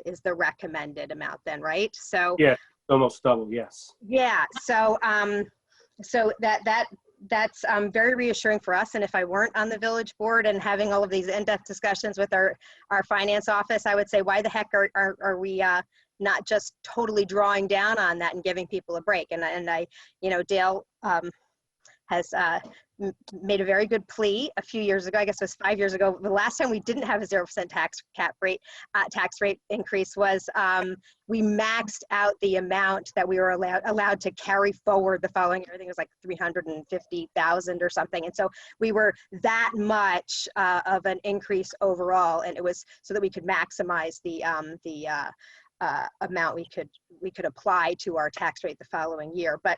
is the recommended amount then, right? So yeah, almost double, yes. Yeah, so so that's very reassuring for us. And if I weren't on the village board and having all of these in-depth discussions with our finance office, I would say, why the heck are we not just totally drawing down on that and giving people a break? And I, Dale has made a very good plea a few years ago. I guess it was 5 years ago. The last time we didn't have a 0% tax rate increase was we maxed out the amount that we were allowed to carry forward the following year. I think it was like 350,000 or something. And so we were that much of an increase overall, and it was so that we could maximize the amount we could apply to our tax rate the following year. But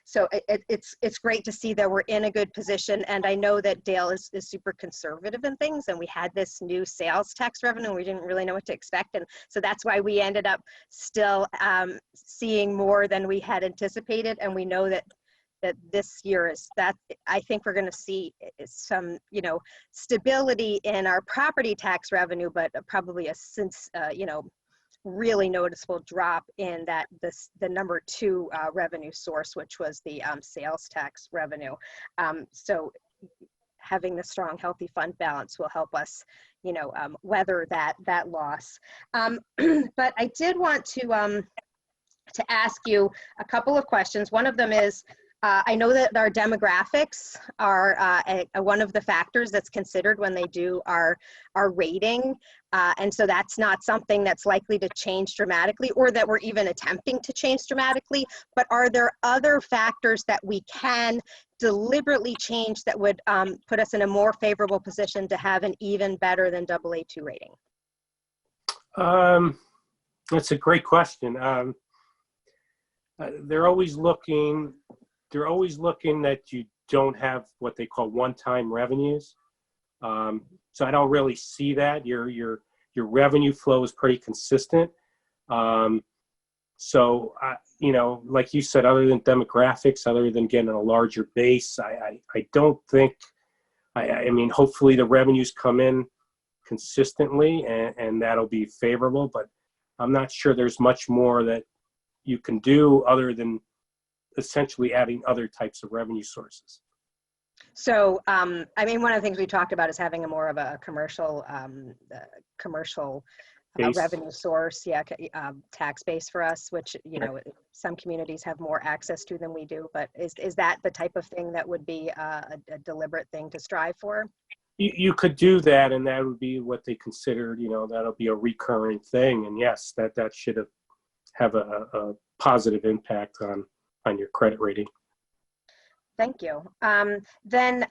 so it's great to see that we're in a good position. And I know that Dale is super conservative in things, and we had this new sales tax revenue. We didn't really know what to expect. And so that's why we ended up still seeing more than we had anticipated. And we know that this year is that I think we're going to see some, stability in our property tax revenue, but probably really noticeable drop in the number 2 revenue source, which was the sales tax revenue. So having the strong, healthy fund balance will help us, weather that loss. But I did want to ask you a couple of questions. One of them is, I know that our demographics are one of the factors that's considered when they do our rating. And so that's not something that's likely to change dramatically, or that we're even attempting to change dramatically. But are there other factors that we can deliberately change that would put us in a more favorable position to have an even better than AA2 rating? That's a great question. They're always looking that you don't have what they call one-time revenues. So I don't really see that. Your revenue flow is pretty consistent. So, like you said, other than demographics, other than getting a larger base, I don't think, I mean, hopefully the revenues come in consistently and that'll be favorable, but I'm not sure there's much more that you can do other than essentially adding other types of revenue sources. So, I mean, one of the things we talked about is having a more of a commercial, revenue source, tax base for us, which, you know, some communities have more access to than we do. But is that the type of thing that would be a deliberate thing to strive for? You could do that, and that would be what they considered, you know, that'll be a recurring thing. And yes, that should have a positive impact on your credit rating. Thank you. Then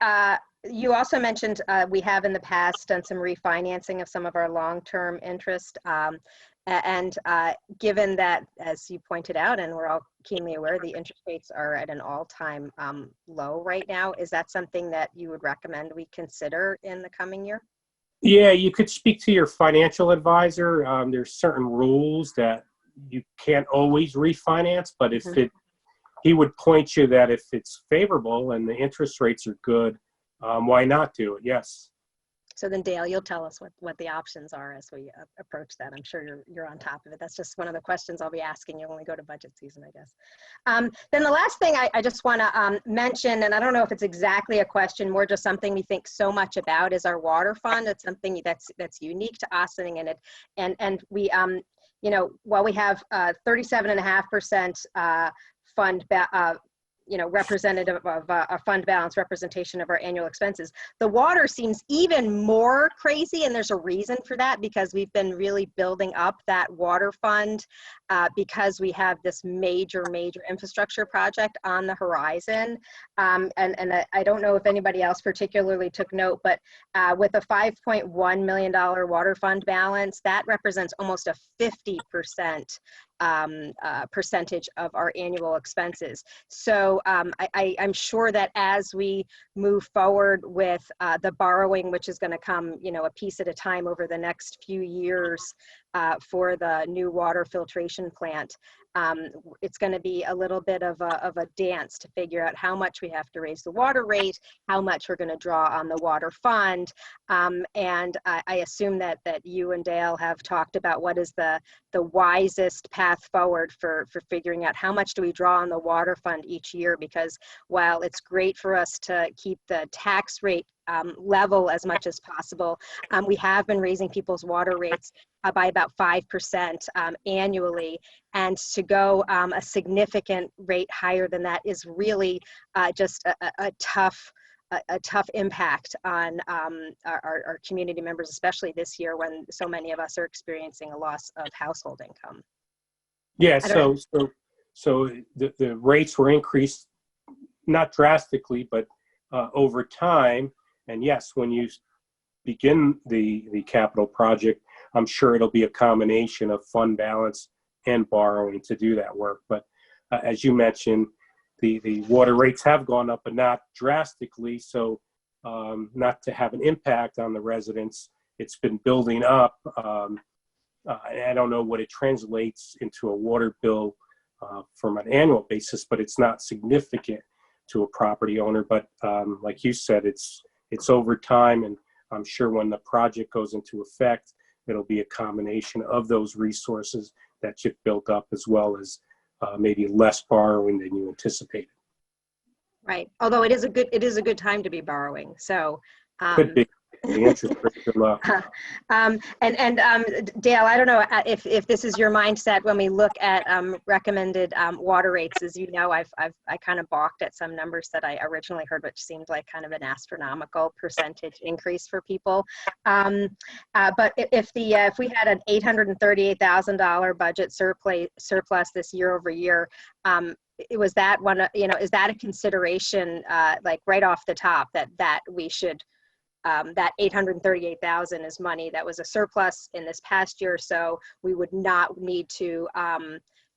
you also mentioned we have in the past done some refinancing of some of our long-term interest. And given that, as you pointed out, and we're all keenly aware, the interest rates are at an all-time low right now. Is that something that you would recommend we consider in the coming year? Yeah, you could speak to your financial advisor. There's certain rules that you can't always refinance, but if he would point you that if it's favorable and the interest rates are good, why not do it? Yes. So then, Dale, you'll tell us what the options are as we approach that. I'm sure you're on top of it. That's just one of the questions I'll be asking you when we go to budget season, I guess. Then the last thing I just want to mention, and I don't know if it's exactly a question, more just something we think so much about, is our water fund. It's something that's unique to Ossining, and we, you know, while we have 37.5% fund, you know, representative of a fund balance representation of our annual expenses. The water seems even more crazy, and there's a reason for that, because we've been really building up that water fund because we have this major infrastructure project on the horizon. And I don't know if anybody else particularly took note, but with a $5.1 million water fund balance, that represents almost a 50% percentage of our annual expenses. So I'm sure that as we move forward with the borrowing, which is going to come, you know, a piece at a time over the next few years for the new water filtration plant, it's going to be a little bit of a dance to figure out how much we have to raise the water rate, how much we're going to draw on the water fund. And I assume that you and Dale have talked about what is the wisest path forward for figuring out how much do we draw on the water fund each year, because while it's great for us to keep the tax rate level as much as possible, we have been raising people's water rates by about 5% annually, and to go a significant rate higher than that is really just a tough impact on our community members, especially this year when so many of us are experiencing a loss of household income. Yeah, so the rates were increased, not drastically, but over time. And yes, when you begin the capital project, I'm sure it'll be a combination of fund balance and borrowing to do that work. But as you mentioned, the water rates have gone up, but not drastically. So not to have an impact on the residents. It's been building up. I don't know what it translates into a water bill from an annual basis, but it's not significant to a property owner. But like you said, it's over time, and I'm sure when the project goes into effect, it'll be a combination of those resources that you've built up, as well as maybe less borrowing than you anticipated. Right. Although it is a good time to be borrowing. So could be. The interest rates are low. Dale, I don't know if this is your mindset when we look at recommended water rates. As you know, I kind of balked at some numbers that I originally heard, which seemed like kind of an astronomical percentage increase for people. But if we had an $838,000 budget surplus this year over year, was that one? You know, is that a consideration, like right off the top, that we should? That $838,000 is money that was a surplus in this past year, so we would not need to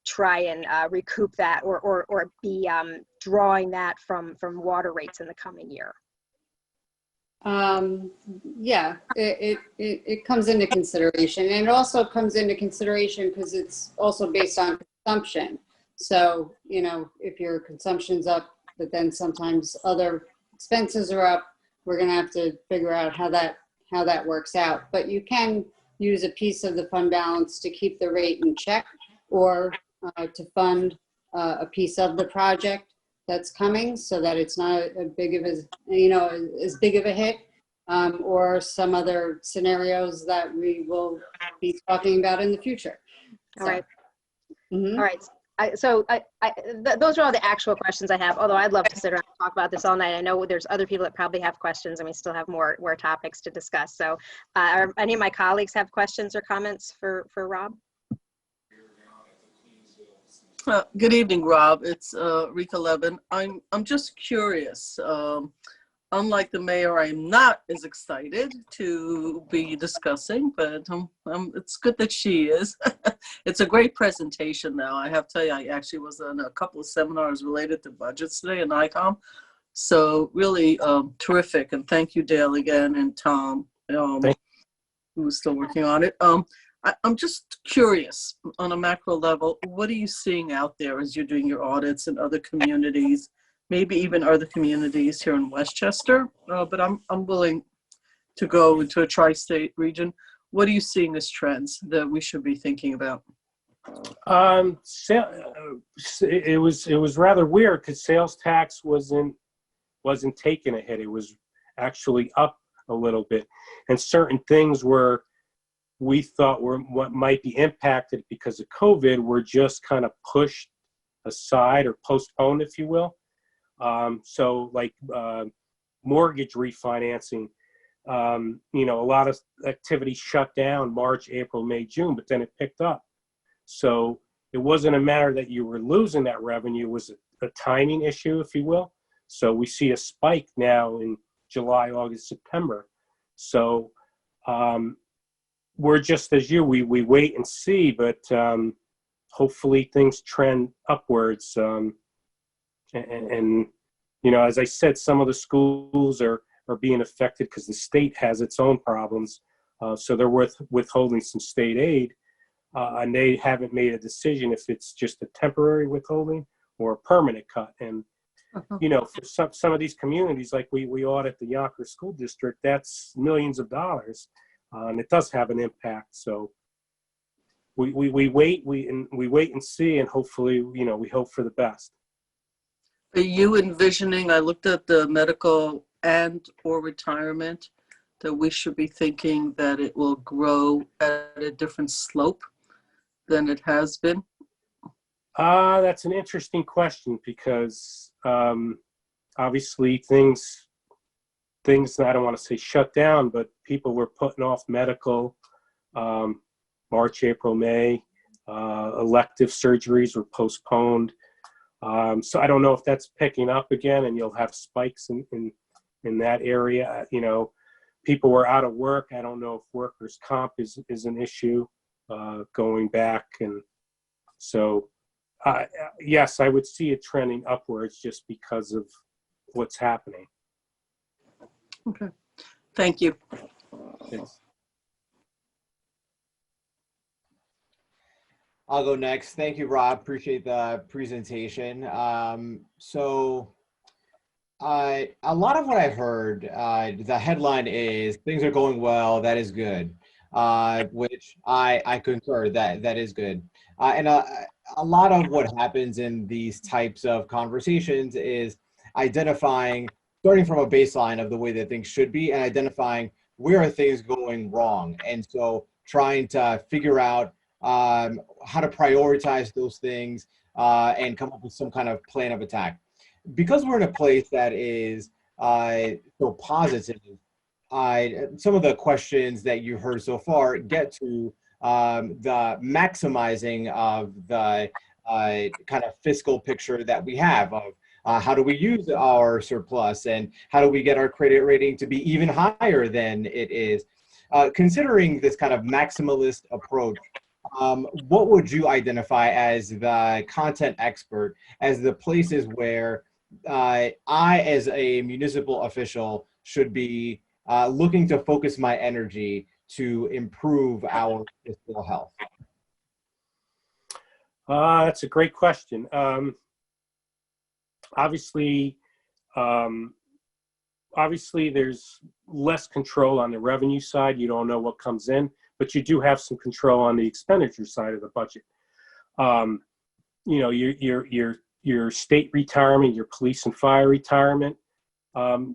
try and recoup that or be drawing that from water rates in the coming year. Yeah, it comes into consideration, and it also comes into consideration because it's also based on consumption. So, you know, if your consumption's up, but then sometimes other expenses are up, we're going to have to figure out how that works out. But you can use a piece of the fund balance to keep the rate in check, or to fund a piece of the project that's coming, so that it's not a big of a, you know, as big of a hit, or some other scenarios that we will be talking about in the future. All right. Mhm. All right. Those are all the actual questions I have, although I'd love to sit around and talk about this all night. I know there's other people that probably have questions, and we still have more topics to discuss. So are any of my colleagues have questions or comments for Rob? Good evening, Rob. It's Rika Levin. I'm just curious. Unlike the mayor, I'm not as excited to be discussing, but it's good that she is. It's a great presentation now. I have to tell you, I actually was on a couple of seminars related to budgets today in ICOM. So really terrific. And thank you, Dale, again, and Tom, who's still working on it. I'm just curious on a macro level, what are you seeing out there as you're doing your audits in other communities, maybe even other communities here in Westchester? But I'm willing to go into a tri-state region. What are you seeing as trends that we should be thinking about? It was rather weird because sales tax wasn't taking a hit. It was actually up a little bit, and certain things we thought were what might be impacted because of COVID were just kind of pushed aside or postponed, if you will. So like mortgage refinancing, you know, a lot of activity shut down March, April, May, June, but then it picked up. So it wasn't a matter that you were losing that revenue, it was a timing issue, if you will. So we see a spike now in July, August, September. So we're just as you, we wait and see, but hopefully things trend upwards. And you know, as I said, some of the schools are being affected because the state has its own problems. So they're withholding some state aid, and they haven't made a decision if it's just a temporary withholding or a permanent cut. And you know, for some of these communities, like we audit the Yonkers School District, that's millions of dollars, and it does have an impact. So we wait and see, and hopefully, you know, we hope for the best. Are you envisioning, I looked at the medical and or retirement, that we should be thinking that it will grow at a different slope than it has been? That's an interesting question because obviously things I don't want to say shut down, but people were putting off medical March, April, May. Elective surgeries were postponed. So I don't know if that's picking up again, and you'll have spikes in that area. You know, people were out of work. I don't know if workers' comp is an issue going back, and so yes, I would see it trending upwards just because of what's happening. Okay, thank you. Yes. I'll go next. Thank you, Rob. Appreciate the presentation. So a lot of what I've heard, the headline is things are going well. That is good, which I concur that is good. And a lot of what happens in these types of conversations is identifying, starting from a baseline of the way that things should be and identifying where are things going wrong. And so trying to figure out how to prioritize those things and come up with some kind of plan of attack. Because we're in a place that is so positive, some of the questions that you heard so far get to the maximizing of the kind of fiscal picture that we have of how do we use our surplus and how do we get our credit rating to be even higher than it is. Considering this kind of maximalist approach, what would you identify as the content expert, as the places where I, as a municipal official, should be looking to focus my energy to improve our fiscal health? That's a great question. Obviously, there's less control on the revenue side. You don't know what comes in, but you do have some control on the expenditure side of the budget. you know, your state retirement, your police and fire retirement,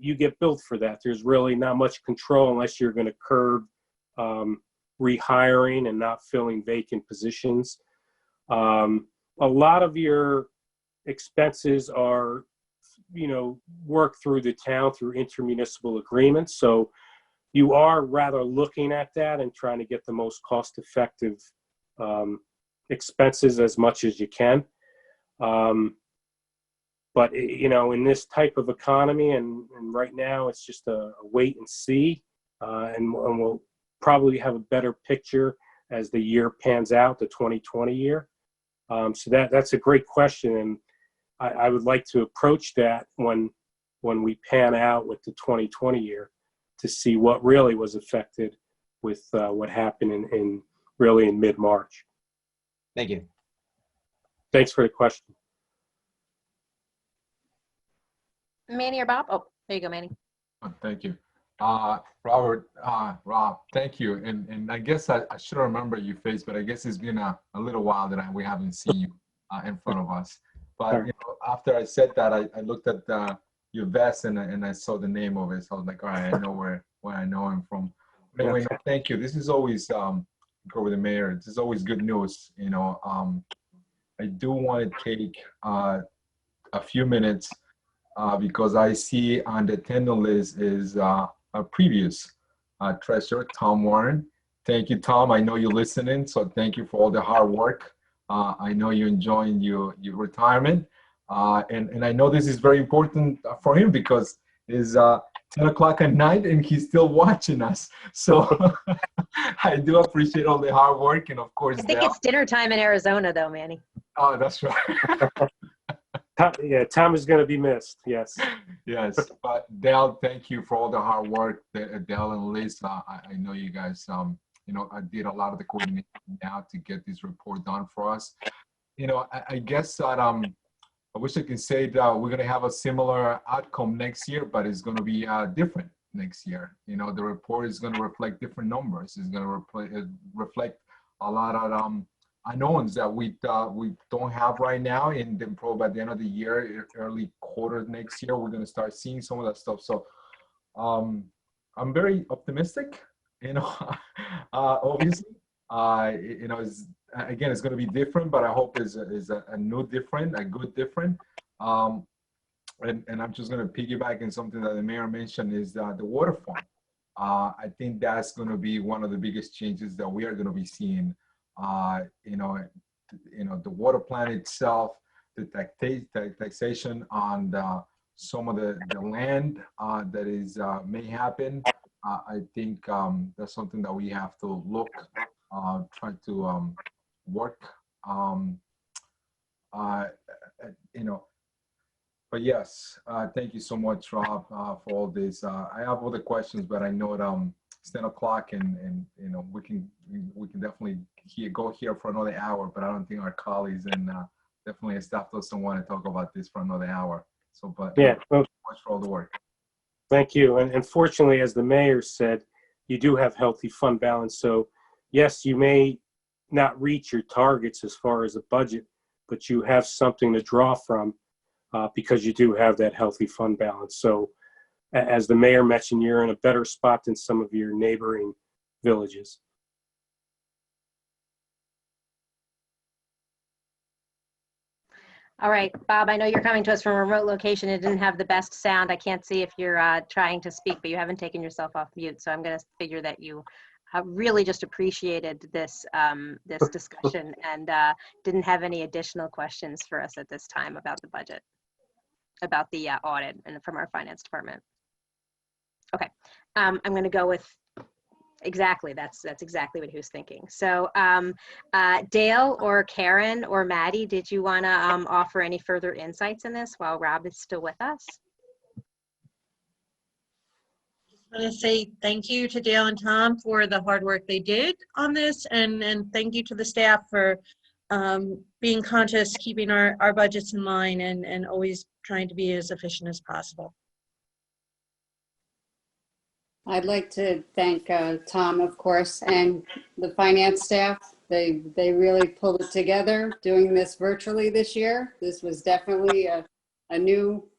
you get billed for that. There's really not much control unless you're going to curb rehiring and not filling vacant positions. A lot of your expenses are, you know, worked through the town through intermunicipal agreements. So you are rather looking at that and trying to get the most cost-effective expenses as much as you can. But, you know, in this type of economy and right now it's just a wait and see, and we'll probably have a better picture as the year pans out, the 2020 year. So that's a great question, and I would like to approach that when we pan out with the 2020 year to see what really was affected with what happened in mid-March. Thank you. Thanks for the question. Manny or Bob? Oh, there you go, Manny. Thank you. Robert, Rob, thank you. And I guess I should remember your face, but I guess it's been a little while that we haven't seen you in front of us. But you know, after I said that, I looked at your vest and I saw the name of it. So I was like, all right, I know where I know him from. But anyway, no, thank you. This is always, go with the mayor, this is always good news. You know, I do want to take a few minutes because I see on the attendance list is a previous treasurer, Tom Warren. Thank you, Tom. I know you're listening, so thank you for all the hard work. I know you're enjoying your retirement. And I know this is very important for him because it's 10 o'clock at night and he's still watching us. So I do appreciate all the hard work. And of course, I think it's dinner time in Arizona though, Manny. Oh, that's right. Yeah, Tom is going to be missed. Yes. Yes. But Dale, thank you for all the hard work. Dale and Liz, I know you guys, you know, I did a lot of the coordination now to get this report done for us. You know, I guess that I wish I could say that we're going to have a similar outcome next year, but it's going to be different next year. You know, the report is going to reflect different numbers. It's going to reflect a lot of unknowns that we don't have right now. And then probably by the end of the year, early quarter next year, we're going to start seeing some of that stuff. So I'm very optimistic, you know, obviously. You know, again, it's going to be different, but I hope is a new different, a good different. And I'm just going to piggyback in something that the mayor mentioned is the waterfront. I think that's going to be one of the biggest changes that we are going to be seeing. You know, the water plan itself, the taxation on some of the land that is may happen. I think that's something that we have to look. Try to work, you know, but yes, thank you so much, Rob, for all this. I have other questions, but I know it's 10 o'clock and you know, we can definitely go here for another hour, but I don't think our colleagues and definitely staff doesn't want to talk about this for another hour. So, but yeah, well, thank you much for all the work. Thank you. And fortunately, as the mayor said, you do have healthy fund balance. So yes, you may not reach your targets as far as a budget, but you have something to draw from because you do have that healthy fund balance. So as the mayor mentioned, you're in a better spot than some of your neighboring villages. All right, Bob, I know you're coming to us from a remote location. It didn't have the best sound. I can't see if you're trying to speak, but you haven't taken yourself off mute. So I'm going to figure that you really just appreciated this this discussion and didn't have any additional questions for us at this time about the budget, about the audit and from our finance department. Okay, I'm going to go with exactly, that's exactly what he was thinking. So Dale or Karen or Maddie, did you want to offer any further insights in this while Rob is still with us? I want to say thank you to Dale and Tom for the hard work they did on this, and thank you to the staff for being conscious, keeping our budgets in line, and always trying to be as efficient as possible. I'd like to thank Tom, of course, and the finance staff They really pulled it together doing this virtually this year. This was definitely a new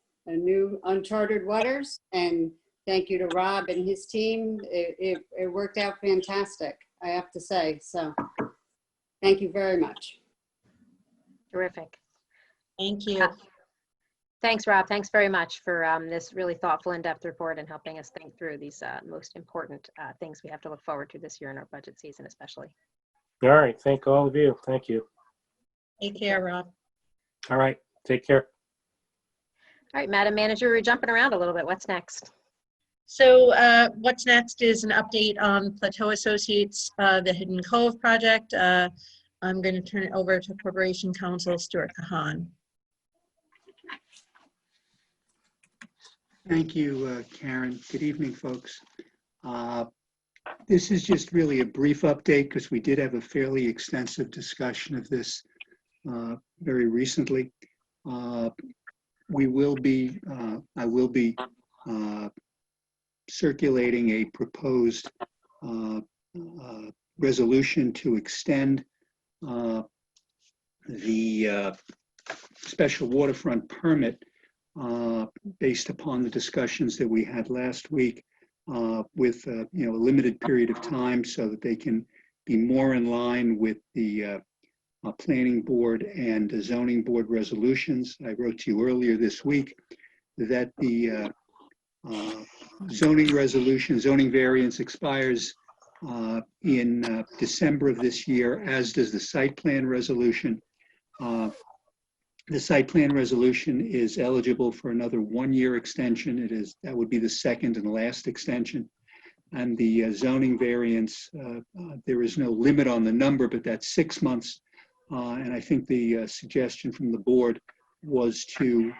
uncharted waters, and thank you to Rob and his team. It worked out fantastic, I have to say. So thank you very much. Terrific. Thank you. Thanks, Rob. Thanks very much for this really thoughtful, in-depth report and helping us think through these most important things we have to look forward to this year in our budget season, especially. All right. Thank all of you. Thank you. Take care, Rob. All right. Take care. All right, Madam Manager, we're jumping around a little bit. What's next? So what's next is an update on Plateau Associates, the Hidden Cove project. I'm going to turn it over to Corporation Counsel Stuart Kahan. Thank you, Karen. Good evening, folks. This is just really a brief update because we did have a fairly extensive discussion of this very recently. I will be circulating a proposed resolution to extend the special waterfront permit based upon the discussions that we had last week with a limited period of time so that they can be more in line with the planning board and the zoning board resolutions. I wrote to you earlier this week that the zoning variance expires in December of this year, as does the site plan resolution. The site plan resolution is eligible for another 1-year extension. That would be the second and last extension. And the zoning variance, there is no limit on the number, but that's 6 months. And I think the suggestion from the board was to,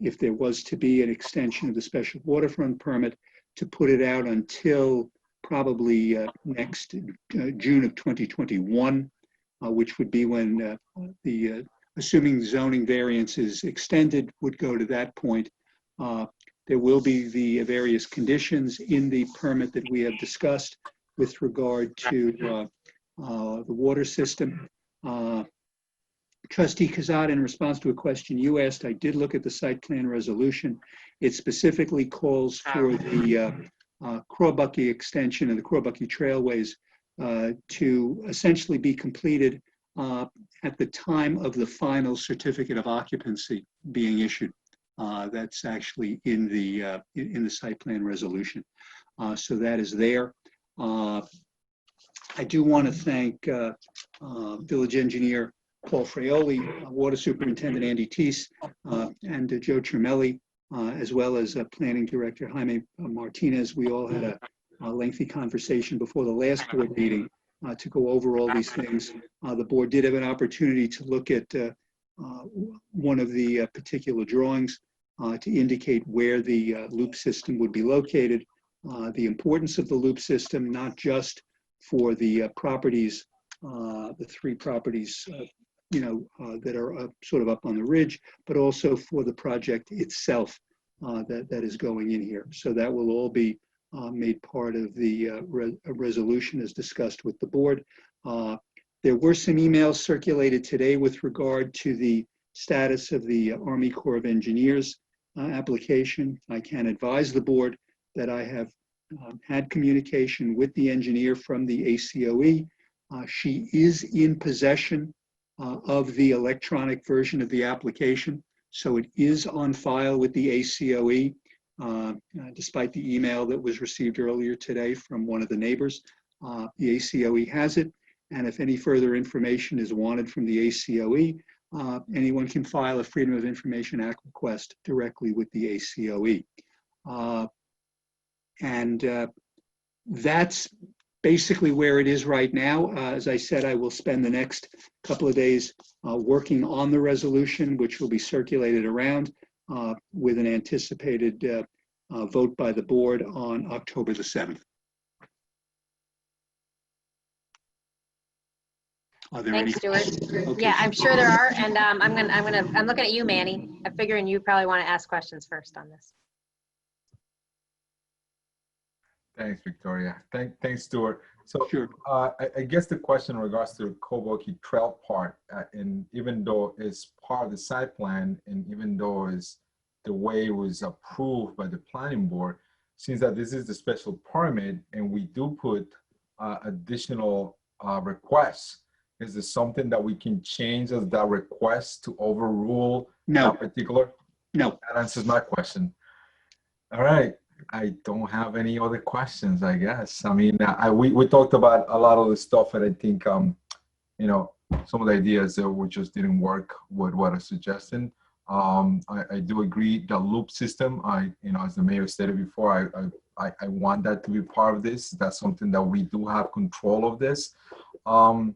if there was to be an extension of the special waterfront permit, to put it out until probably next June of 2021, which would be when assuming zoning variance is extended, would go to that point. There will be the various conditions in the permit that we have discussed with regard to the water system. Trustee Kazad, in response to a question you asked, I did look at the site plan resolution. It specifically calls for the Crawbucky extension and the Crawbucky Trailways to essentially be completed at the time of the final certificate of occupancy being issued. That's actually in the site plan resolution. So that is there. I do want to thank Village Engineer Paul Fraioli, Water Superintendent Andy Teese, and Joe Tremelli, as well as Planning Director Jaime Martinez. We all had a lengthy conversation before the last board meeting to go over all these things. The board did have an opportunity to look at one of the particular drawings to indicate where the loop system would be located. The importance of the loop system, not just for the properties, the 3 properties, that are sort of up on the ridge, but also for the project itself that is going in here. So that will all be made part of the resolution as discussed with the board. There were some emails circulated today with regard to the status of the Army Corps of Engineers application. I can advise the board that I have had communication with the engineer from the ACOE. She is in possession of the electronic version of the application, so it is on file with the ACOE, despite the email that was received earlier today from one of the neighbors. The ACOE has it, and if any further information is wanted from the ACOE, anyone can file a Freedom of Information Act request directly with the ACOE. That's basically where it is right now. As I said, I will spend the next couple of days working on the resolution, which will be circulated around with an anticipated vote by the board on October the 7th. Are there Thanks, any? Stuart. Okay. Yeah, I'm sure there are, and I'm looking at you, Manny. I'm figuring you probably want to ask questions first on this. Thanks, Victoria. Thanks, Stuart. So Sure. I guess the question in regards to Koboki Trail part, and even though it's part of the site plan, and even though it's the way it was approved by the planning board, since that this is the special permit and we do put additional requests, is there something that we can change as that request to overrule No. that particular? No. That answers my question. All right. I don't have any other questions, I guess. I mean, we talked about a lot of the stuff, and I think, you know, some of the ideas that we just didn't work with what I'm suggesting. I do agree the loop system, you know, as the mayor stated before, I want that to be part of this. That's something that we do have control of this. I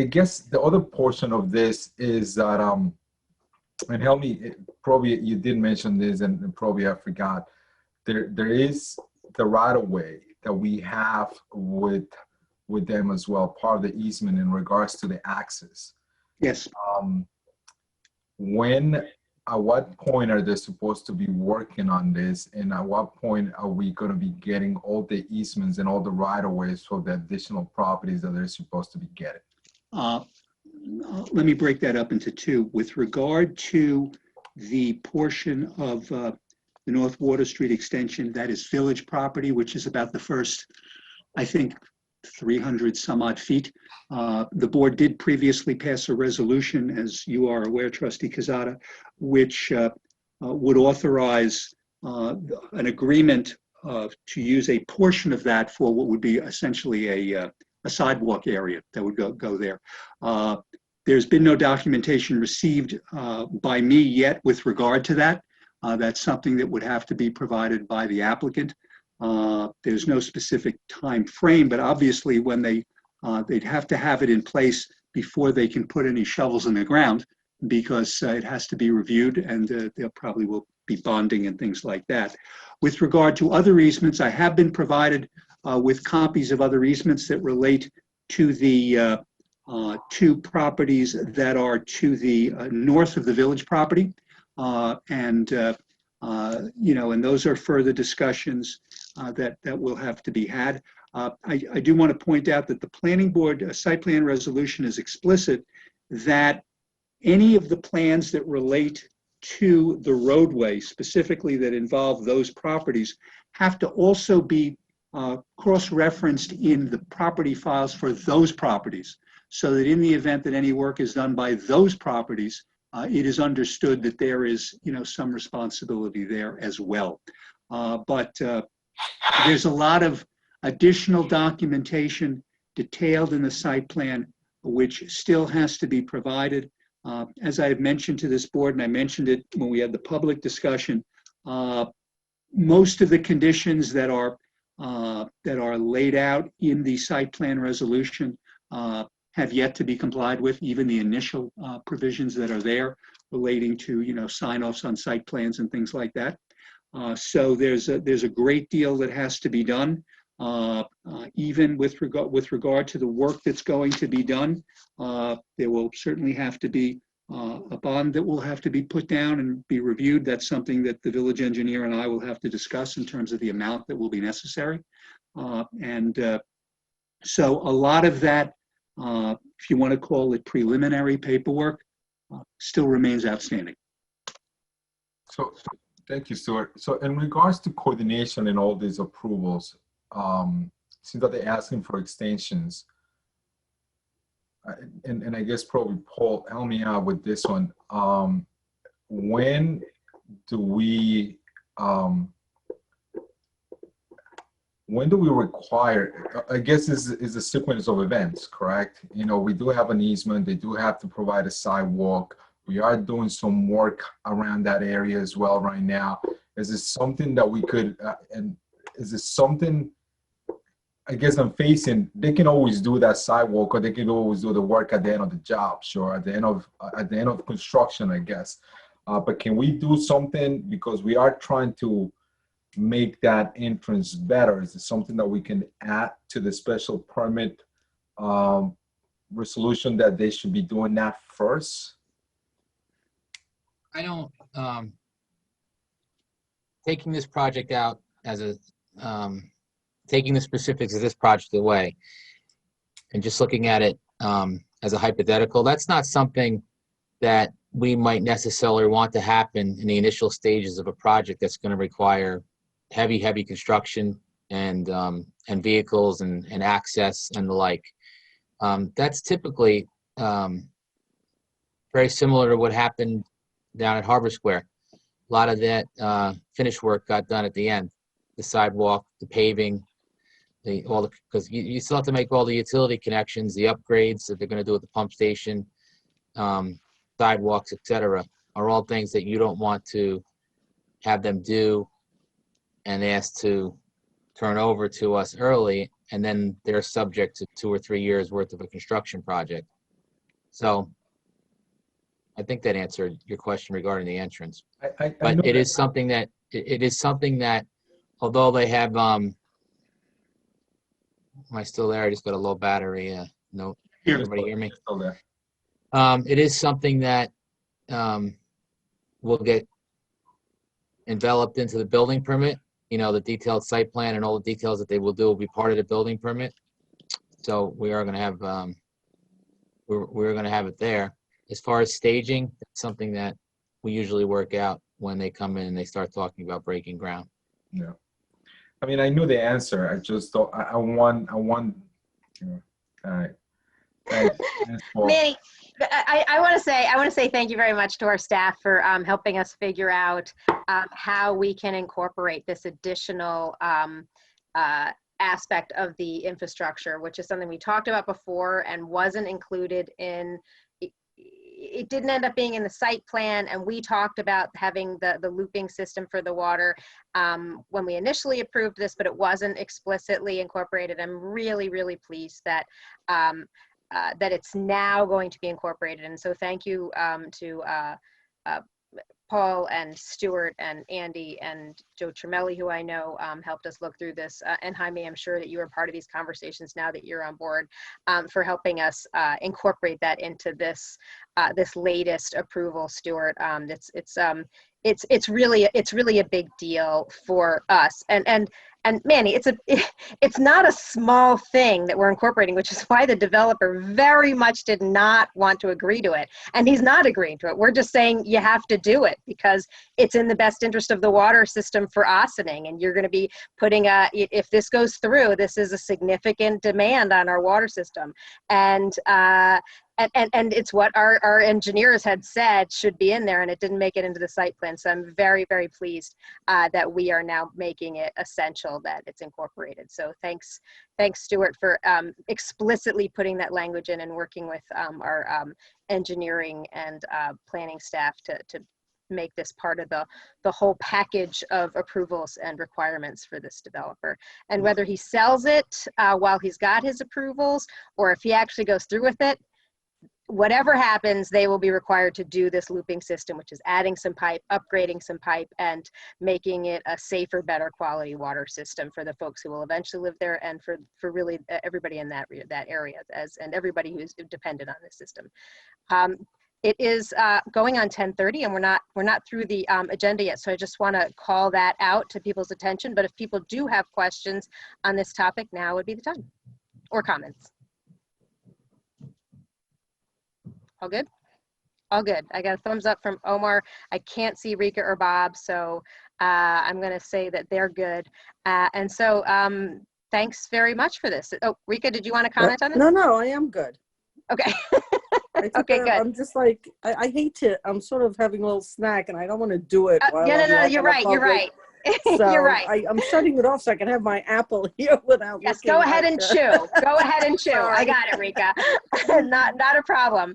guess the other portion of this is that, and help me, probably you did mention this and probably I forgot, there is the right of way that we have with them as well, part of the easement in regards to the access. Yes. At what point are they supposed to be working on this, and at what point are we going to be getting all the easements and all the right of ways for the additional properties that they're supposed to be getting? Let me break that up into two. With regard to the portion of the North Water Street extension, that is village property, which is about the first, I think, 300 some odd feet. The board did previously pass a resolution, as you are aware, Trustee Quezada, which would authorize an agreement to use a portion of that for what would be essentially a sidewalk area that would go there. There's been no documentation received by me yet with regard to that. That's something that would have to be provided by the applicant. There's no specific time frame, but obviously when they'd have to have it in place before they can put any shovels in the ground, because it has to be reviewed, and there probably will be bonding and things like that. With regard to other easements, I have been provided with copies of other easements that relate to the two properties that are to the north of the village property. You know, and those are further discussions that will have to be had. I do want to point out that the planning board site plan resolution is explicit that any of the plans that relate to the roadway, specifically that involve those properties, have to also be cross-referenced in the property files for those properties, so that in the event that any work is done by those properties, it is understood that there is, you know, some responsibility there as well. But there's a lot of additional documentation detailed in the site plan, which still has to be provided. As I have mentioned to this board, and I mentioned it when we had the public discussion, most of the conditions that are laid out in the site plan resolution have yet to be complied with, even the initial provisions that are there relating to, you know, sign-offs on site plans and things like that. So there's a great deal that has to be done, even with regard to the work that's going to be done. There will certainly have to be a bond that will have to be put down and be reviewed. That's something that the village engineer and I will have to discuss in terms of the amount that will be necessary. So a lot of that, if you want to call it preliminary paperwork, still remains outstanding. So thank you, Stuart. So in regards to coordination and all these approvals, since that they're asking for extensions, and I guess probably Paul, help me out with this one. When do we require, I guess this is a sequence of events, correct? You know, we do have an easement, they do have to provide a sidewalk. We are doing some work around that area as well right now. Is this something that we could, and is this something, I guess I'm facing, they can always do that sidewalk, or they can always do the work at the end of the job, sure, at the end of construction, I guess. But can we do something, because we are trying to make that entrance better? Is it something that we can add to the special permit resolution, that they should be doing that first? I don't, taking this project out as a taking the specifics of this project away and just looking at it as a hypothetical, that's not something that we might necessarily want to happen in the initial stages of a project that's going to require heavy construction and vehicles and access and the like. That's typically very similar to what happened down at Harbor Square. A lot of that finish work got done at the end. The sidewalk, the paving, because you still have to make all the utility connections, the upgrades that they're going to do at the pump station, sidewalks, etc., are all things that you don't want to have them do and ask to turn over to us early, and then they're subject to 2 or 3 years worth of a construction project. So I think that answered your question regarding the entrance. But it is something that although they have am I still there? I just got a low battery. No, everybody hear me? Still there. It is something that will get enveloped into the building permit. You know, the detailed site plan and all the details that they will do will be part of the building permit. So we are going to have we're going to have it there. As far as staging, it's something that we usually work out when they come in and they start talking about breaking ground. Yeah. I mean, I knew the answer. I just don't. I want. You know. All right. Thanks. Manny, I want to say thank you very much to our staff for helping us figure out how we can incorporate this additional aspect of the infrastructure, which is something we talked about before and wasn't included in. It didn't end up being in the site plan, and we talked about having the looping system for the water when we initially approved this, but it wasn't explicitly incorporated. I'm really, really pleased that that it's now going to be incorporated. And so thank you to Paul and Stuart and Andy and Joe Tremelli, who I know helped us look through this, and Jaime, I'm sure that you were part of these conversations now that you're on board, for helping us incorporate that into this this latest approval, Stuart. It's really a big deal for us, and Manny, it's not a small thing that we're incorporating, which is why the developer very much did not want to agree to it, and he's not agreeing to it. We're just saying you have to do it because it's in the best interest of the water system for Ossining, and you're going to be putting if this goes through, this is a significant demand on our water system, and it's what our engineers had said should be in there, and it didn't make it into the site plan. So I'm very, very pleased that we are now making it essential that it's incorporated. So thanks, Stuart, for explicitly putting that language in and working with our engineering and planning staff to make this part of the whole package of approvals and requirements for this developer. And whether he sells it while he's got his approvals, or if he actually goes through with it, whatever happens, they will be required to do this looping system, which is adding some pipe, upgrading some pipe, and making it a safer, better quality water system for the folks who will eventually live there, and for really everybody in that area, and everybody who is dependent on this system. It is going on 10:30, and we're not through the agenda yet, so I just want to call that out to people's attention. But if people do have questions on this topic, now would be the time, or comments. All good? All good. I got a thumbs up from Omar. I can't see Rika or Bob, so I'm going to say that they're good. And so thanks very much for this. Oh, Rika, did you want to comment on this? No, I am good. Okay. Okay, good. I'm just like, I hate to, I'm sort of having a little snack, and I don't want to do it. No, you're right. You're right. So you're right. I'm shutting it off so I can have my apple here without. Yes, go ahead and chew. Go ahead and chew. I got it, Rika. not a problem.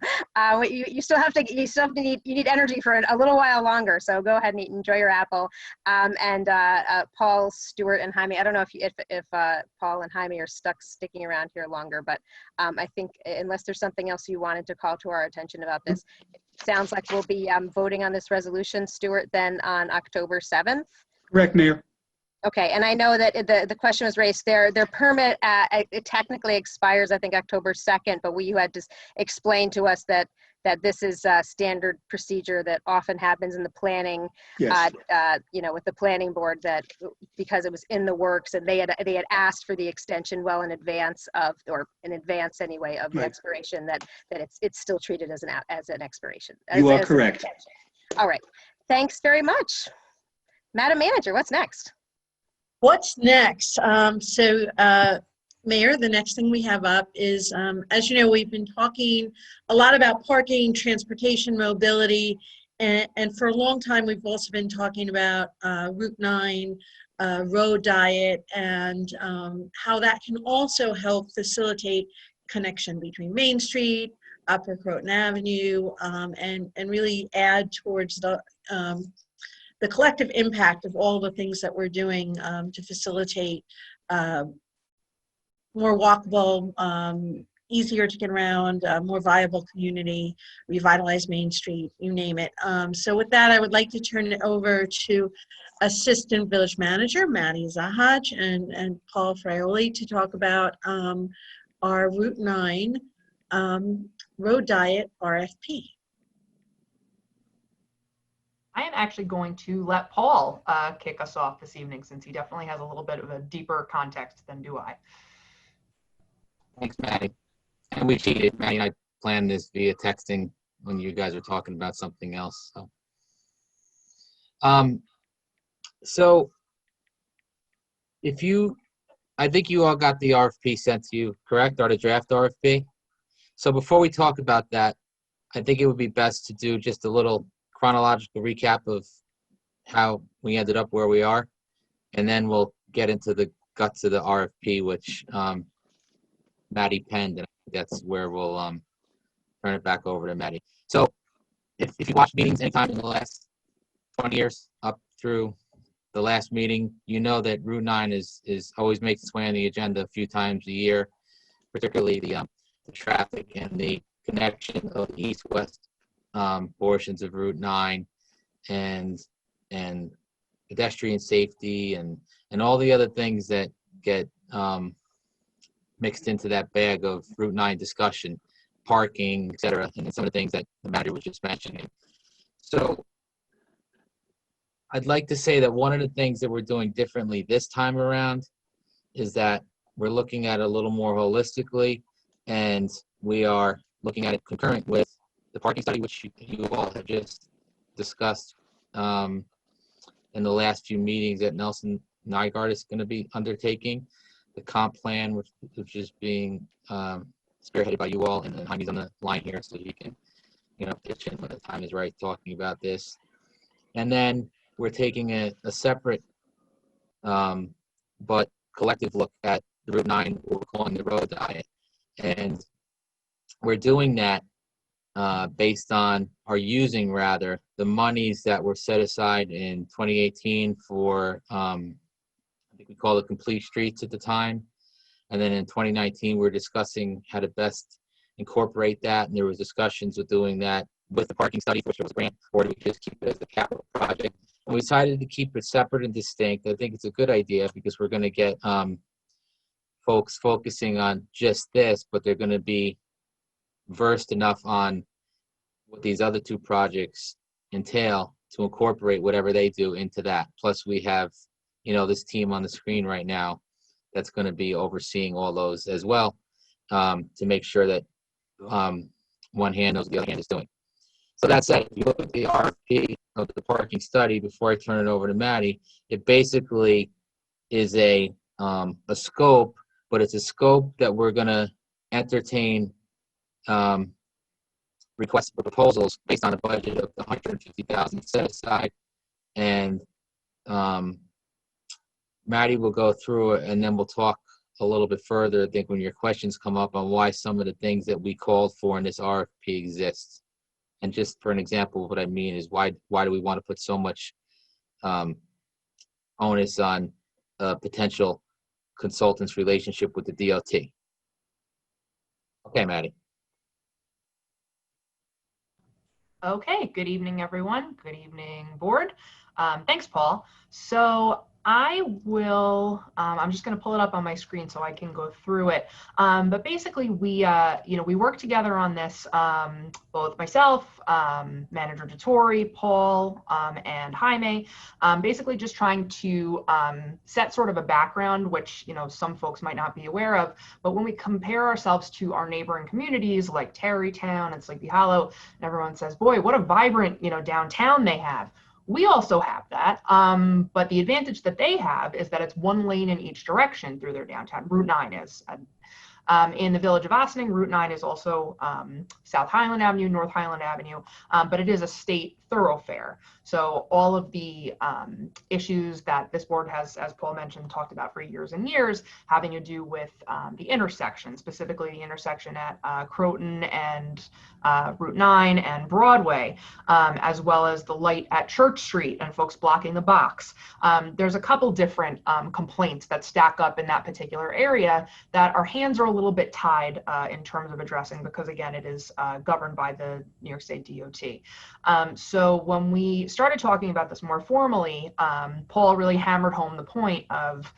You still have to. You need energy for a little while longer. So go ahead and enjoy your apple. And Paul, Stuart, and Jaime. I don't know if Paul and Jaime are sticking around here longer, but I think unless there's something else you wanted to call to our attention about this, it sounds like we'll be voting on this resolution, Stuart, then on October 7th. Correct, Mayor. Okay, and I know that the question was raised. Their permit it technically expires, I think, October 2nd, but you had to explain to us that that this is a standard procedure that often happens in the planning, Yes. you know, with the planning board, that because it was in the works and they had asked for the extension well in advance of, or in advance anyway, of the Right. expiration, that it's still treated as an expiration. You are as an correct. extension. All right. Thanks very much. Madam Manager, what's next? What's next? Mayor, the next thing we have up is, as you know, we've been talking a lot about parking, transportation, mobility, and for a long time we've also been talking about Route 9, road diet, and how that can also help facilitate connection between Main Street, Upper Croton Avenue, and really add towards the collective impact of all the things that we're doing to facilitate more walkable, easier to get around, more viable community, revitalize Main Street, you name it. So with that, I would like to turn it over to Assistant Village Manager, Maddie Zachacz, and Paul Fraioli to talk about our Route 9 road diet RFP. I am actually going to let Paul kick us off this evening, since he definitely has a little bit of a deeper context than do I. Thanks, Maddie. And we cheated. Maddie and I planned this via texting when you guys were talking about something else. So I think you all got the RFP sent to you, correct? Or the draft RFP? So before we talk about that, I think it would be best to do just a little chronological recap of how we ended up where we are, and then we'll get into the guts of the RFP, which Maddie penned, and that's where we'll turn it back over to Maddie. So if you watched meetings anytime in the last 20 years up through the last meeting, you know that Route 9 is always makes its way on the agenda a few times a year, particularly the traffic and the connection of the east-west portions of Route 9 and pedestrian safety and all the other things that get mixed into that bag of Route 9 discussion, parking, etc., and some of the things that the manager was just mentioning. So I'd like to say that one of the things that we're doing differently this time around is that we're looking at it a little more holistically, and we are looking at it concurrent with the parking study, which you all have just discussed in the last few meetings that Nelson Nygaard is going to be undertaking. The comp plan, which is being spearheaded by you all, and Jaime's on the line here, so he can, pitch in when the time is right talking about this. And then we're taking a separate but collective look at the Route 9, what we're calling the road diet. And we're doing that based on, or using rather, the monies that were set aside in 2018 for I think we called it Complete Streets at the time. And then in 2019, we were discussing how to best incorporate that. And there was discussions of doing that with the parking study, which was a grant, or do we just keep it as a capital project? And we decided to keep it separate and distinct. I think it's a good idea because we're going to get folks focusing on just this, but they're going to be versed enough on what these other two projects entail to incorporate whatever they do into that. Plus we have this team on the screen right now that's going to be overseeing all those as well, to make sure that one hand knows what the other hand is doing. So that said, if you look at the RFP of the parking study, before I turn it over to Maddie, it basically is a scope, but it's a scope that we're going to entertain requests for proposals based on a budget of the $150,000 set aside, and Maddie will go through it, and then we'll talk a little bit further, I think, when your questions come up on why some of the things that we called for in this RFP exist. And just for an example, what I mean is why do we want to put so much onus on a potential consultant's relationship with the DOT? Okay, Maddie. Okay, good evening, everyone. Good evening, board. Thanks, Paul. So I will, I'm just going to pull it up on my screen so I can go through it. But basically we, we work together on this, both myself, Manager DeTore, Paul, and Jaime, basically just trying to set sort of a background, which, some folks might not be aware of. But when we compare ourselves to our neighboring communities like Tarrytown and Sleepy Hollow, and everyone says, boy, what a vibrant, downtown they have. We also have that, but the advantage that they have is that it's one lane in each direction through their downtown. Route 9 is. In the village of Ossining, Route 9 is also South Highland Avenue, North Highland Avenue, but it is a state thoroughfare. So all of the issues that this board has, as Paul mentioned, talked about for years and years, having to do with the intersection, specifically the intersection at Croton and Route 9 and Broadway, as well as the light at Church Street and folks blocking the box. There's a couple different complaints that stack up in that particular area that our hands are a little bit tied in terms of addressing, because again, it is governed by the New York State DOT. So when we started talking about this more formally, Paul really hammered home the point of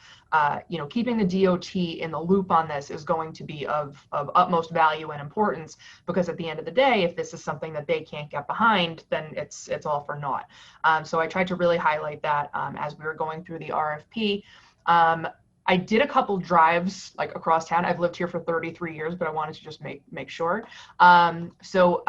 keeping the DOT in the loop on this is going to be of utmost value and importance, because at the end of the day, if this is something that they can't get behind, then it's all for naught. So I tried to really highlight that as we were going through the RFP. I did a couple drives like across town. I've lived here for 33 years, but I wanted to just make sure. So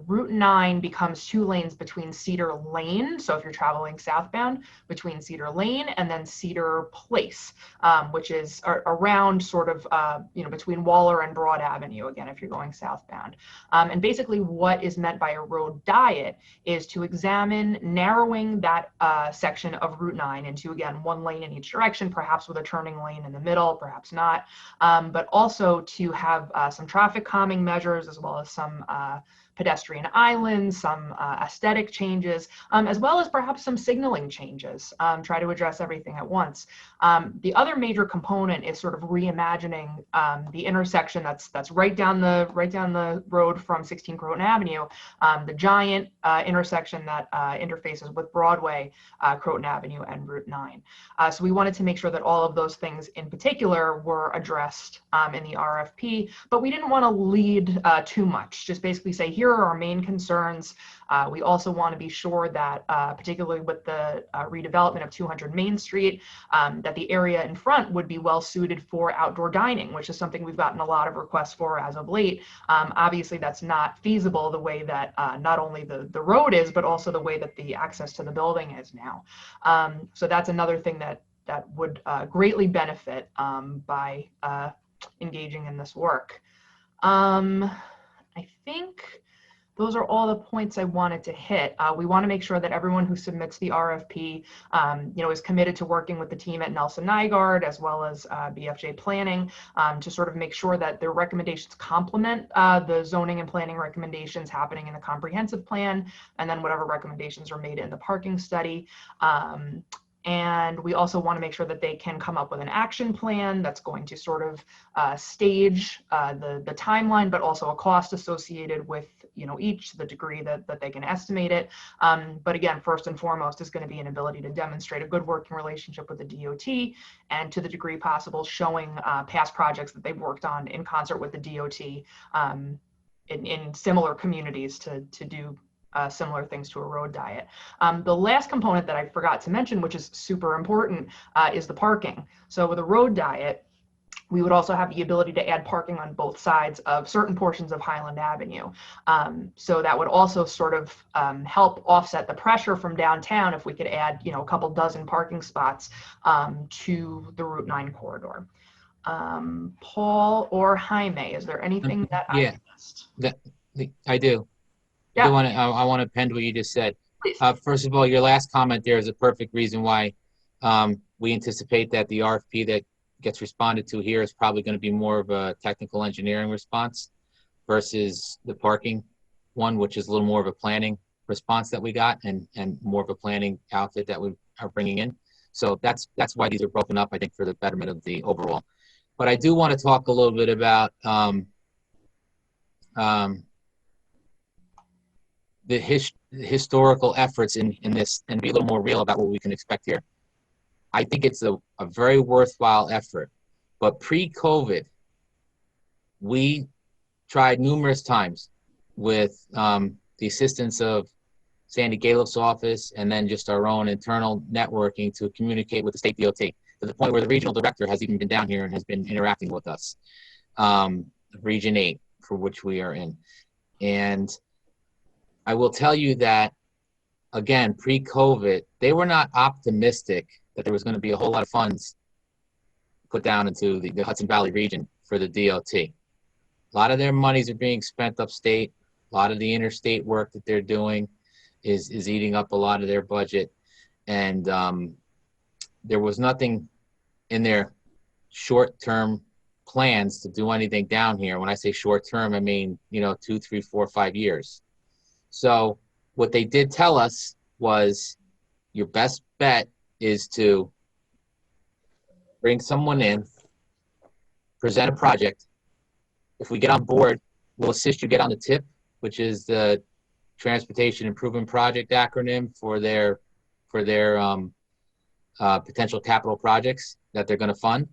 Route 9 becomes 2 lanes between Cedar Lane. So if you're traveling southbound, between Cedar Lane and then Cedar Place, which is around sort of, between Waller and Broad Avenue, again, if you're going southbound. And basically what is meant by a road diet is to examine narrowing that section of Route 9 into, again, 1 lane in each direction, perhaps with a turning lane in the middle, perhaps not, but also to have some traffic calming measures, as well as some pedestrian islands, some aesthetic changes, as well as perhaps some signaling changes. Try to address everything at once. The other major component is sort of reimagining the intersection that's right down the road from 16 Croton Avenue, the giant intersection that interfaces with Broadway, Croton Avenue, and Route 9. So we wanted to make sure that all of those things in particular were addressed in the RFP, but we didn't want to lead too much. Just basically say, here are our main concerns. We also want to be sure that, particularly with the redevelopment of 200 Main Street, that the area in front would be well suited for outdoor dining, which is something we've gotten a lot of requests for as of late. Obviously, that's not feasible the way that not only the road is, but also the way that the access to the building is now. So that's another thing that would greatly benefit by engaging in this work. I think those are all the points I wanted to hit. We want to make sure that everyone who submits the RFP, is committed to working with the team at Nelson Nygaard, as well as BFJ Planning, to sort of make sure that their recommendations complement the zoning and planning recommendations happening in the comprehensive plan, and then whatever recommendations are made in the parking study. And we also want to make sure that they can come up with an action plan that's going to sort of stage the timeline, but also a cost associated with each to the degree that they can estimate it. But again, first and foremost is going to be an ability to demonstrate a good working relationship with the DOT, and to the degree possible, showing past projects that they've worked on in concert with the DOT in similar communities to do similar things to a road diet. The last component that I forgot to mention, which is super important, is the parking. So with a road diet, we would also have the ability to add parking on both sides of certain portions of Highland Avenue. So that would also sort of help offset the pressure from downtown if we could add, a couple dozen parking spots to the Route 9 corridor. Paul or Jaime, is there anything that I missed? I do. Yeah. I want to append what you just said. First of all, your last comment there is a perfect reason why we anticipate that the RFP that gets responded to here is probably going to be more of a technical engineering response versus the parking one, which is a little more of a planning response that we got, and more of a planning outfit that we are bringing in. So that's why these are broken up, I think, for the betterment of the overall. But I do want to talk a little bit about the historical efforts in this, and be a little more real about what we can expect here. I think it's a very worthwhile effort. But pre-COVID, we tried numerous times with the assistance of Sandy Galiff's office and then just our own internal networking to communicate with the state DOT to the point where the regional director has even been down here and has been interacting with us, Region 8, for which we are in. And I will tell you that, again, pre-COVID, they were not optimistic that there was going to be a whole lot of funds put down into the Hudson Valley region for the DOT. A lot of their monies are being spent upstate. A lot of the interstate work that they're doing is eating up a lot of their budget. And there was nothing in their short-term plans to do anything down here. When I say short-term, I mean, 2, 3, 4, 5 years. So what they did tell us was your best bet is to bring someone in, present a project. If we get on board, we'll assist you get on the TIP, which is the Transportation Improvement Project acronym for their potential capital projects that they're going to fund.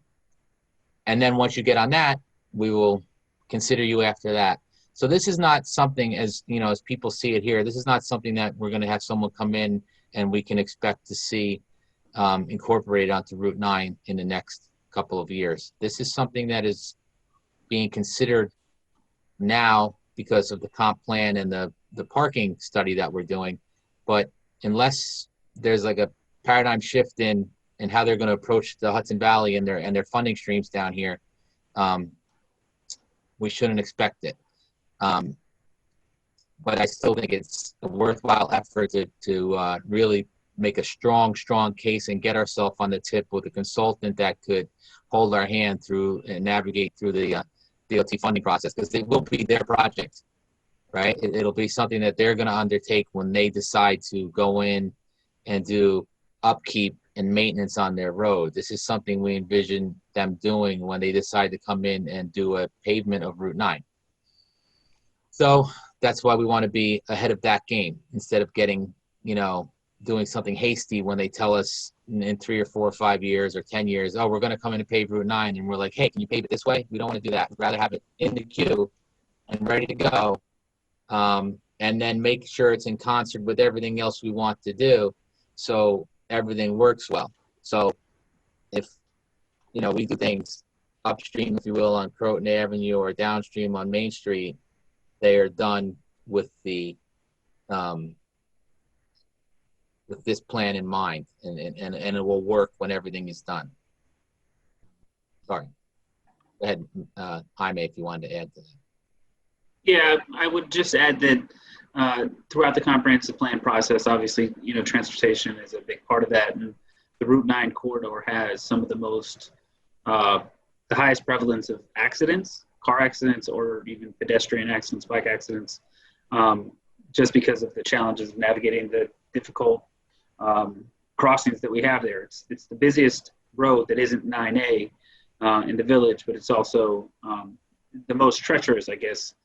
And then once you get on that, we will consider you after that. So this is not something, as as people see it here, this is not something that we're going to have someone come in and we can expect to see incorporated onto Route 9 in the next couple of years. This is something that is being considered now because of the comp plan and the parking study that we're doing. But unless there's like a paradigm shift in how they're going to approach the Hudson Valley and their funding streams down here, we shouldn't expect it. But I still think it's a worthwhile effort to really make a strong case and get ourselves on the tip with a consultant that could hold our hand through and navigate through the DOT funding process, because it will be their project, right? It'll be something that they're going to undertake when they decide to go in and do upkeep and maintenance on their road. This is something we envision them doing when they decide to come in and do a pavement of Route 9. So that's why we want to be ahead of that game instead of getting, doing something hasty when they tell us in 3 or 4 or 5 years or 10 years, oh, we're going to come in and pave Route 9. And we're like, hey, can you pave it this way? We don't want to do that. We'd rather have it in the queue and ready to go. And then make sure it's in concert with everything else we want to do, so everything works well. So if, we do things upstream, if you will, on Croton Avenue or downstream on Main Street, they are done with with this plan in mind, and it will work when everything is done. Sorry. Go ahead, Jaime, if you wanted to add to that. Yeah, I would just add that throughout the comprehensive plan process, obviously, transportation is a big part of that, and the Route 9 corridor has some of the most, the highest prevalence of accidents, car accidents, or even pedestrian accidents, bike accidents, just because of the challenges of navigating the difficult crossings that we have there. It's the busiest road that isn't 9A in the village, but it's also the most treacherous, I guess,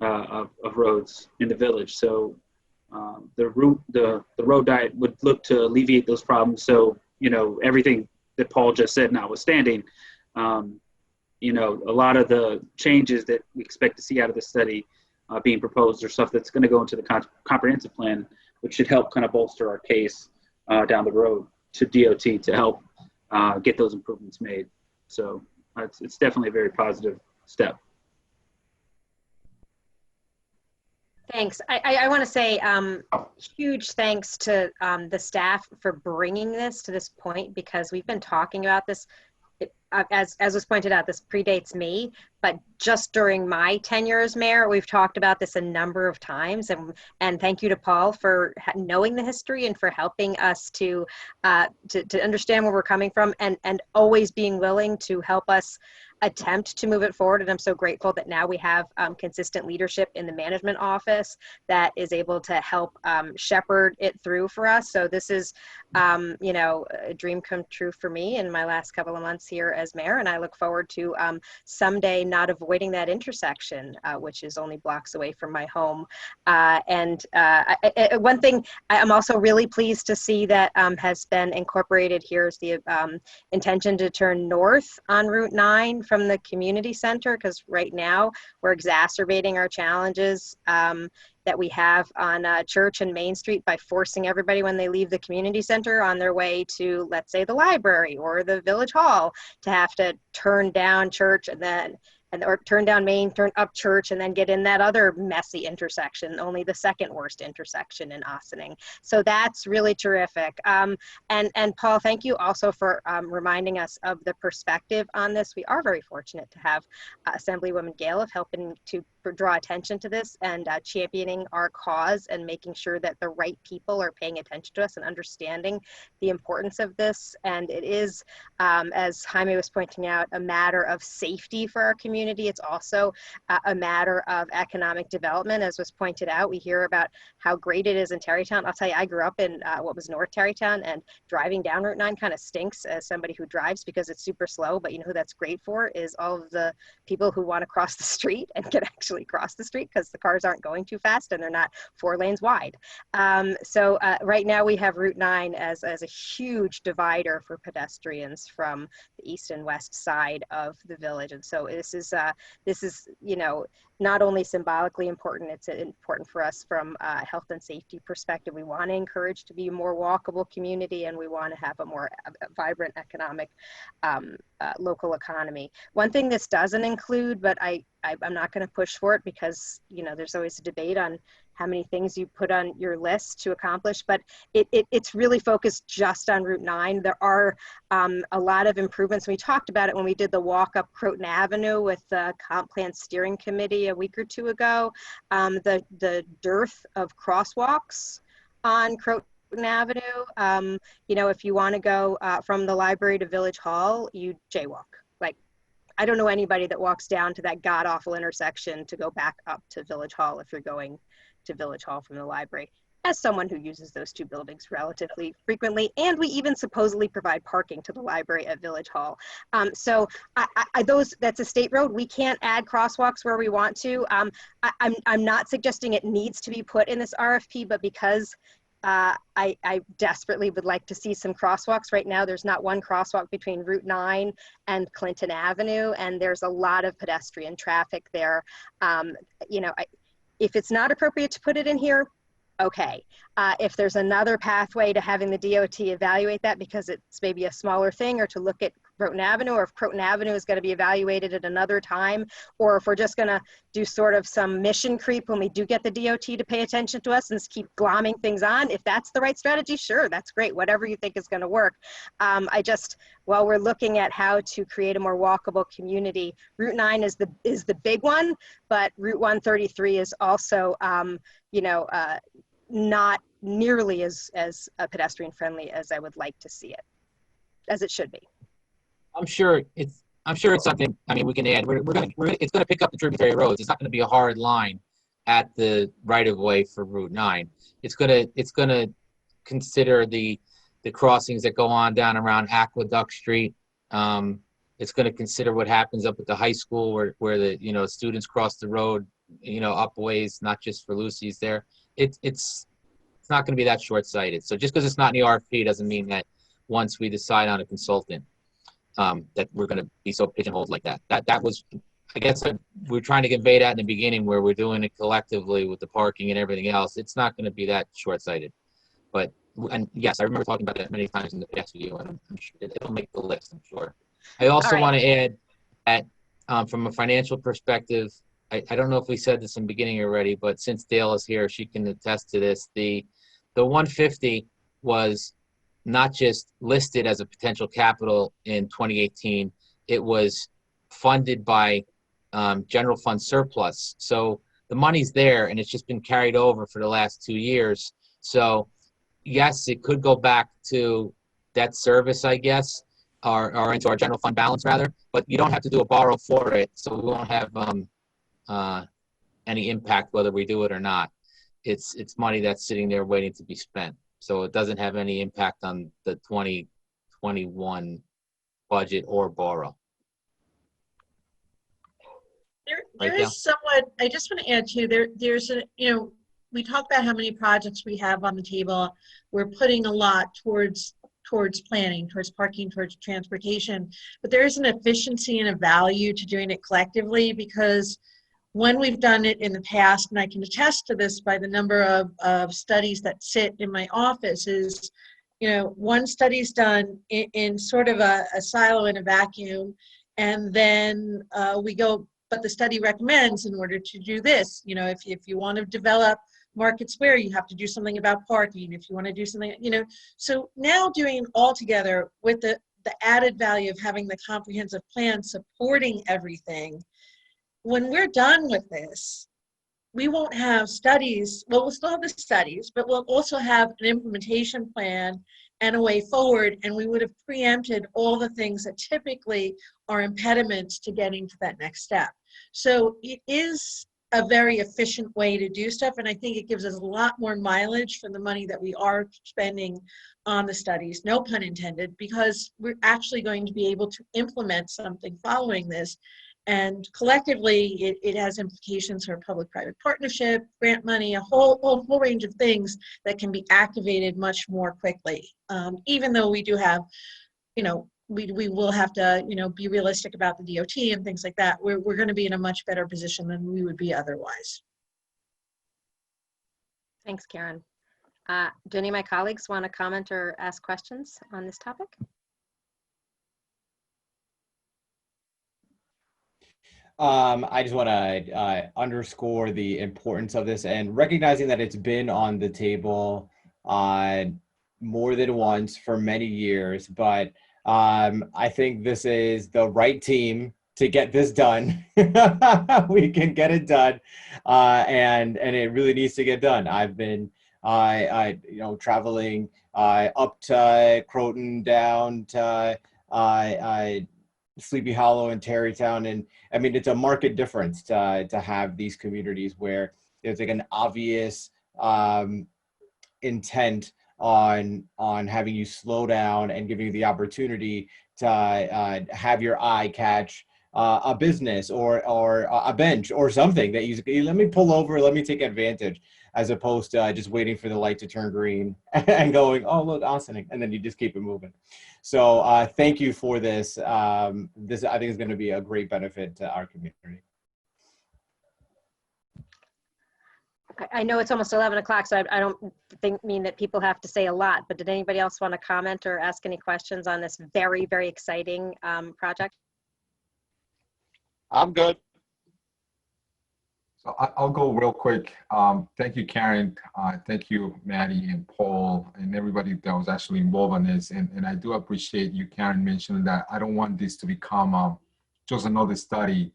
of roads in the village. So the road diet would look to alleviate those problems. So, everything that Paul just said notwithstanding, a lot of the changes that we expect to see out of the study being proposed are stuff that's going to go into the comprehensive plan, which should help kind of bolster our case down the road to DOT to help get those improvements made. So it's definitely a very positive step. Thanks. I want to say huge thanks to the staff for bringing this to this point, because we've been talking about this. As was pointed out, this predates me, but just during my tenure as mayor, we've talked about this a number of times. And thank you to Paul for knowing the history and for helping us to understand where we're coming from, and always being willing to help us attempt to move it forward. And I'm so grateful that now we have consistent leadership in the management office that is able to help shepherd it through for us. So this is, you know, a dream come true for me in my last couple of months here as mayor. And I look forward to someday not avoiding that intersection, which is only blocks away from my home. One thing I'm also really pleased to see that has been incorporated here is the intention to turn north on Route 9 from the community center, because right now we're exacerbating our challenges that we have on Church and Main Street by forcing everybody when they leave the community center on their way to, let's say, the library or the village hall, to have to turn down Church or turn down Main, turn up Church, and then get in that other messy intersection, only the second worst intersection in Ossining. So that's really terrific. And Paul, thank you also for reminding us of the perspective on this. We are very fortunate to have Assemblywoman Gale helping to draw attention to this and championing our cause and making sure that the right people are paying attention to us and understanding the importance of this. And it is, as Jaime was pointing out, a matter of safety for our community. It's also a matter of economic development. As was pointed out, we hear about how great it is in Tarrytown. I'll tell you, I grew up in what was North Tarrytown, and driving down Route 9 kind of stinks as somebody who drives because it's super slow. But you know who that's great for is all of the people who want to cross the street and can actually cross the street because the cars aren't going too fast and they're not 4 lanes wide. So right now we have Route 9 as a huge divider for pedestrians from the east and west side of the village. And so this is, you know, not only symbolically important, it's important for us from a health and safety perspective. We want to encourage to be a more walkable community, and we want to have a more vibrant economic local economy. One thing this doesn't include, but I'm not going to push for it because, you know, there's always a debate on how many things you put on your list to accomplish, but it's really focused just on Route 9. There are a lot of improvements. We talked about it when we did the walk up Croton Avenue with the Comp Plan Steering Committee a week or two ago. The dearth of crosswalks on Croton Avenue. You know, if you want to go from the library to Village Hall, you jaywalk. Like, I don't know anybody that walks down to that god-awful intersection to go back up to Village Hall if you're going to Village Hall from the library, as someone who uses those two buildings relatively frequently, and we even supposedly provide parking to the library at Village Hall. So that's a state road. We can't add crosswalks where we want to. I'm not suggesting it needs to be put in this RFP, but because I desperately would like to see some crosswalks. Right now, there's not one crosswalk between Route 9 and Clinton Avenue, and there's a lot of pedestrian traffic there. You know, if it's not appropriate to put it in here, okay. If there's another pathway to having the DOT evaluate that because it's maybe a smaller thing, or to look at Croton Avenue, or if Croton Avenue is going to be evaluated at another time, or if we're just going to do sort of some mission creep when we do get the DOT to pay attention to us and just keep glomming things on, if that's the right strategy, sure, that's great, whatever you think is going to work. While we're looking at how to create a more walkable community, Route 9 is the big one, but Route 133 is also, you know, not nearly as pedestrian friendly as I would like to see it, as it should be. I'm sure it's something. I mean, we can add. It's going to pick up the tributary roads. It's not going to be a hard line at the right of way for Route 9. It's going to consider the crossings that go on down around Aqueduct Street. It's going to consider what happens up at the high school where the students cross the road, up ways, not just for Lucy's there. It's not going to be that short-sighted. So just because it's not in the RFP doesn't mean that once we decide on a consultant, that we're going to be so pigeonholed like that. That was, I guess, we're trying to convey that in the beginning where we're doing it collectively with the parking and everything else. It's not going to be that short-sighted. And yes, I remember talking about that many times in the past with you, and I'm sure it'll make the list, I'm sure. I also want to add that from a financial perspective, I don't know if we said this in the beginning already, but since Dale is here, she can attest to this. The 150 was not just listed as a potential capital in 2018, it was funded by general fund surplus. So the money's there and it's just been carried over for the last 2 years. So yes, it could go back to debt service, I guess, or into our general fund balance rather, but you don't have to do a borrow for it, so we won't have any impact whether we do it or not. It's money that's sitting there waiting to be spent, so it doesn't have any impact on the 2021 budget or borrow. There Right, is somewhat, I just want to add to, there's a, we talk about how many projects we have on the table. We're putting a lot towards planning, towards parking, towards transportation, but there is an efficiency and a value to doing it collectively, because when we've done it in the past, and I can attest to this by the number of studies that sit in my office, is, one study's done in sort of a silo in a vacuum, and then we go, but the study recommends in order to do this, if you want to develop Market Square, you have to do something about parking. If you want to do something, so now doing it all together with the added value of having the comprehensive plan supporting everything. When we're done with this, we won't have studies. Well, we'll still have the studies, but we'll also have an implementation plan and a way forward, and we would have preempted all the things that typically are impediments to getting to that next step. So it is a very efficient way to do stuff, and I think it gives us a lot more mileage for the money that we are spending on the studies, no pun intended, because we're actually going to be able to implement something following this. And collectively, it has implications for public-private partnership, grant money, a whole range of things that can be activated much more quickly. Even though we do have, we will have to, be realistic about the DOT and things like that. We're going to be in a much better position than we would be otherwise. Thanks, Karen. Do any of my colleagues want to comment or ask questions on this topic? I just want to underscore the importance of this and recognizing that it's been on the table more than once for many years, but I think this is the right team to get this done. We can get it done, and it really needs to get done. I've been traveling up to Croton, down to Sleepy Hollow and Tarrytown, and I mean, it's a market difference to have these communities where there's like an obvious intent on having you slow down and giving you the opportunity to have your eye catch a business or a bench or something that you let me pull over, let me take advantage, as opposed to just waiting for the light to turn green and going, oh, look, Ossining, and then you just keep it moving. So thank you for this. This, I think, is going to be a great benefit to our community. I know it's almost 11 o'clock, so I don't mean that people have to say a lot, but did anybody else want to comment or ask any questions on this very, very exciting project? I'm good. So I'll go real quick. Thank you, Karen. Thank you, Maddie and Paul and everybody that was actually involved in this. And I do appreciate you, Karen, mentioning that I don't want this to become just another study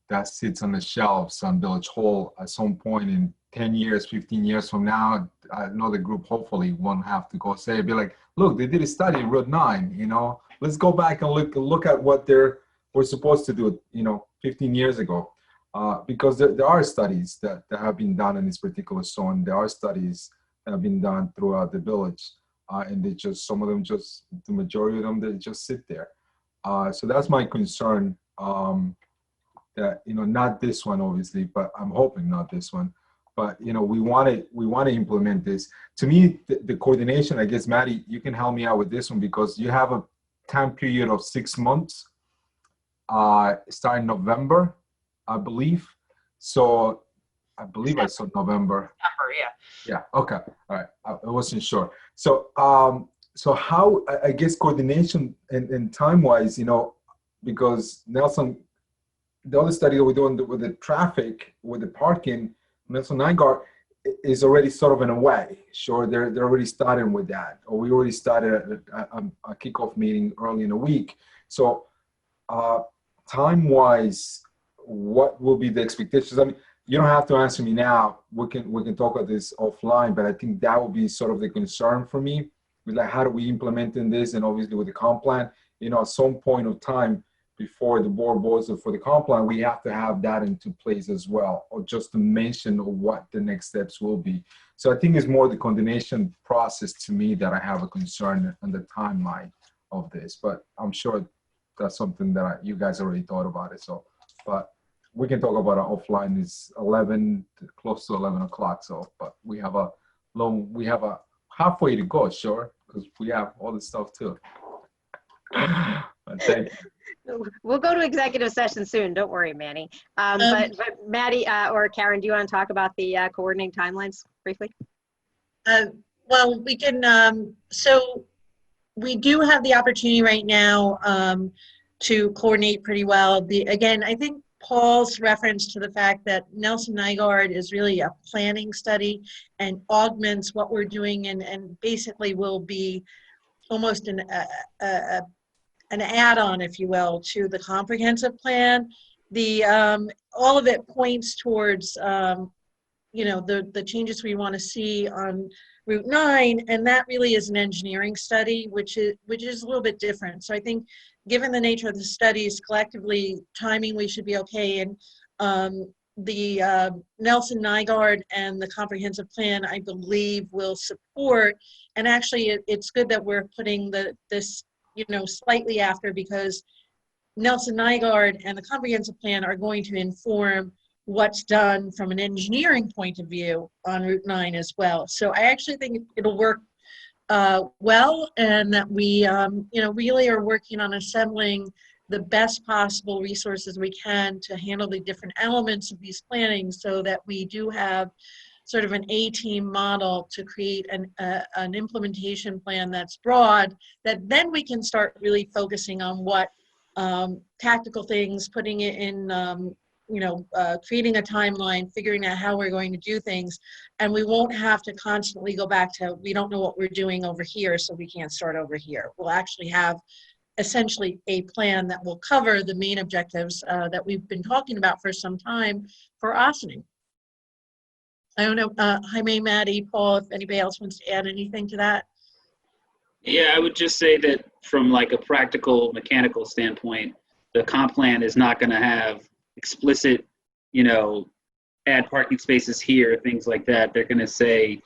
that sits on the shelves on Village Hall at some point in 10 years, 15 years from now. Another group hopefully won't have to go say, be like, look, they did a study in Route 9, let's go back and look at what we're supposed to do, 15 years ago. Because there are studies that have been done in this particular zone. There are studies that have been done throughout the village, and they just, some of them just, the majority of them, they just sit there. So that's my concern. That not this one obviously, but I'm hoping not this one. But we want to implement this. To me, the coordination, I guess, Maddie, you can help me out with this one because you have a time period of 6 months, starting November. I believe. So I believe I saw November. Yeah. Okay. All right. I wasn't sure. So so how, I guess, coordination and time-wise, because Nelson, the other study that we're doing with the traffic, with the parking, Nelson Nygaard is already sort of in a way. Sure, they're already starting with that, or we already started a kickoff meeting early in the week. So time-wise, what will be the expectations? I mean, you don't have to answer me now. We can talk about this offline, but I think that would be sort of the concern for me. With like, how do we implement in this, and obviously with the comp plan, you know, at some point of time before the board votes for the comp plan, we have to have that into place as well, or just to mention what the next steps will be. So I think it's more the coordination process to me that I have a concern on the timeline of this, but I'm sure that's something that you guys already thought about it. So, but we can talk about it offline. It's close to 11 o'clock. So, but we have a halfway to go, sure, because we have all the stuff too. But thank you. We'll go to executive session soon. Don't worry, Manny. But Maddie or Karen, do you want to talk about the coordinating timelines briefly? Well, we can. So we do have the opportunity right now to coordinate pretty well. Again, I think Paul's reference to the fact that Nelson Nygaard is really a planning study and augments what we're doing, and basically will be almost an add-on, if you will, to the comprehensive plan. All of it points towards you know, the changes we want to see on Route 9, and that really is an engineering study, which is a little bit different. So I think, given the nature of the studies, collectively timing, we should be okay. And the Nelson Nygaard and the comprehensive plan, I believe, will support. And actually, it's good that we're putting this, you know, slightly after, because Nelson Nygaard and the comprehensive plan are going to inform what's done from an engineering point of view on Route 9 as well. So I actually think it'll work well, and that we, you know, really are working on assembling the best possible resources we can to handle the different elements of these planning, so that we do have sort of an A-team model to create an implementation plan that's broad, that then we can start really focusing on what tactical things, putting it in, you know, creating a timeline, figuring out how we're going to do things, and we won't have to constantly go back to, we don't know what we're doing over here, so we can't start over here. We'll actually have essentially a plan that will cover the main objectives that we've been talking about for some time for Ossining. I don't know, Jaime, Maddie, Paul, if anybody else wants to add anything to that. Yeah, I would just say that from like a practical mechanical standpoint, the comp plan is not going to have explicit, you know, add parking spaces here, things like that. They're going to say,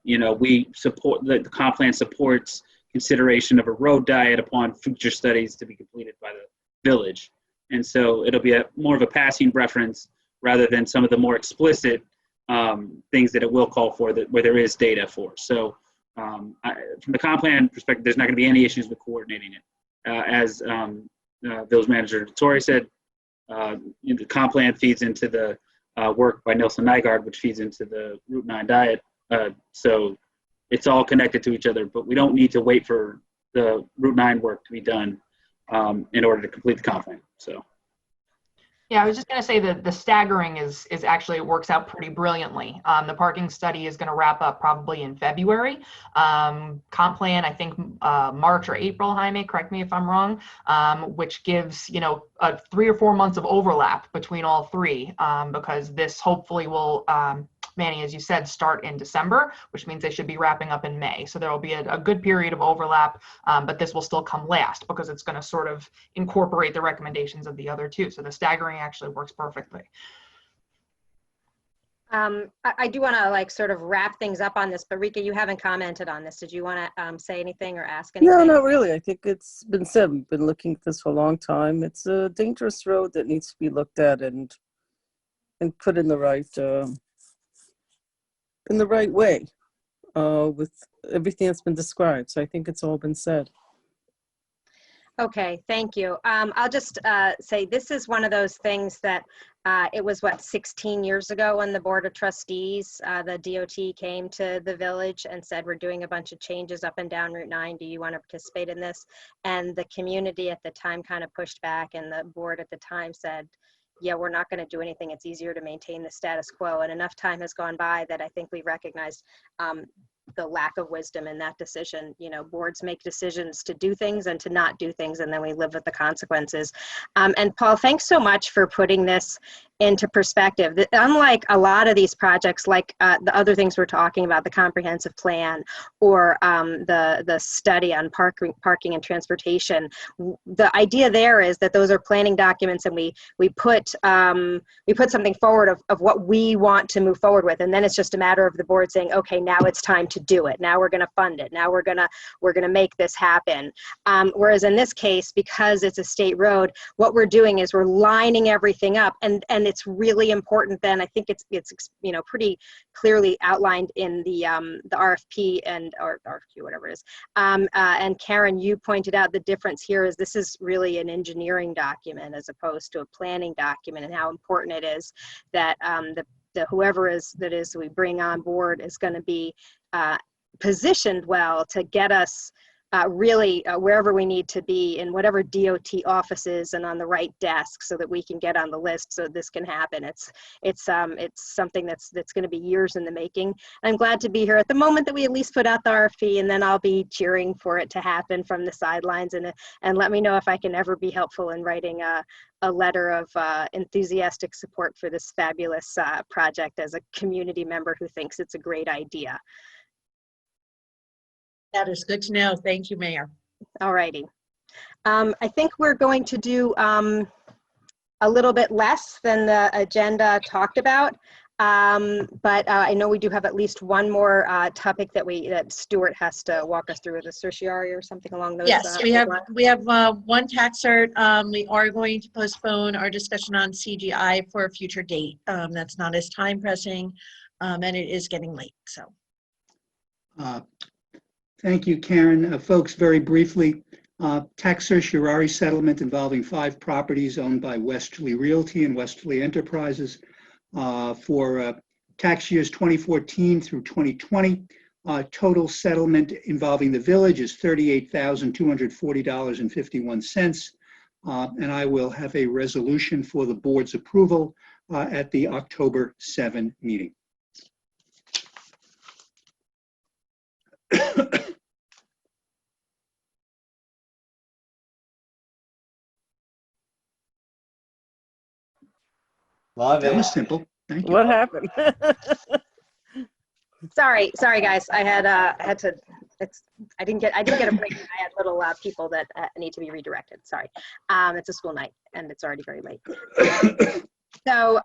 you know, we support, the comp plan supports consideration of a road diet upon future studies to be completed by the village. And so it'll be more of a passing reference rather than some of the more explicit things that it will call for, that where there is data for. So from the comp plan perspective, there's not going to be any issues with coordinating it. As Village Manager Tori said, the comp plan feeds into the work by Nelson Nygaard, which feeds into the Route 9 diet. So it's all connected to each other, but we don't need to wait for the Route 9 work to be done in order to complete the comp plan. So. Yeah, I was just going to say that the staggering is actually, it works out pretty brilliantly. The parking study is going to wrap up probably in February. Comp plan, I think March or April, Jaime, correct me if I'm wrong, which gives, you know, 3 or 4 months of overlap between all three, because this hopefully will, Manny, as you said, start in December, which means they should be wrapping up in May. So there will be a good period of overlap, but this will still come last because it's going to sort of incorporate the recommendations of the other two. So the staggering actually works perfectly. I do want to like sort of wrap things up on this, but Rika, you haven't commented on this. Did you want to say anything or ask anything? No, not really. I think it's been said. We've been looking at this for a long time. It's a dangerous road that needs to be looked at and put in the right way with everything that's been described. So I think it's all been said. Okay, thank you. I'll just say this is one of those things that it was, what, 16 years ago when the Board of Trustees, the DOT came to the village and said, we're doing a bunch of changes up and down Route 9. Do you want to participate in this? And the community at the time kind of pushed back, and the board at the time said, yeah, we're not going to do anything. It's easier to maintain the status quo. And enough time has gone by that I think we recognized the lack of wisdom in that decision. You know, boards make decisions to do things and to not do things, and then we live with the consequences. And Paul, thanks so much for putting this into perspective. Unlike a lot of these projects, like the other things we're talking about, the comprehensive plan or the study on parking and transportation, the idea there is that those are planning documents, and we put something forward of what we want to move forward with, and then it's just a matter of the board saying, okay, now it's time to do it. Now we're going to fund it. Now we're going to make this happen. Whereas in this case, because it's a state road, what we're doing is we're lining everything up, and it's really important. Then I think it's you know, pretty clearly outlined in the RFP or RFQ, whatever it is. And Karen, you pointed out the difference here is this is really an engineering document as opposed to a planning document, and how important it is that whoever we bring on board is going to be positioned well to get us really wherever we need to be in whatever DOT offices and on the right desk, so that we can get on the list, so this can happen. It's something that's going to be years in the making. I'm glad to be here at the moment that we at least put out the RFP, and then I'll be cheering for it to happen from the sidelines, and let me know if I can ever be helpful in writing a letter of enthusiastic support for this fabulous project as a community member who thinks it's a great idea. That is good to know. Thank you, Mayor. All righty. I think we're going to do a little bit less than the agenda talked about, but I know we do have at least one more topic that Stuart has to walk us through, with a certiorari or something along those. Yes, we have one tax cert. We are going to postpone our discussion on CGI for a future date. That's not as time pressing, and it is getting late. So. Thank you, Karen. Folks, very briefly, tax certiorari settlement involving 5 properties owned by Westerly Realty and Westerly Enterprises for tax years 2014 through 2020. Total settlement involving the village is $38,240.51. And I will have a resolution for the board's approval at the October 7 meeting. Love it. That was simple. Thank you. What happened? Sorry, guys. I had to. I didn't get a break. I had little people that need to be redirected. Sorry. It's a school night, and it's already very late. So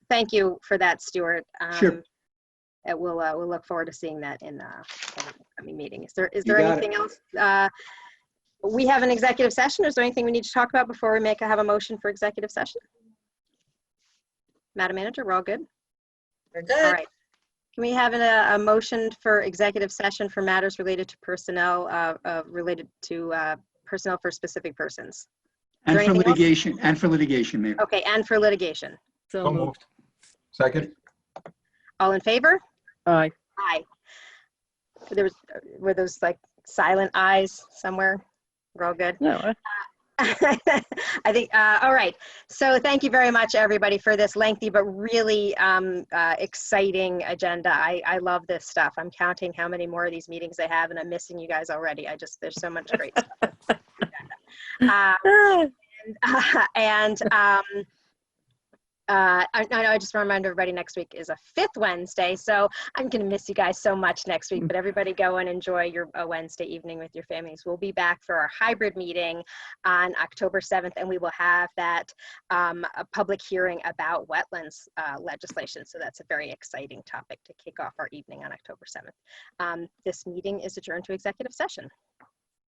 thank you for that, Stuart. Sure. We'll look forward to seeing that in the upcoming meeting. Is there anything else? We have an executive session. Is there anything we need to talk about before we have a motion for executive session? Madam Manager, we're all good? We're good. All right. Can we have a motion for executive session for matters related to personnel, personnel for specific persons? And for litigation, Mayor. Okay, and for litigation. So moved. Second. All in favor? Aye. Aye. Were those like silent ayes somewhere? We're all good? No. I think, all right. So thank you very much, everybody, for this lengthy but really exciting agenda. I love this stuff. I'm counting how many more of these meetings I have, and I'm missing you guys already. There's so much great stuff. I just remind everybody next week is a 5th Wednesday, so I'm going to miss you guys so much next week, but everybody go and enjoy your Wednesday evening with your families. We'll be back for our hybrid meeting on October 7th, and we will have that a public hearing about wetlands legislation, so that's a very exciting topic to kick off our evening on October 7th. This meeting is adjourned to executive session.